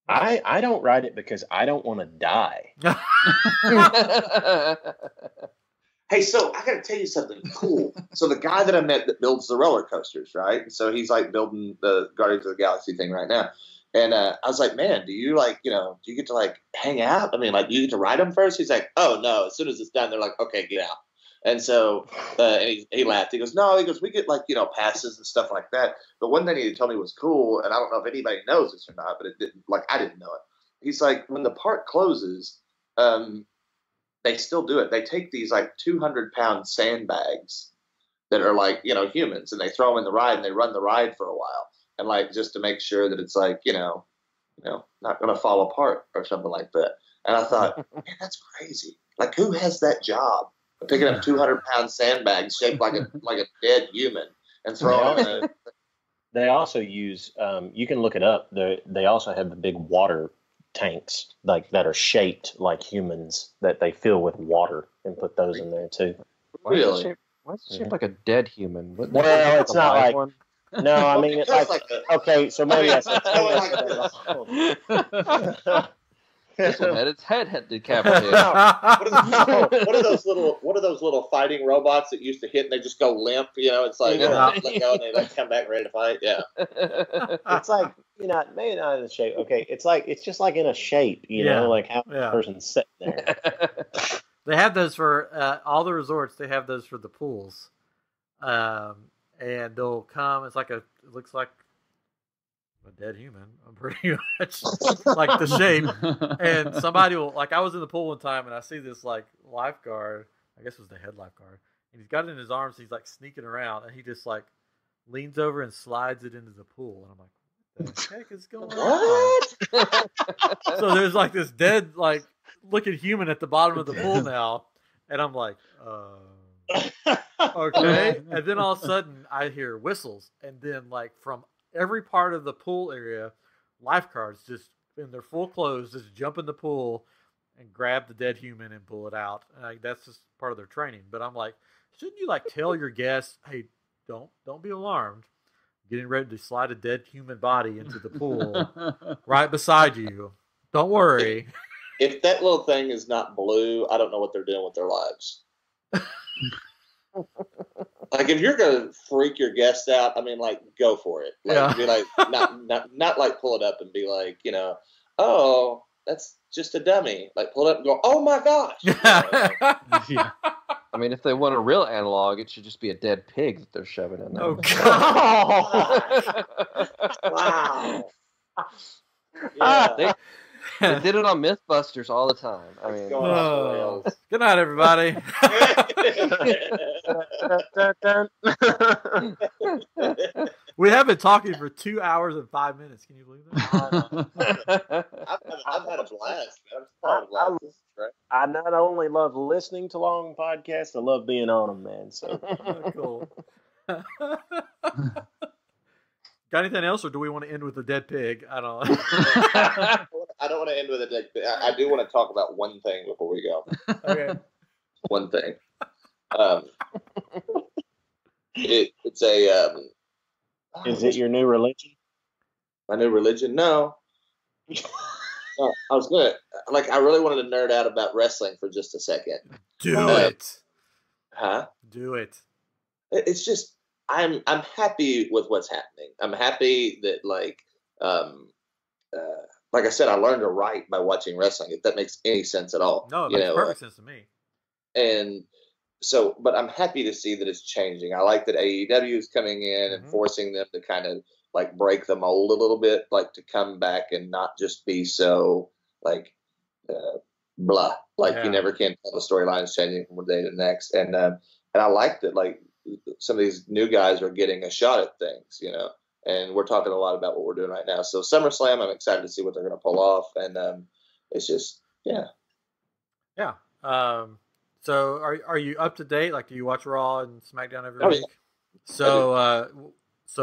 I don't ride it because I don't want to die. Hey, so I got to tell you something cool. So the guy that I met that builds the roller coasters, right? So he's like building the Guardians of the Galaxy thing right now. And I was like, man, do you do you get to like hang out? I mean, like, you get to ride them first? He's like, oh no, as soon as it's done, they're like, okay, get out. And so and he laughed. He goes, no, we get like, passes and stuff like that. But one thing he told me was cool, and I don't know if anybody knows this or not, but it didn't, like, I didn't know it. He's like, when the park closes, they still do it. They take these like 200-pound sandbags that are like, humans, and they throw them in the ride and they run the ride for a while. And like, just to make sure that it's like, not going to fall apart or something like that. And I thought, man, that's crazy. Like, who has that job? Picking up 200-pound sandbags shaped like a dead human and throwing them in. They also use, you can look it up. They also have the big water tanks like that are shaped like humans that they fill with water and put those in there too. Really? Why is it shaped like a dead human? Well, it's not like one? No, I mean it's like okay, so maybe I said This one had its head decapitated. What are those little fighting robots that used to hit and they just go limp? It's like let go and they like come back ready to fight. Yeah, it's like maybe not in the shape. Okay, it's just like in a shape. Like how the person's sitting there. They have those for all the resorts. They have those for the pools, and they'll come. It looks like a dead human, pretty much like the shape. And somebody will, like, I was in the pool one time and I see this like lifeguard, I guess it was the head lifeguard, and he's got it in his arms. He's like sneaking around and he just like leans over and slides it into the pool. And I'm like, what the heck is going on? So there's like this dead, like, looking human at the bottom of the pool now. And I'm like, okay. And then all of a sudden I hear whistles. And then like from every part of the pool area, lifeguards just in their full clothes just jump in the pool and grab the dead human and pull it out. And that's just part of their training. But I'm like, shouldn't you like tell your guests, hey, don't be alarmed. Getting ready to slide a dead human body into the pool right beside you. Don't worry. If that little thing is not blue, I don't know what they're doing with their lives. Like, if you're gonna freak your guests out, I mean, like, go for it. Like, be like, not like pull it up and be like, oh, that's just a dummy. Like, pull it up and go, oh my gosh. Yeah. I mean, if they want a real analog, it should just be a dead pig that they're shoving in there. Oh God! Wow. They did it on Mythbusters all the time. I mean, good night, everybody. We have been talking for 2 hours and 5 minutes. Can you believe that? I've had a blast. I not only love listening to long podcasts, I love being on them, man. So cool. Got anything else, or do we want to end with a dead pig? I don't know. I don't want to end with a dead pig. I do want to talk about one thing before we go. Okay. One thing. It's a. Is it your new religion? My new religion? No. No, I was gonna I really wanted to nerd out about wrestling for just a second. Do it. Huh? Do it. It's just I'm happy with what's happening. I'm happy that like I said, I learned to write by watching wrestling. If that makes any sense at all. No, it makes perfect sense to me. And so, but I'm happy to see that it's changing. I like that AEW is coming in and forcing them to kind of like break the mold a little bit, like to come back and not just be so like blah. Like you never can tell the storyline's changing from one day to the next. And I like that like some of these new guys are getting a shot at things, and we're talking a lot about what we're doing right now. So SummerSlam, I'm excited to see what they're going to pull off. And it's just, yeah. Yeah. So are you up to date? Like, do you watch Raw and SmackDown every week? So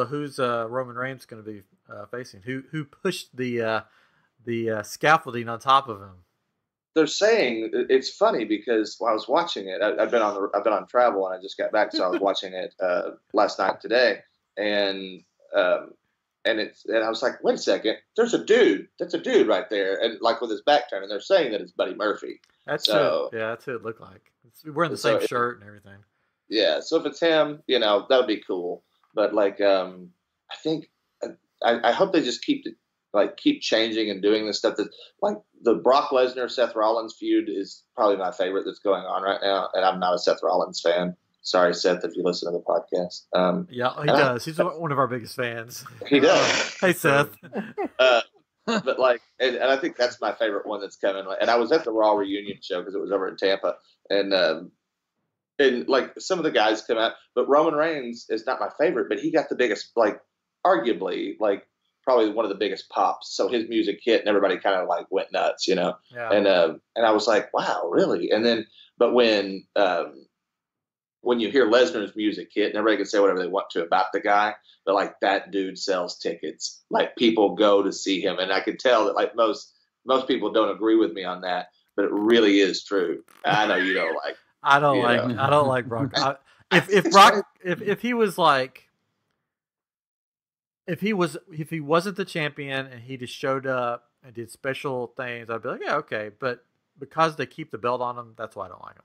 who's Roman Reigns going to be facing? Who pushed the scaffolding on top of him? They're saying it's funny because while I was watching it, I've been on travel and I just got back, so I was watching it last night today, and I was like, wait a second, there's a dude right there, and like with his back turned, and they're saying that it's Buddy Murphy. That's who it looked like. We're wearing the same shirt and everything. Yeah, so if it's him, that would be cool. But like, I think I hope they just keep changing and doing this stuff. That like the Brock Lesnar Seth Rollins feud is probably my favorite that's going on right now, and I'm not a Seth Rollins fan. Sorry, Seth, if you listen to the podcast. Yeah, he does. He's one of our biggest fans. He does. Hey, Seth. But like, and I think that's my favorite one that's coming. And I was at the Raw reunion show because it was over in Tampa, and like some of the guys come out, but Roman Reigns is not my favorite, but he got the biggest, like, arguably, like, probably one of the biggest pops. So his music hit, and everybody kind of like went nuts, Yeah. And I was like, wow, really? And then, but when you hear Lesnar's music hit, and everybody can say whatever they want to about the guy, but like that dude sells tickets. Like people go to see him, and I can tell that like most people don't agree with me on that, but it really is true. I know you don't like. I don't like Brock. If he wasn't the champion and he just showed up and did special things, I'd be like, yeah, okay. But because they keep the belt on him, that's why I don't like him.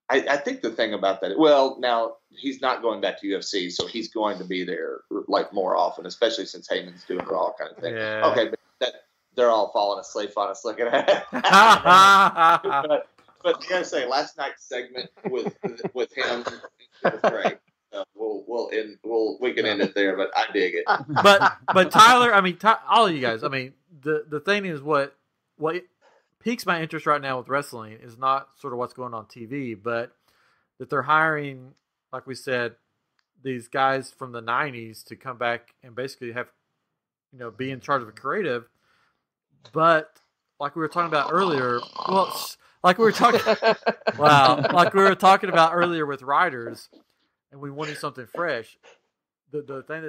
I think the thing about that, well, now he's not going back to UFC, so he's going to be there like more often, especially since Heyman's doing Raw kind of thing. Yeah. Okay, but they're all falling asleep on us looking at it. But I gotta say, last night's segment with him was great. We can end it there, but I dig it. But Tyler, I mean, all of you guys, I mean, the thing is what piques my interest right now with wrestling is not sort of what's going on TV, but that they're hiring, like we said, these guys from the 90s to come back and basically have, be in charge of a creative. But like we were talking about earlier, like we were talking about earlier with writers, and we wanted something fresh. The thing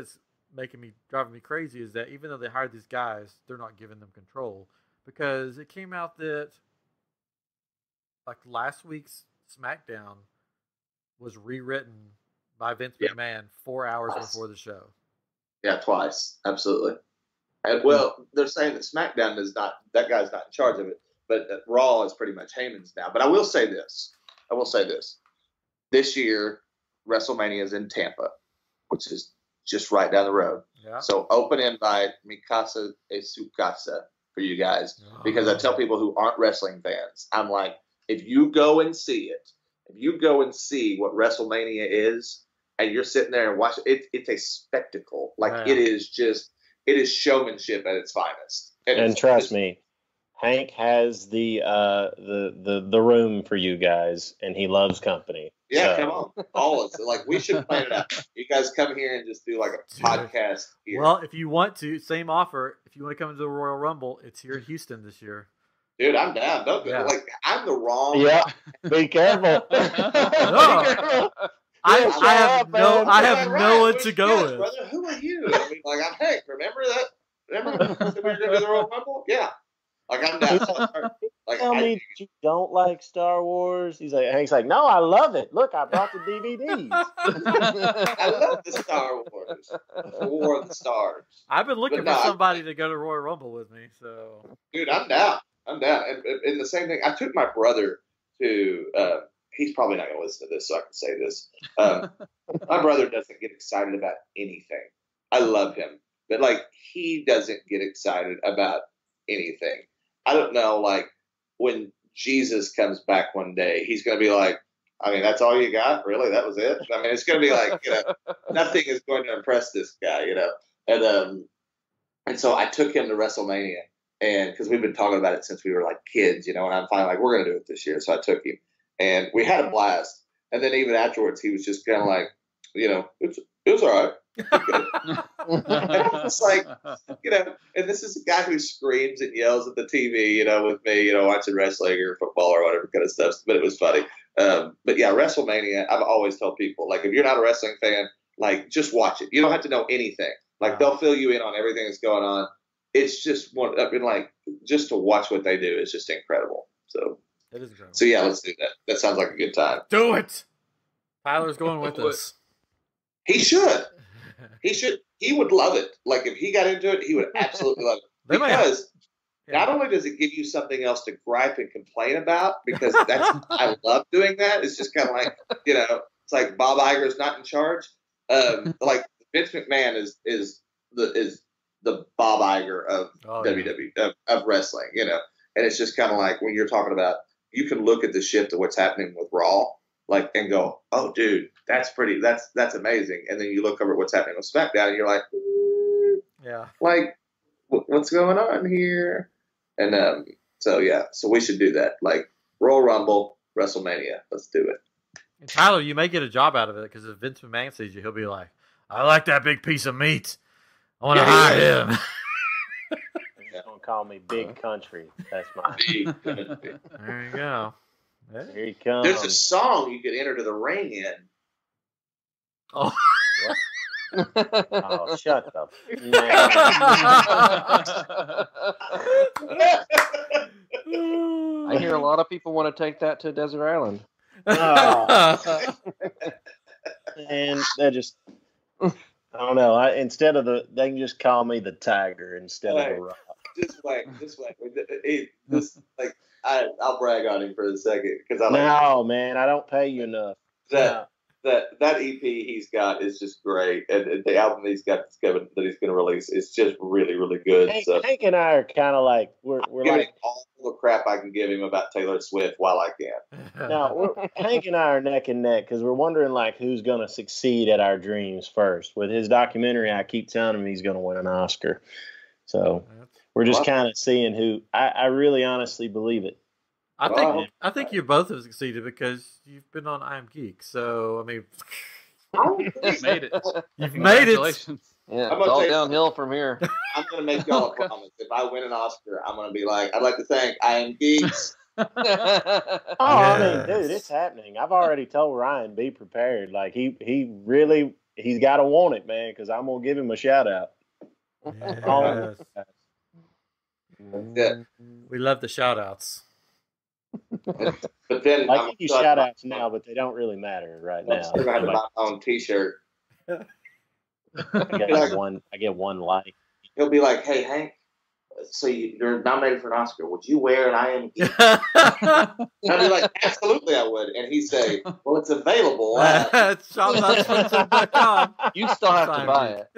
driving me crazy is that even though they hired these guys, they're not giving them control, because it came out that like last week's SmackDown was rewritten by Vince McMahon 4 hours before the show. Yeah, twice, absolutely. And well, they're saying that SmackDown is not, that guy's not in charge of it, but Raw is pretty much Heyman's now. But I will say this. This year, WrestleMania is in Tampa, which is just right down the road. Yeah. So open invite, mi casa es su casa for you guys. Because I tell people who aren't wrestling fans, I'm like, if you go and see it, if you go and see what WrestleMania is, and you're sitting there and watch it, it's a spectacle. Like it is showmanship at its finest. And trust me, Hank has the room for you guys, and he loves company. Yeah, come on, all of us. Like we should plan it out. You guys come here and just do like a podcast here. Well, if you want to, same offer. If you want to come to the Royal Rumble, it's here in Houston this year. Dude, I'm down. Like I'm the wrong. Yeah, be careful. Be careful. I have no one to go with. Brother, who are you? I mean, like I'm Hank. Remember that? Remember we were going to the Royal Rumble? Yeah. Like I'm down. Like, tell me that you don't like Star Wars. Hank's like, no, I love it. Look, I brought the DVDs. I love the Star Wars. War of the Stars. I've been looking for somebody to go to Royal Rumble with me. So, dude, I'm down. And the same thing. I took my brother to. He's probably not going to listen to this, so I can say this. My brother doesn't get excited about anything. I love him, but like he doesn't get excited about anything. I don't know, like when Jesus comes back one day, he's going to be like, I mean, that's all you got? Really? That was it? I mean, it's going to be like, nothing is going to impress this guy, And so I took him to WrestleMania, and because we've been talking about it since we were like kids, and I'm finally like, we're going to do it this year. So I took him, and we had a blast. And then even afterwards, he was just kind of like, it was all right. And I was like, and this is a guy who screams and yells at the TV, with me, watching wrestling or football or whatever kind of stuff. But it was funny. But yeah, WrestleMania, I've always told people, like, if you're not a wrestling fan, like, just watch it. You don't have to know anything. Like, they'll fill you in on everything that's going on. It's just just to watch what they do is just incredible. So, it is incredible. So yeah, let's do that. That sounds like a good time. Do it. Tyler's going with us. He should. He would love it. Like if he got into it, he would absolutely love it. Because not only does it give you something else to gripe and complain about, because I love doing that. It's just kind of like, it's like Bob Iger's not in charge. Like Vince McMahon is the Bob Iger of WWE of wrestling, and it's just kind of like when you're talking about, you can look at the shift of what's happening with Raw, like, and go, oh, dude, that's amazing. And then you look over at what's happening with SmackDown, and you're like, like, what's going on here? And so we should do that. Like Royal Rumble, WrestleMania, let's do it. And Tyler, you may get a job out of it because if Vince McMahon sees you, he'll be like, I like that big piece of meat. I want to hire him. Don't call me Big Country. That's my Big Country. There you go. Here he comes. There's a song you could enter to the ring in. Oh. Oh, shut up. I hear a lot of people want to take that to Desert Island. Oh. And they're just, I don't know. Instead of they can just call me the Tiger instead of the Rock. Just wait. I'll brag on him for a second because man, I don't pay you enough. That EP he's got is just great, and the album he's got that he's going to release is just really, really good. Hank and I are kind of like we're like all the crap I can give him about Taylor Swift while I can. No, Hank and I are neck and neck because we're wondering like who's going to succeed at our dreams first. With his documentary, I keep telling him he's going to win an Oscar. So we're just kind of seeing who. I really honestly believe it. I think you both have succeeded because you've been on I Am Geek. So I mean, you've made it. You've made it. Yeah, it's all downhill from here. I'm going to make y'all a promise. If I win an Oscar, I'm going to be like, I'd like to thank I Am Geeks. I mean, dude, it's happening. I've already told Ryan, be prepared. Like he really he's got to want it, man, because I'm gonna give him a shout out. Yes. Yeah. We love the shout outs. But then I give you shout outs now, but they don't really matter right now. I'm gonna have to buy my own T-shirt. I get one like. He'll be like, "Hey, Hank, so you're nominated for an Oscar. Would you wear an I Am Geek?" I'd be like, "Absolutely, I would." And he'd say, "Well, it's available at shopoutsfriendship.com. You still have to buy it.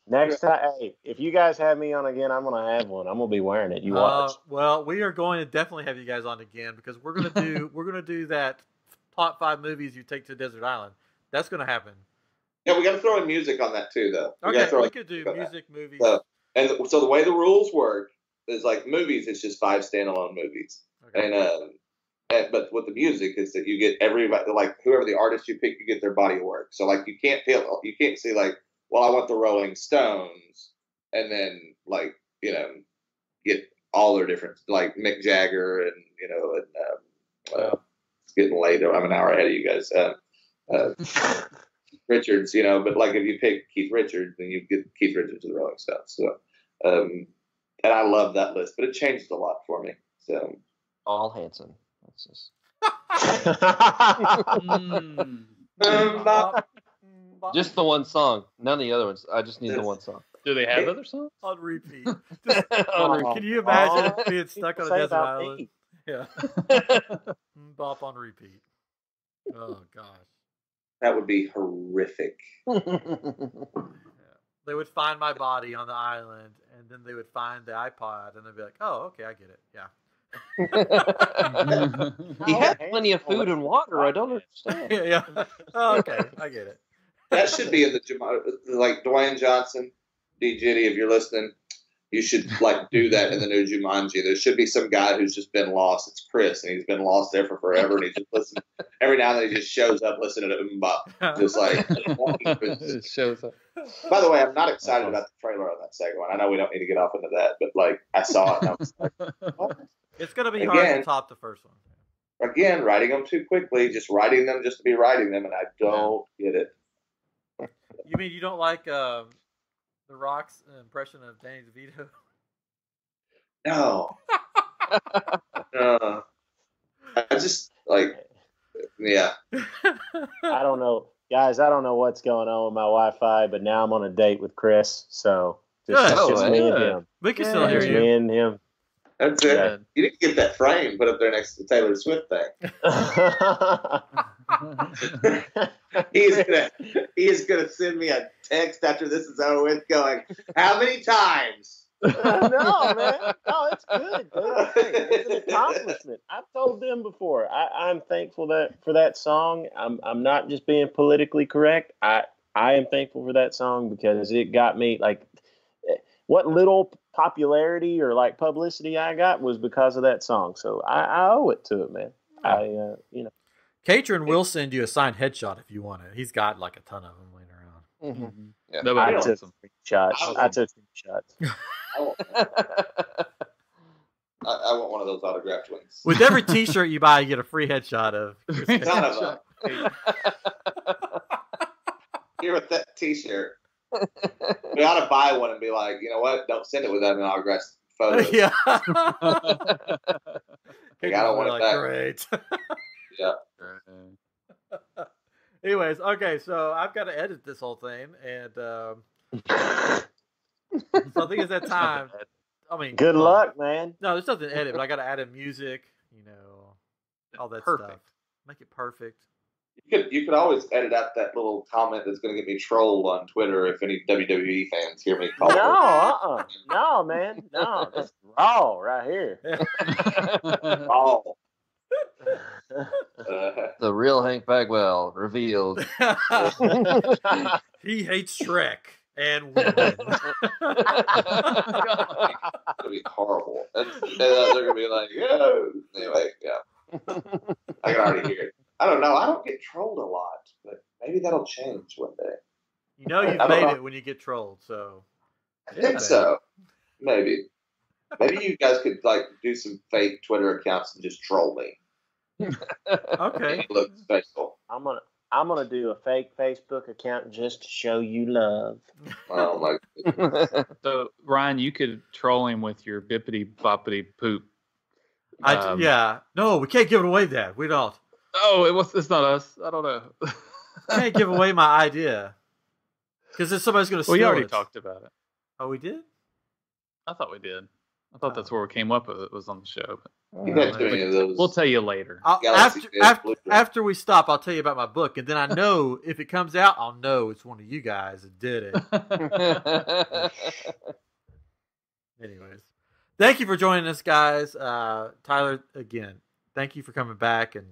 Next time, hey, if you guys have me on again, I'm gonna have one. I'm gonna be wearing it. You watch. Well, we are going to definitely have you guys on again because we're gonna do that top 5 movies you take to Desert Island. That's gonna happen. Yeah, we got to throw in music on that too, though. We could do music, movies. So the way the rules work is like movies. It's just 5 standalone movies, okay. But with the music is that you get everybody, like whoever the artist you pick, you get their body of work. So like you can't say like, well, I want the Rolling Stones, and then like get all their different like Mick Jagger and it's getting late. I'm an hour ahead of you guys. Richards, but like if you pick Keith Richards, then you get Keith Richards of the Rolling Stones. So, and I love that list, but it changed a lot for me. So, all Hanson. That's just. Just the one song. None of the other ones. I just need the one song. Do they have other songs? On repeat. Can you imagine being stuck on a desert island? Yeah. Bop on repeat. Oh gosh. That would be horrific. They would find my body on the island, and then they would find the iPod, and they'd be like, "Oh, okay, I get it. Yeah." He had plenty of food and water. I don't understand. Yeah. Oh, okay, I get it. That should be in the like Dwayne Johnson, D. Jitty, if you're listening. You should like do that in the new Jumanji. There should be some guy who's just been lost. It's Chris, and he's been lost there for forever. And he just listens every now and then. He just shows up listening to Mbop, just like it shows up. By the way, I'm not excited about the trailer on that second one. I know we don't need to get off into that, but like I saw it, and I was like, what? It's gonna be hard to top the first one. Again, writing them too quickly, just writing them just to be writing them, and I don't get it. You mean you don't like The Rock's impression of Danny DeVito? No. I just yeah. I don't know, guys. I don't know what's going on with my Wi-Fi, but now I'm on a date with Chris, so just me and him. We can still hear you. Me and him. That's it. Yeah. You need to get that frame put up there next to the Taylor Swift thing. He is gonna send me a text after this is over with, going, "How many times?" No, man. No, it's good. It's an accomplishment. I've told them before. I'm thankful for that song. I'm not just being politically correct. I am thankful for that song because it got me like what little popularity or like publicity I got was because of that song. So I owe it to it, man. Katrin will send you a signed headshot if you want it. He's got like a ton of them laying around. Mm-hmm. Yeah. I took screenshots. I want one of those autographed ones. With every T-shirt you buy, you get a free headshot of. Son of a. Here with that T-shirt. We ought to buy one and be like, you know what? Don't send it without an autographed photo. Yeah. I don't want it back. Great. Yeah. Anyways, okay, so I've got to edit this whole thing, and so I think it's that time. I mean, good luck, man. No, there's nothing to edit, but I got to add in music, all that stuff. Make it perfect. You could always edit out that little comment that's going to get me trolled on Twitter if any WWE fans hear me call. No, man, no, that's raw right here. Raw. The real Hank Bagwell revealed. He hates Shrek and women. It's gonna be horrible. They're gonna be like, "Yo." Anyway, yeah. I can already hear it. I don't know. I don't get trolled a lot, but maybe that'll change one day. You've made it when you get trolled, so. I think so. Maybe you guys could like do some fake Twitter accounts and just troll me. Okay. Look special. I'm gonna I'm gonna do a fake Facebook account just to show you love. Oh my goodness. So Ryan, you could troll him with your bippity boppity poop. Yeah. No, we can't give it away, Dad. We don't. Oh, it's not us. I don't know. Can't give away my idea because then somebody's going to steal it. We already talked about it. Oh, we did? I thought we did. I thought that's where we came up with it. Was on the show. But You got too many of those. we'll tell you later. After we stop, I'll tell you about my book, and then I know if it comes out, I'll know it's one of you guys that did it. Anyways, thank you for joining us, guys. Tyler, again, thank you for coming back and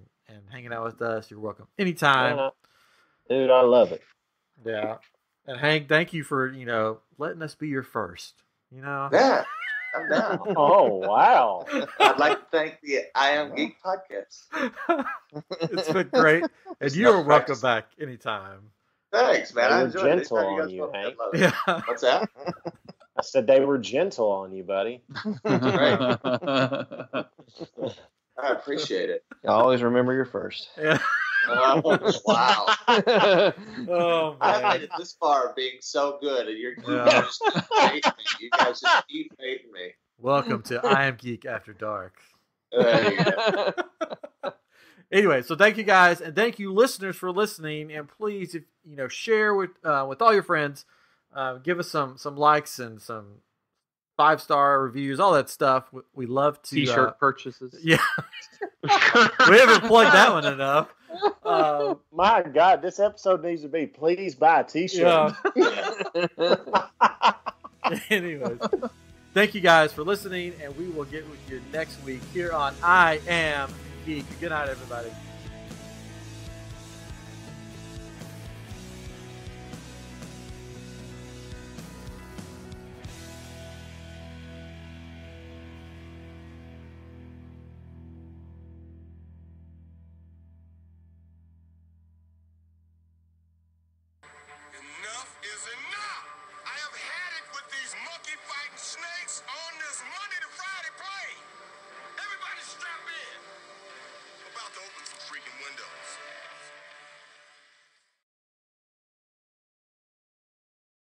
hanging out with us. You're welcome anytime. Dude, I love it. Yeah. And Hank, thank you for, letting us be your first. Yeah, I'm down. Oh, wow. I'd like to thank the I Am Geek podcast. It's been great. And you're welcome back anytime. Thanks, man. I They were enjoyed it. gentle Anytime on guys you, want me, Hank. I love it. Yeah. What's that? I said they were gentle on you, buddy. Great. I appreciate it. Always remember your first. Yeah. Oh, wow. Oh, I man. made it this far being so good, and you Yeah. guys just keep hating me. You guys just keep hating me. Welcome to I Am Geek After Dark. There you go. Anyway, so thank you guys, and thank you listeners for listening. And please, if share with all your friends, give us some likes and some 5-star reviews, all that stuff. We love to T-shirt purchases. Yeah, we haven't plugged that one enough. My God, this episode needs to be please buy a T-shirt. Yeah. Anyways, thank you guys for listening, and we will get with you next week here on I Am Geek. Good night, everybody. Enough is enough! I have had it with these monkey fighting snakes on this Monday to Friday plane! Everybody strap in! I'm about to open some freaking windows.